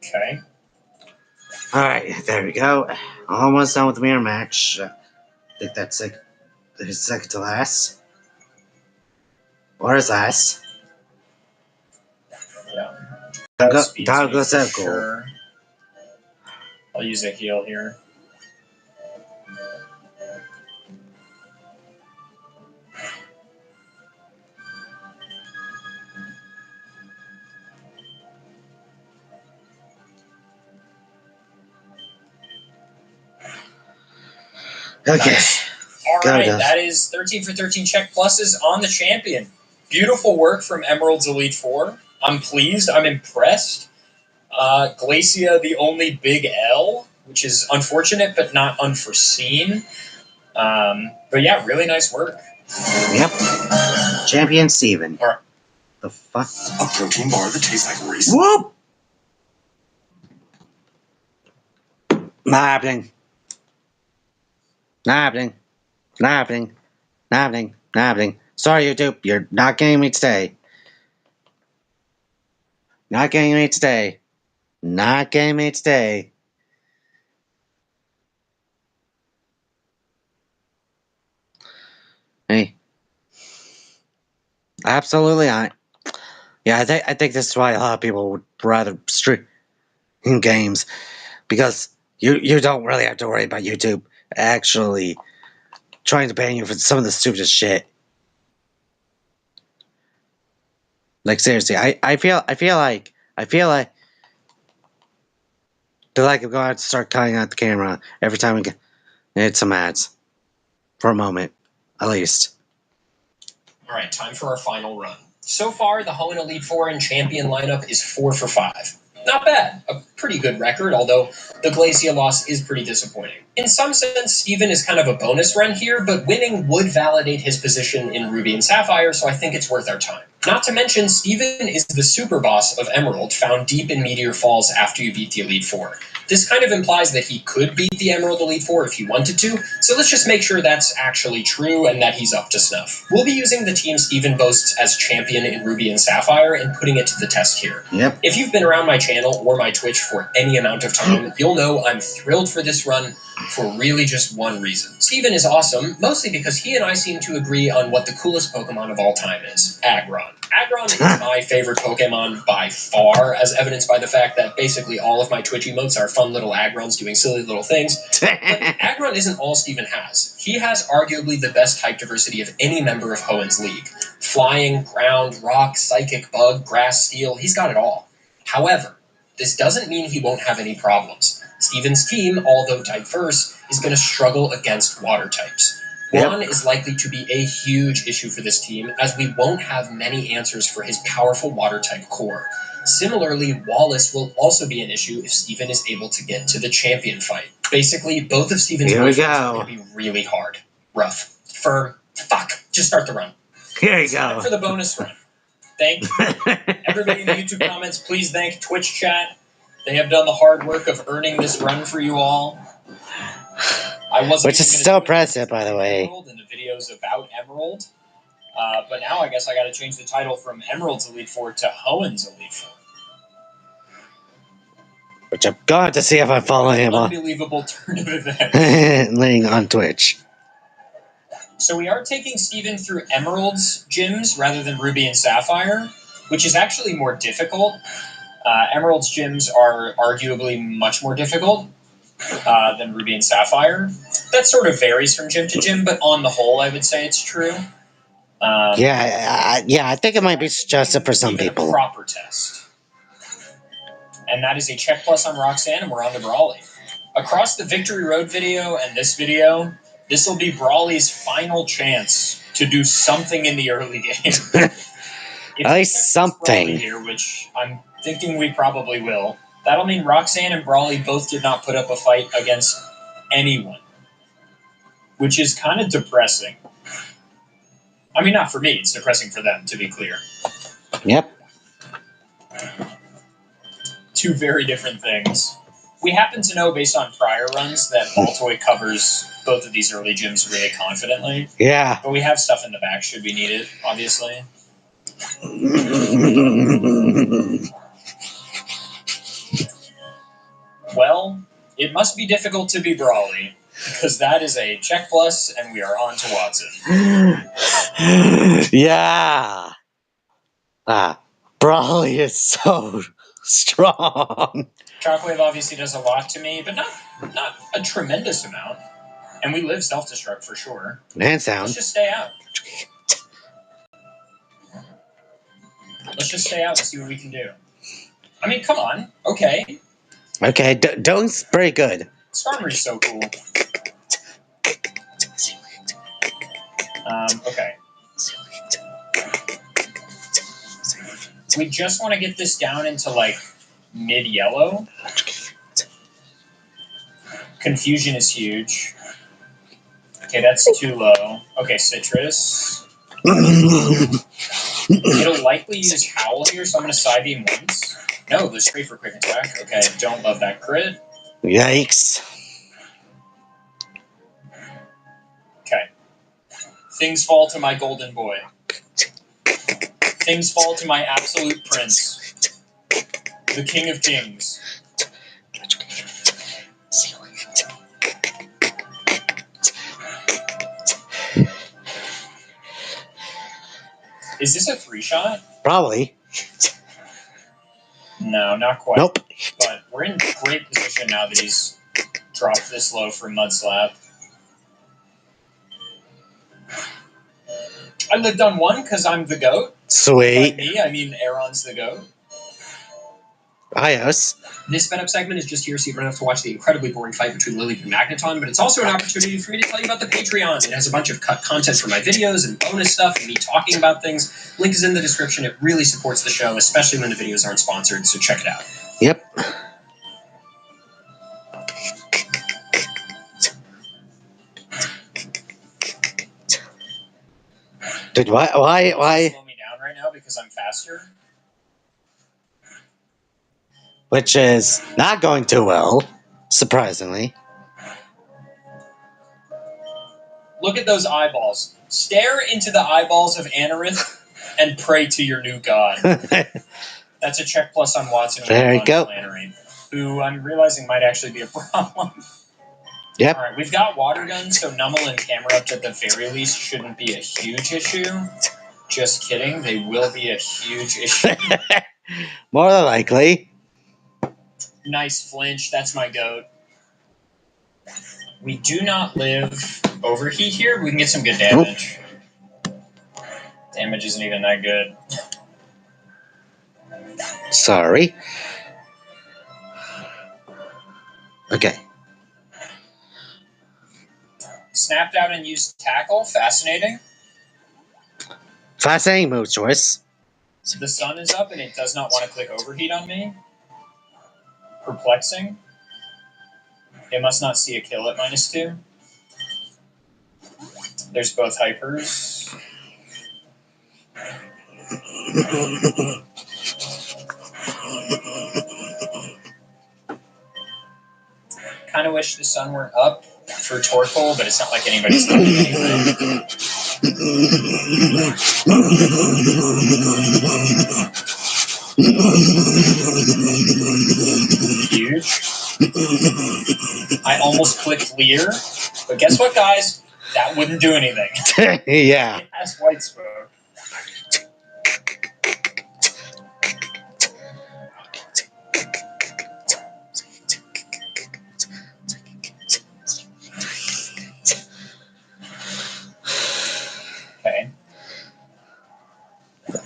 Okay. Alright, there we go. Almost done with the mirror match. I think that's like his second to last. Or his last. Yeah. That'll go so cool. Sure. I'll use a heal here. Okay. Nice. All Go, right, Duff. that is 13 for 13 check pluses on the champion. Beautiful work from Emerald's Elite Four. I'm pleased. I'm impressed. Glacia, the only big L, which is unfortunate but not unforeseen. But yeah, really nice work. Yep. Champion Steven. All right. The fuck? A protein bar that tastes like race. Whoop! Not happening. Not happening. Not happening. Not happening. Not happening. Sorry, YouTube. You're not getting me today. Not getting me today. Not getting me today. Hey. Absolutely not. Yeah, I think this is why a lot of people would rather stream games, because you don't really have to worry about YouTube actually trying to ban you for some of the stupidest shit. Like, seriously, I feel like they're like, I'm gonna have to start cutting out the camera every time we get some ads. For a moment, at least. All right, time for our final run. So far, the Hoenn Elite Four and champion lineup is 4 for 5. Not bad. A pretty good record, although the Glacia loss is pretty disappointing. In some sense, Steven is kind of a bonus run here, but winning would validate his position in Ruby and Sapphire, so I think it's worth our time. Not to mention, Steven is the super boss of Emerald, found deep in Meteor Falls after you beat the Elite Four. This kind of implies that he could beat the Emerald Elite Four if he wanted to, so let's just make sure that's actually true and that he's up to snuff. We'll be using the team Steven boasts as champion in Ruby and Sapphire and putting it to the test here. Yep. If you've been around my channel or my Twitch for any amount of time, you'll know I'm thrilled for this run for really just one reason. Steven is awesome, mostly because he and I seem to agree on what the coolest Pokemon of all time is, Aggron. Aggron is my favorite Pokemon by far, as evidenced by the fact that basically all of my Twitch emotes are fun little Aggrons doing silly little things. But Aggron isn't all Steven has. He has arguably the best type diversity of any member of Hoenn's league. Flying, ground, rock, psychic, bug, grass, steel, he's got it all. However, this doesn't mean he won't have any problems. Steven's team, although diverse, is going to struggle against water types. Juan is likely to be a huge issue for this team, as we won't have many answers for his powerful water type core. Similarly, Wallace will also be an issue if Steven is able to get to the champion fight. Basically, both of Steven's moves are going to be really hard. Rough. Firm. Fuck. Just start the run. Here you It's time go. for the bonus run. Thank everybody in the YouTube comments. Please thank Twitch chat. They have done the hard work of earning this run for you all. I wasn't Which is even so gonna do impressive, by the way. Emerald and the videos about Emerald. But now I guess I got to change the title from Emerald's Elite Four to Hoenn's Elite Four. Which I'm going to see if I follow him on Unbelievable turn of events. laying on Twitch. So we are taking Steven through Emerald's gyms rather than Ruby and Sapphire, which is actually more difficult. Emerald's gyms are arguably much more difficult than Ruby and Sapphire. That sort of varies from gym to gym, but on the whole, I would say it's true. I think it might be suggested for some Even people. A proper test. And that is a check plus on Roxanne, and we're on to Brawly. Across the Victory Road video and this video, this will be Brawly's final chance to do something in the early game. At least something. Here, which I'm thinking we probably will. That'll mean Roxanne and Brawly both did not put up a fight against anyone, which is kind of depressing. I mean, not for me. It's depressing for them, to be clear. Yep. Two very different things. We happen to know, based on prior runs, that Baltoy covers both of these early gyms really confidently. Yeah. But we have stuff in the back should we need it, obviously. Well, it must be difficult to be Brawly, because that is a check plus, and we are on to Watson. Yeah. Brawly is so strong. Shockwave obviously does a lot to me, but not a tremendous amount. And we live self-destruct for sure. And sound. Let's just stay out. Let's just stay out and see what we can do. I mean, come on. Okay. Okay, Doing's pretty good. Starmer's so cool. Okay. We just want to get this down into, like, mid-yellow. Confusion is huge. Okay, that's too low. Okay, citrus. It'll likely use Howl here, so I'm going to side beam once. No, go straight for quick attack. Okay, don't love that crit. Yikes. Okay. Things fall to my golden boy. Things fall to my absolute prince. The king of kings. Is this a 3-shot? Probably. No, not quite. Nope. But we're in great position now that he's dropped this low for Mud Slap. I lived on 1 because I'm the GOAT. By Sweet. me, I mean Aaron's the GOAT. Ios. This sped up segment is just here so you don't have to watch the incredibly boring fight between Lily and Magneton, but it's also an opportunity for me to tell you about the Patreon. It has a bunch of cut content from my videos and bonus stuff and me talking about things. Link is in the description. It really supports the show, especially when the videos aren't sponsored, so check it out. Yep. Dude, why? Slow me down right now because I'm faster. Which is not going too well, surprisingly. Look at those eyeballs. Stare into the eyeballs of Anorith and pray to your new god. That's a check plus on Watson. There you go. Flannery, who I'm realizing might actually be a problem. Yep. All right, we've got water guns, so Numel and Camerupt at the very least shouldn't be a huge issue. Just kidding, they will be a huge issue. More than likely. Nice flinch, that's my goat. We do not live overheat here, but we can get some good damage. Damage isn't even that good. Sorry. Okay. Snapped out and used tackle, fascinating. Fascinating move choice. The sun is up and it does not want to click overheat on me. Perplexing. It must not see a kill at -2. There's both hypers. Kind of wish the sun weren't up for Torkoal, but it's not like anybody's looking anyway. Huge. I almost clicked Leer, but guess what, guys? That wouldn't do anything. Yeah. It has White Smoke. Okay.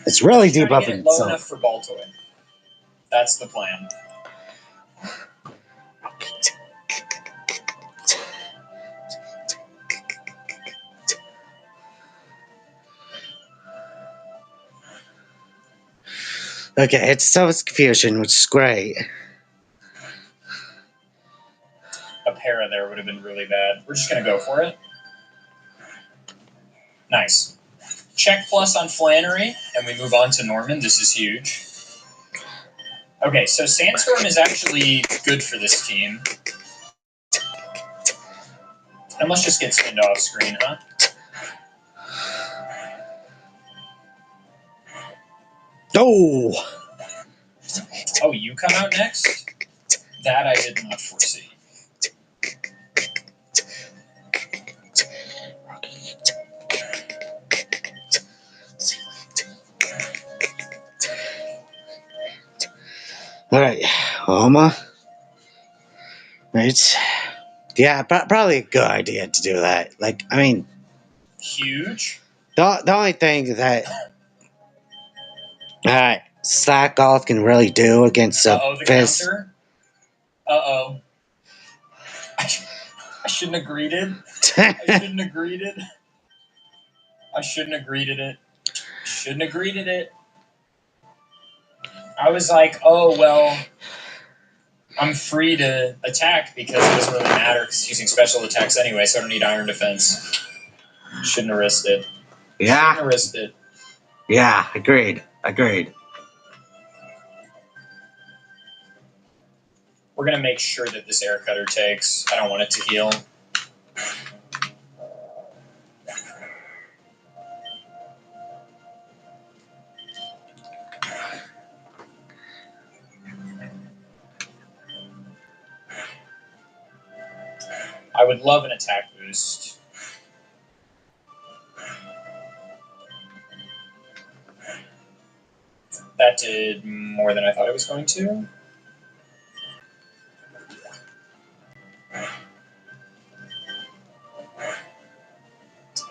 It's really deep Trying up to get in it low itself. enough for Baltoy. That's the plan. Okay, it's so much confusion, which is great. A para there would have been really bad. We're just going to go for it. Nice. Check plus on Flannery, and we move on to Norman. This is huge. Okay, so Sandstorm is actually good for this team. And let's just get spinned off screen, huh? Oh! Oh, you come out next? That I did not foresee. Alright, Alma. Right. Yeah, probably a good idea to do that. Like, I mean, Huge. the only thing that Slack Golf can really do against a Uh-oh, the Fizz. counter. Uh-oh. I shouldn't have greeted. I shouldn't have greeted. I shouldn't have greeted it. Shouldn't have greeted it. I was like, oh, well, I'm free to attack because it doesn't really matter because he's using special attacks anyway, so I don't need Iron Defense. Shouldn't have risked it. Shouldn't Yeah, have risked it. yeah, agreed. We're going to make sure that this Air Cutter takes. I don't want it to heal. I would love an attack boost. That did more than I thought it was going to.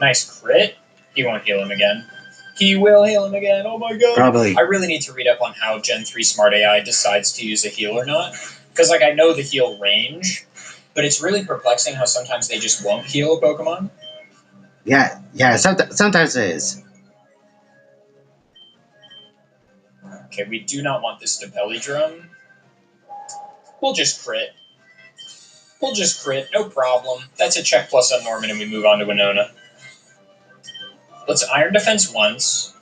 Nice crit. He won't heal him again. He will heal him again. Oh my god. Probably. I really need to read up on how Gen 3 Smart AI decides to use a heal or not. Because, like, I know the heal range, but it's really perplexing how sometimes they just won't heal a Pokemon. Yeah, sometimes it is. Okay, we do not want this to Belly Drum. We'll just crit. No problem. That's a check plus on Norman, and we move on to Winona. Let's Iron Defense once.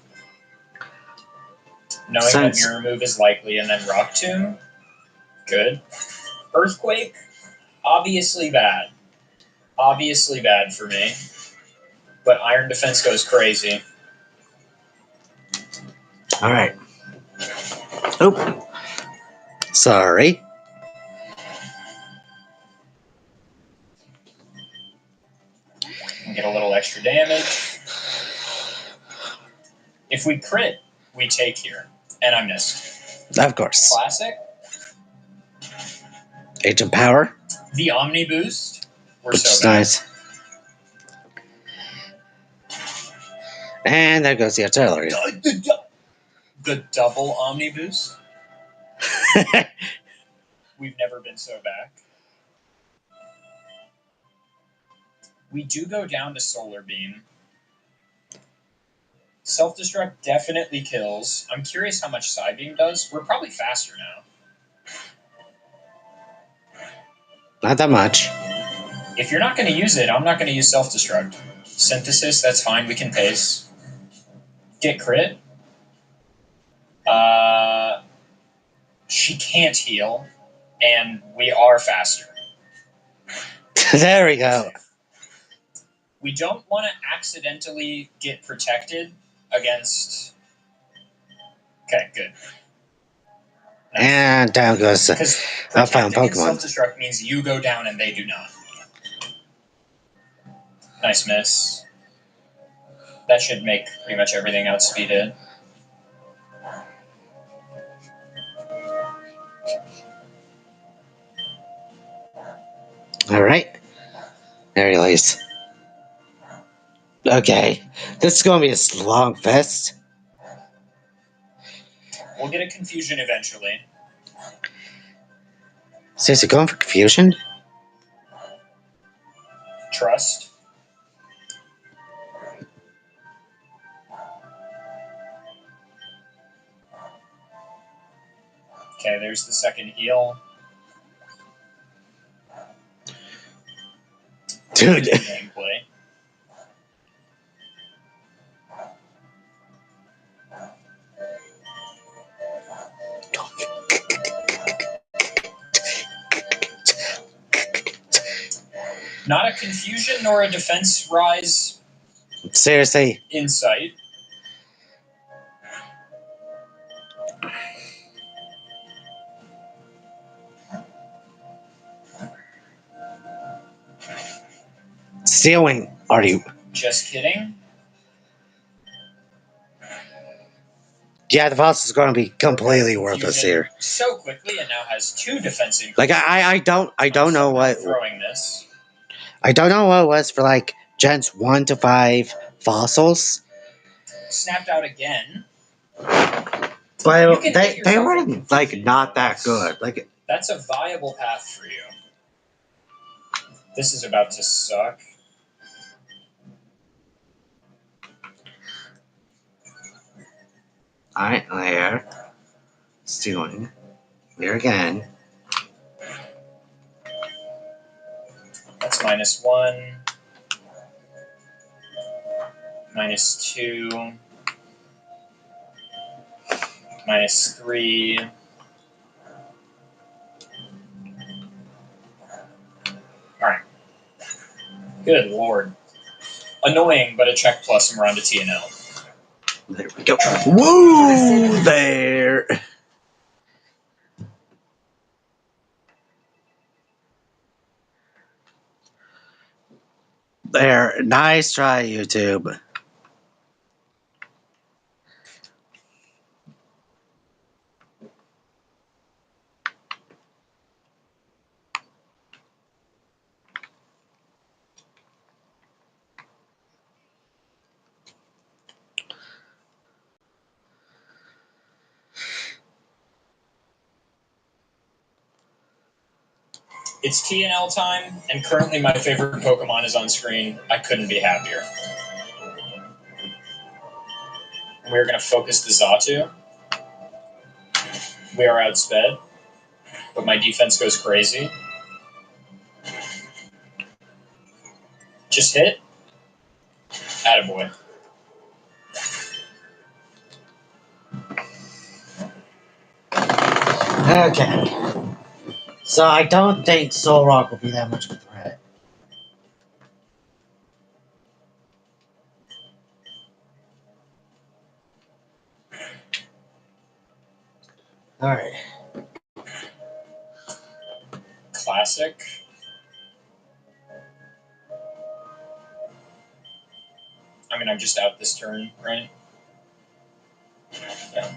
Knowing that Mirror Move is likely, and then Rock Tomb. Good. Earthquake. Obviously bad. Obviously bad for me. But Iron Defense goes crazy. Alright. Oop. Sorry. Get a little extra damage. If we crit, we take here. And I missed. Of course. Classic. Agent Power. The Omni Boost. We're Which so is bad. nice. And there goes the artillery. The double Omni Boost. We've never been so back. We do go down to Solar Beam. Self-Destruct definitely kills. I'm curious how much Psybeam does. We're probably faster now. Not that much. If you're not going to use it, I'm not going to use Self-Destruct. Synthesis, that's fine. We can pace. Get crit. She can't heal, and we are faster. There we go. We don't want to accidentally get protected against... Okay, good. Nice. And down goes I found Pokemon. Self-Destruct means you go down and they do not. Nice miss. That should make pretty much everything outspeeded. Alright. There he lays. Okay. This is going to be a long fest. We'll get a confusion eventually. Seriously, going for confusion? Trust. Okay, there's the second heal. Dude. Gameplay. Not a confusion nor a defense rise. Seriously. Insight. Stealing. Are you? Just kidding. Yeah, the boss is going to be completely worthless here. So quickly, and now has 2 defensive. Like I don't know what. Throwing this. I don't know what it was for like gens 1 to 5 fossils. Snapped out again. But they were like not that good. Like that's a viable path for you. This is about to suck. Alright, there. Stealing. There again. That's -1. -2. -3. Alright. Good lord. Annoying, but a check plus and we're on to TNL. There we go. Woo! There. There. Nice try, YouTube. It's TNL time, and currently my favorite Pokemon is on screen. I couldn't be happier. We're going to focus the Xatu. We are outsped, but my defense goes crazy. Just hit. Attaboy. Okay. So I don't think Solrock will be that much of a threat. Alright. Classic. I mean, I'm just out this turn, right? Yeah.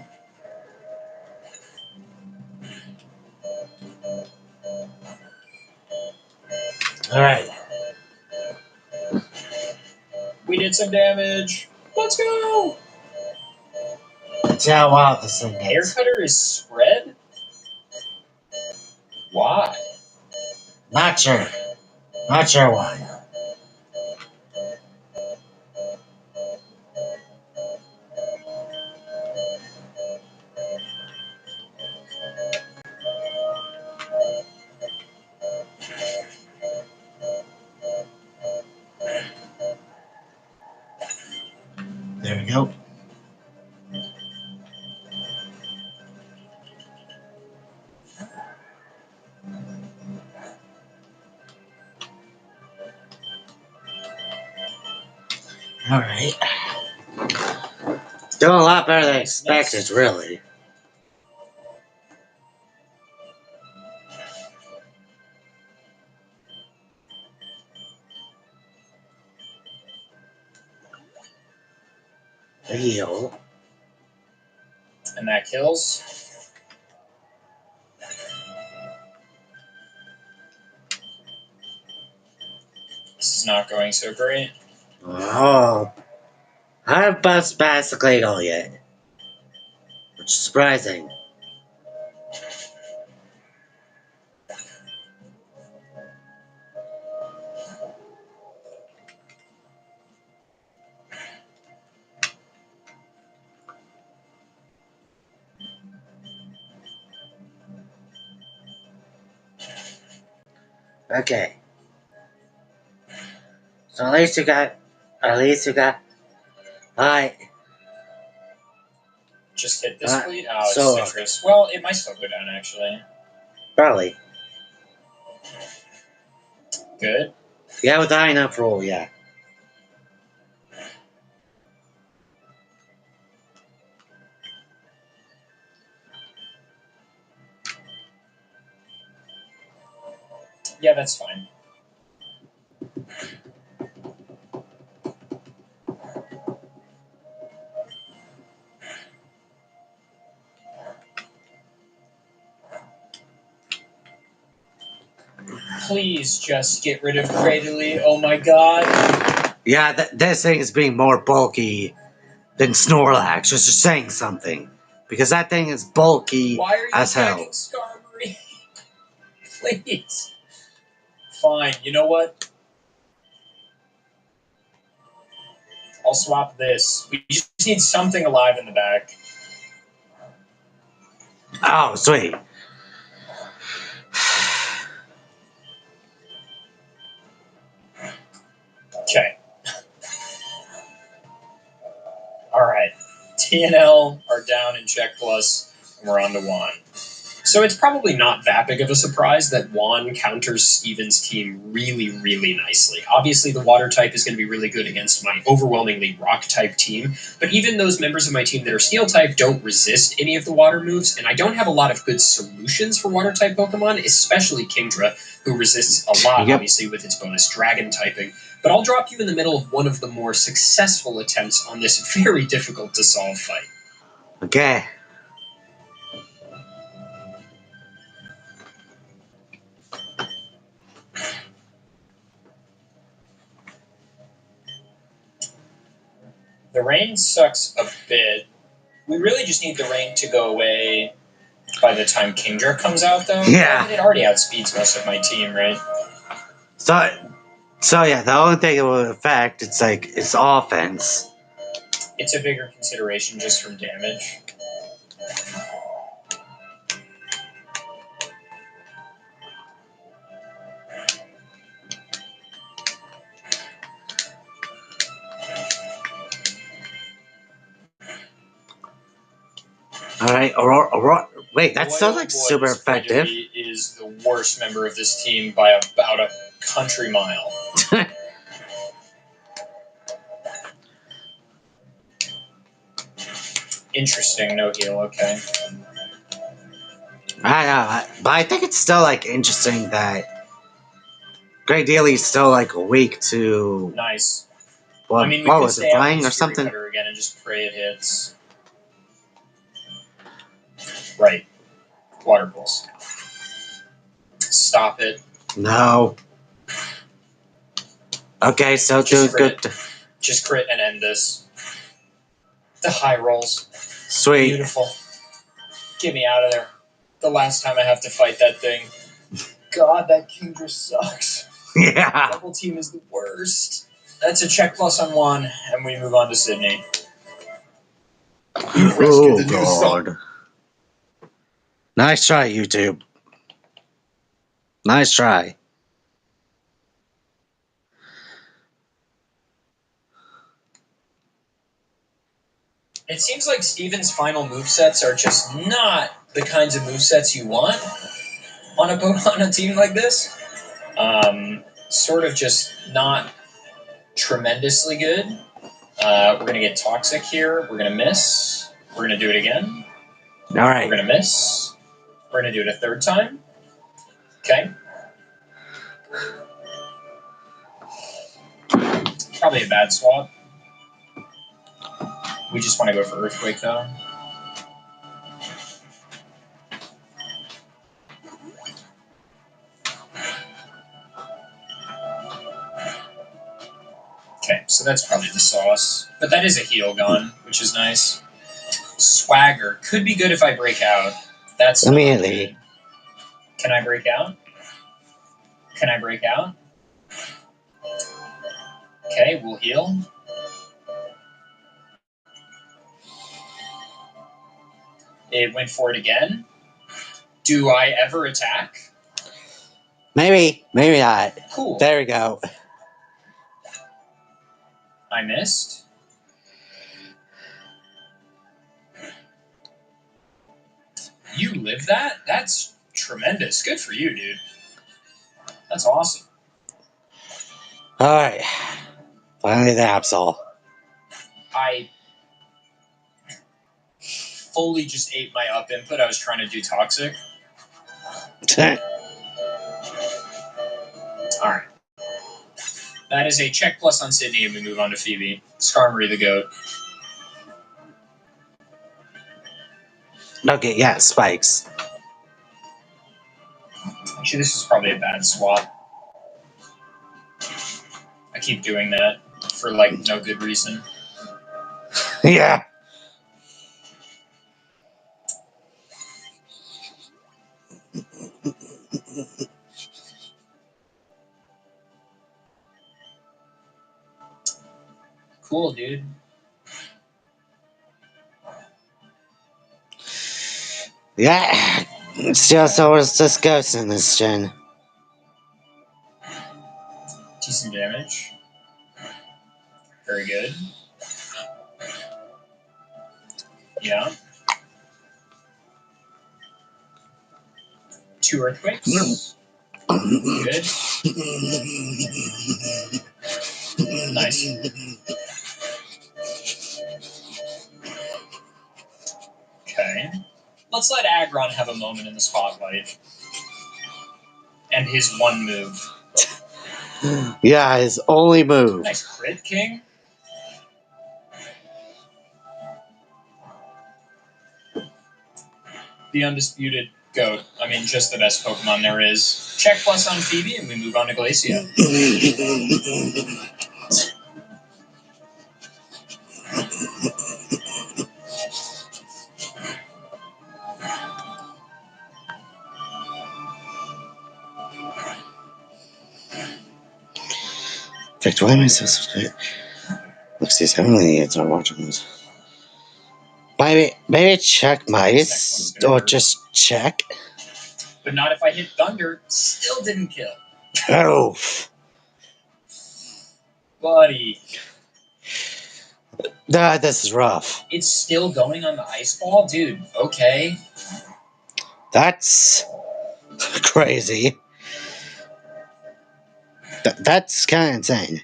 Alright. We did some damage. Let's go! Let's see how wild this thing Air gets. Cutter is spread? Why? Not sure. Not sure why. There we go. Alright. Doing a lot better than expected, really. A heal. And that kills. This is not going so great. Oh. I haven't bounced past the Claydol yet. Which is surprising. Okay. So at least you got. Alright. Just hit this fleet. Oh, it's so- citrus. Well, it might still go down, actually. Probably. Good. Yeah, with the high enough roll, yeah. Yeah, that's fine. Please just get rid of Cradily. Oh my god. Yeah, this thing is being more bulky than Snorlax. Just saying something. Because that thing is bulky Why are you as hell. attacking Skarmory? Please. Fine, you know what? I'll swap this. We just need something alive in the back. Oh, sweet. Okay. All right. TNL are down in check plus, and we're on to Juan. So it's probably not that big of a surprise that Juan counters Steven's team really, really nicely. Obviously, the water type is going to be really good against my overwhelmingly rock type team, but even those members of my team that are steel type don't resist any of the water moves, and I don't have a lot of good solutions for water type Pokemon, especially Kingdra, who resists a lot, obviously, with its bonus dragon typing. But I'll drop you in the middle of one of the more successful attempts on this very difficult to solve fight. Okay. The rain sucks a bit. We really just need the rain to go away by the time Kingdra comes out, though. Yeah. I mean, it already outspeeds most of my team, right? So yeah, the only thing it will affect, it's offense. It's a bigger consideration just from damage. Alright, Aurora. Wait, that's still Boy, super this effective. Predator is the worst member of this team by about a country mile. Interesting, no heal, okay. I know, but I think it's still interesting that Great Dealey's still weak to. Nice. Well, I mean, we what could was it, stay out flying with or Fury something? Cutter again and just pray it hits. Right. Water Pulse. Stop it. No. Okay, so Just good. Just crit and end this. The high rolls. Sweet. Beautiful. Get me out of there. The last time I have to fight that thing. God, that Kingdra sucks. Yeah. Double team is the worst. That's a check plus on one, and we move on to Sydney. Oh God. Nice try, YouTube. Nice try. It seems like Steven's final movesets are just not the kinds of movesets you want on a team like this. Sort of just not tremendously good. We're going to get Toxic here. We're going to miss. We're going to do it again. All right. We're going to miss. We're going to do it a third time. Okay. Probably a bad swap. We just want to go for Earthquake, though. Okay, so that's probably the sauce. But that is a heal gun, which is nice. Swagger. Could be good if I break out. That's immediately. Can I break out? Can I break out? Okay, we'll heal. It went for it again. Do I ever attack? Maybe not. Cool. There we go. I missed. You live that? That's tremendous. Good for you, dude. That's awesome. All right. Finally, the Absol. I fully just ate my up input. I was trying to do Toxic. Alright. That is a check plus on Sydney, and we move on to Phoebe. Skarmory the GOAT. Okay, yeah, spikes. Actually, this is probably a bad swap. I keep doing that for, no good reason. Yeah. Cool, dude. Yeah, it's just always just ghosts in this gen. Decent damage. Very good. Yeah. 2 earthquakes. Good. Nice. Okay. Let's let Aggron have a moment in the spotlight. And his one move. Yeah, his only move. Nice crit, King. The undisputed GOAT. I mean, just the best Pokemon there is. Check plus on Phoebe, and we move on to Glacia. In fact, why am I so scared? Looks these heavenly needs are watching this. Maybe check mice or just check. But not if I hit Thunder. Still didn't kill. Oh, Buddy. this is rough. It's still going on the Ice Ball? Dude, okay. That's crazy. That's kind of insane.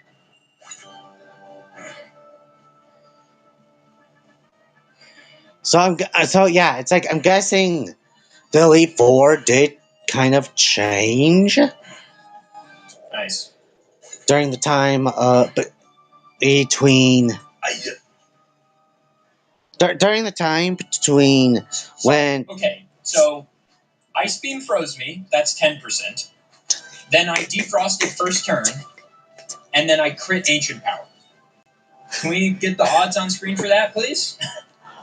So yeah, it's like I'm guessing the Elite Four did kind of change Nice. during the time between during the time between when Okay, so Ice Beam froze me. That's 10%. Then I defrosted first turn, and then I crit Ancient Power. Can we get the odds on screen for that, please?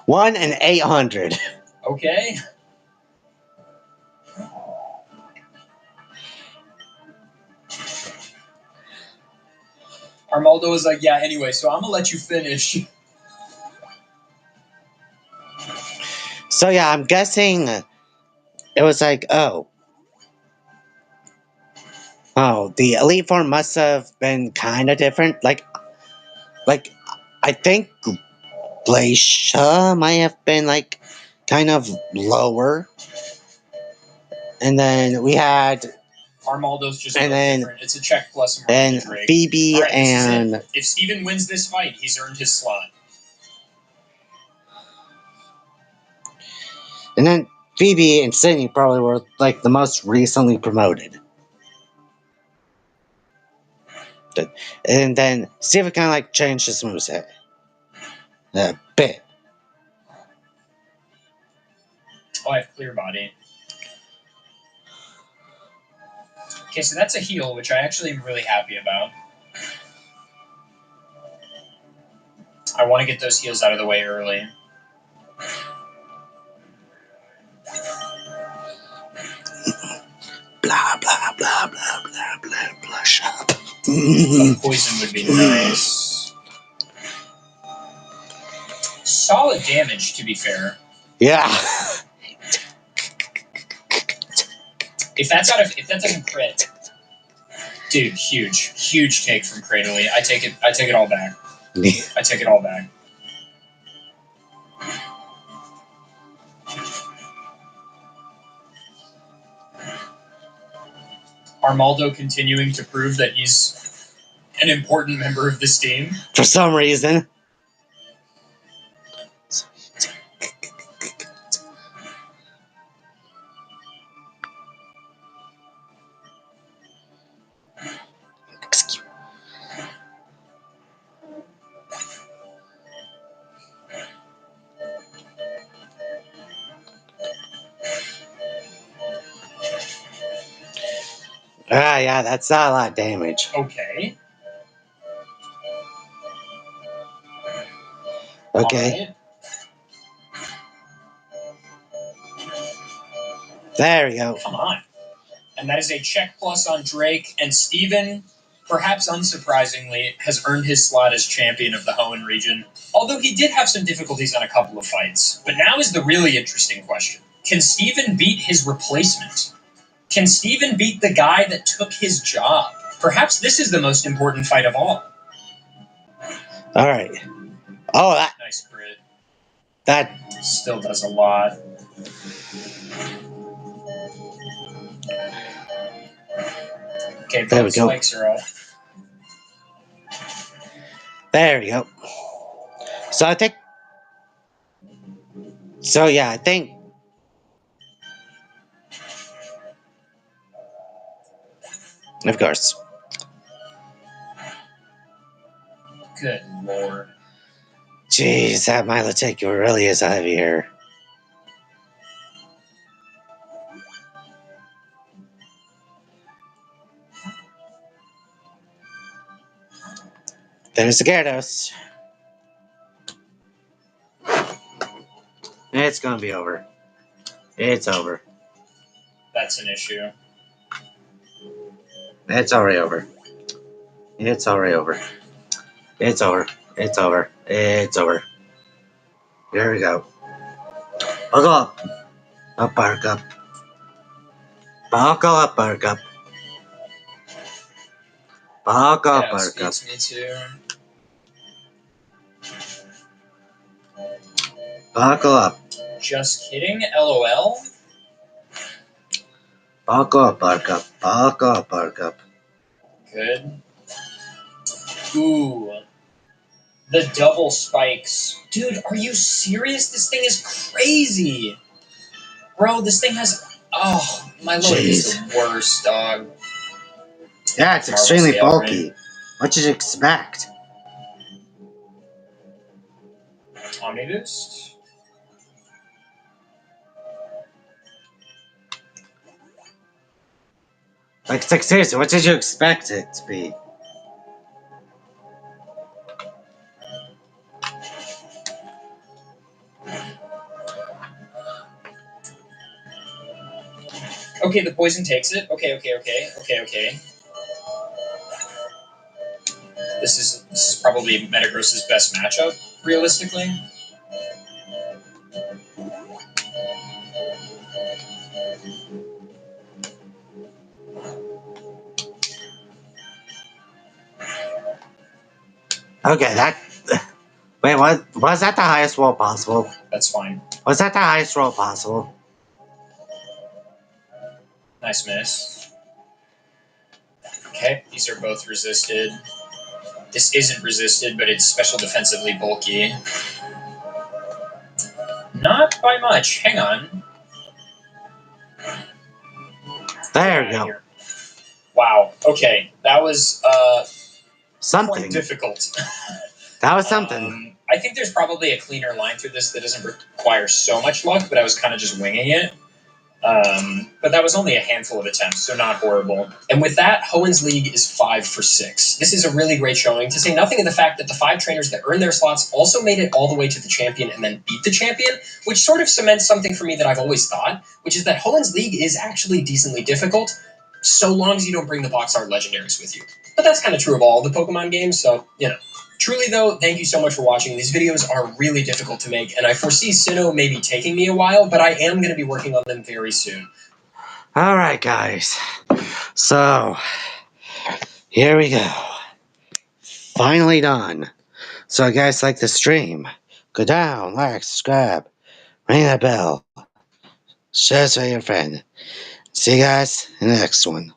1 in 800. Okay. Armaldo was like, yeah, anyway, so I'm going to let you finish. So yeah, I'm guessing it was like, oh, the Elite Four must have been kind of different. Like I think Glacia might have been like kind of lower, and then we had Armaldo's just And built then- different. It's a check plus a and Marlon Drake. Phoebe All right, this is and it. If Steven wins this fight, he's earned his slot. then Phoebe and Sydney probably were like the most recently promoted. And then Steven kind of like changed his moveset a bit. Oh, I have Clear Body. Okay, so that's a heal, which I actually am really happy about. I want to get those heals out of the way early. Blah blah blah blah blah blah blah shop. A poison would be nice. Solid damage, to be fair. Yeah. If that doesn't crit, dude, huge take from Cradley. I take it all back. I take it all back. Armaldo continuing to prove that he's an important member of this team. For some reason. Yeah, that's not a lot of damage. Okay. Okay. Alright. There we go. Come on. And that is a check plus on Drake. And Steven, perhaps unsurprisingly, has earned his slot as champion of the Hoenn region. Although he did have some difficulties on a couple of fights. But now is the really interesting question. Can Steven beat his replacement? Can Steven beat the guy that took his job? Perhaps this is the most important fight of all. All right. Oh, Nice crit. that Still does a lot. Okay, There we both go. spikes are up. There we go. So I think. So yeah, I think. Of course. Good lord. Jeez, that Milotic really is heavy here. There's the Gyarados. It's gonna be over. It's over. That's an issue. It's already over. It's already over. It's over. It's over. It's over. Here we go. Buckle up. Up, Buttercup. Buckle up, Buttercup. Buckle up, Yeah, Buttercup. speaks me too. Buckle up. Just kidding, LOL. Buckle up, Buttercup. Buckle up, Buttercup. Good. Ooh. The double spikes. Dude, are you serious? This thing is crazy. Bro, this thing has... Oh, my load is the worst, dog. Yeah, it's Marvel extremely scale, bulky. What did you expect? Omni Boost? Like, seriously, what did you expect it to be? Okay, the poison takes it. Okay. This is probably Metagross's best matchup, realistically. Okay, that... Wait, what? Was that the highest roll possible? That's fine. Was that the highest roll possible? Nice miss. Okay, these are both resisted. This isn't resisted, but it's special defensively bulky. Not by much. Hang on. There we go. Here. Wow. Okay, that was Something. quite difficult. That was something. I think there's probably a cleaner line through this that doesn't require so much luck, but I was kind of just winging it. But that was only a handful of attempts, so not horrible. And with that, Hoenn's League is 5 for 6. This is a really great showing, to say nothing of the fact that the 5 trainers that earned their slots also made it all the way to the champion and then beat the champion, which sort of cements something for me that I've always thought, which is that Hoenn's League is actually decently difficult, so long as you don't bring the box art legendaries with you. But that's kind of true of all the Pokemon games, so, you know. Truly, though, thank you so much for watching. These videos are really difficult to make, and I foresee Sinnoh maybe taking me a while, but I am going to be working on them very soon. Alright, guys. So, here we go. Finally done. So, if you guys like the stream, go down, like, subscribe, ring that bell, share this with your friend. See you guys in the next one.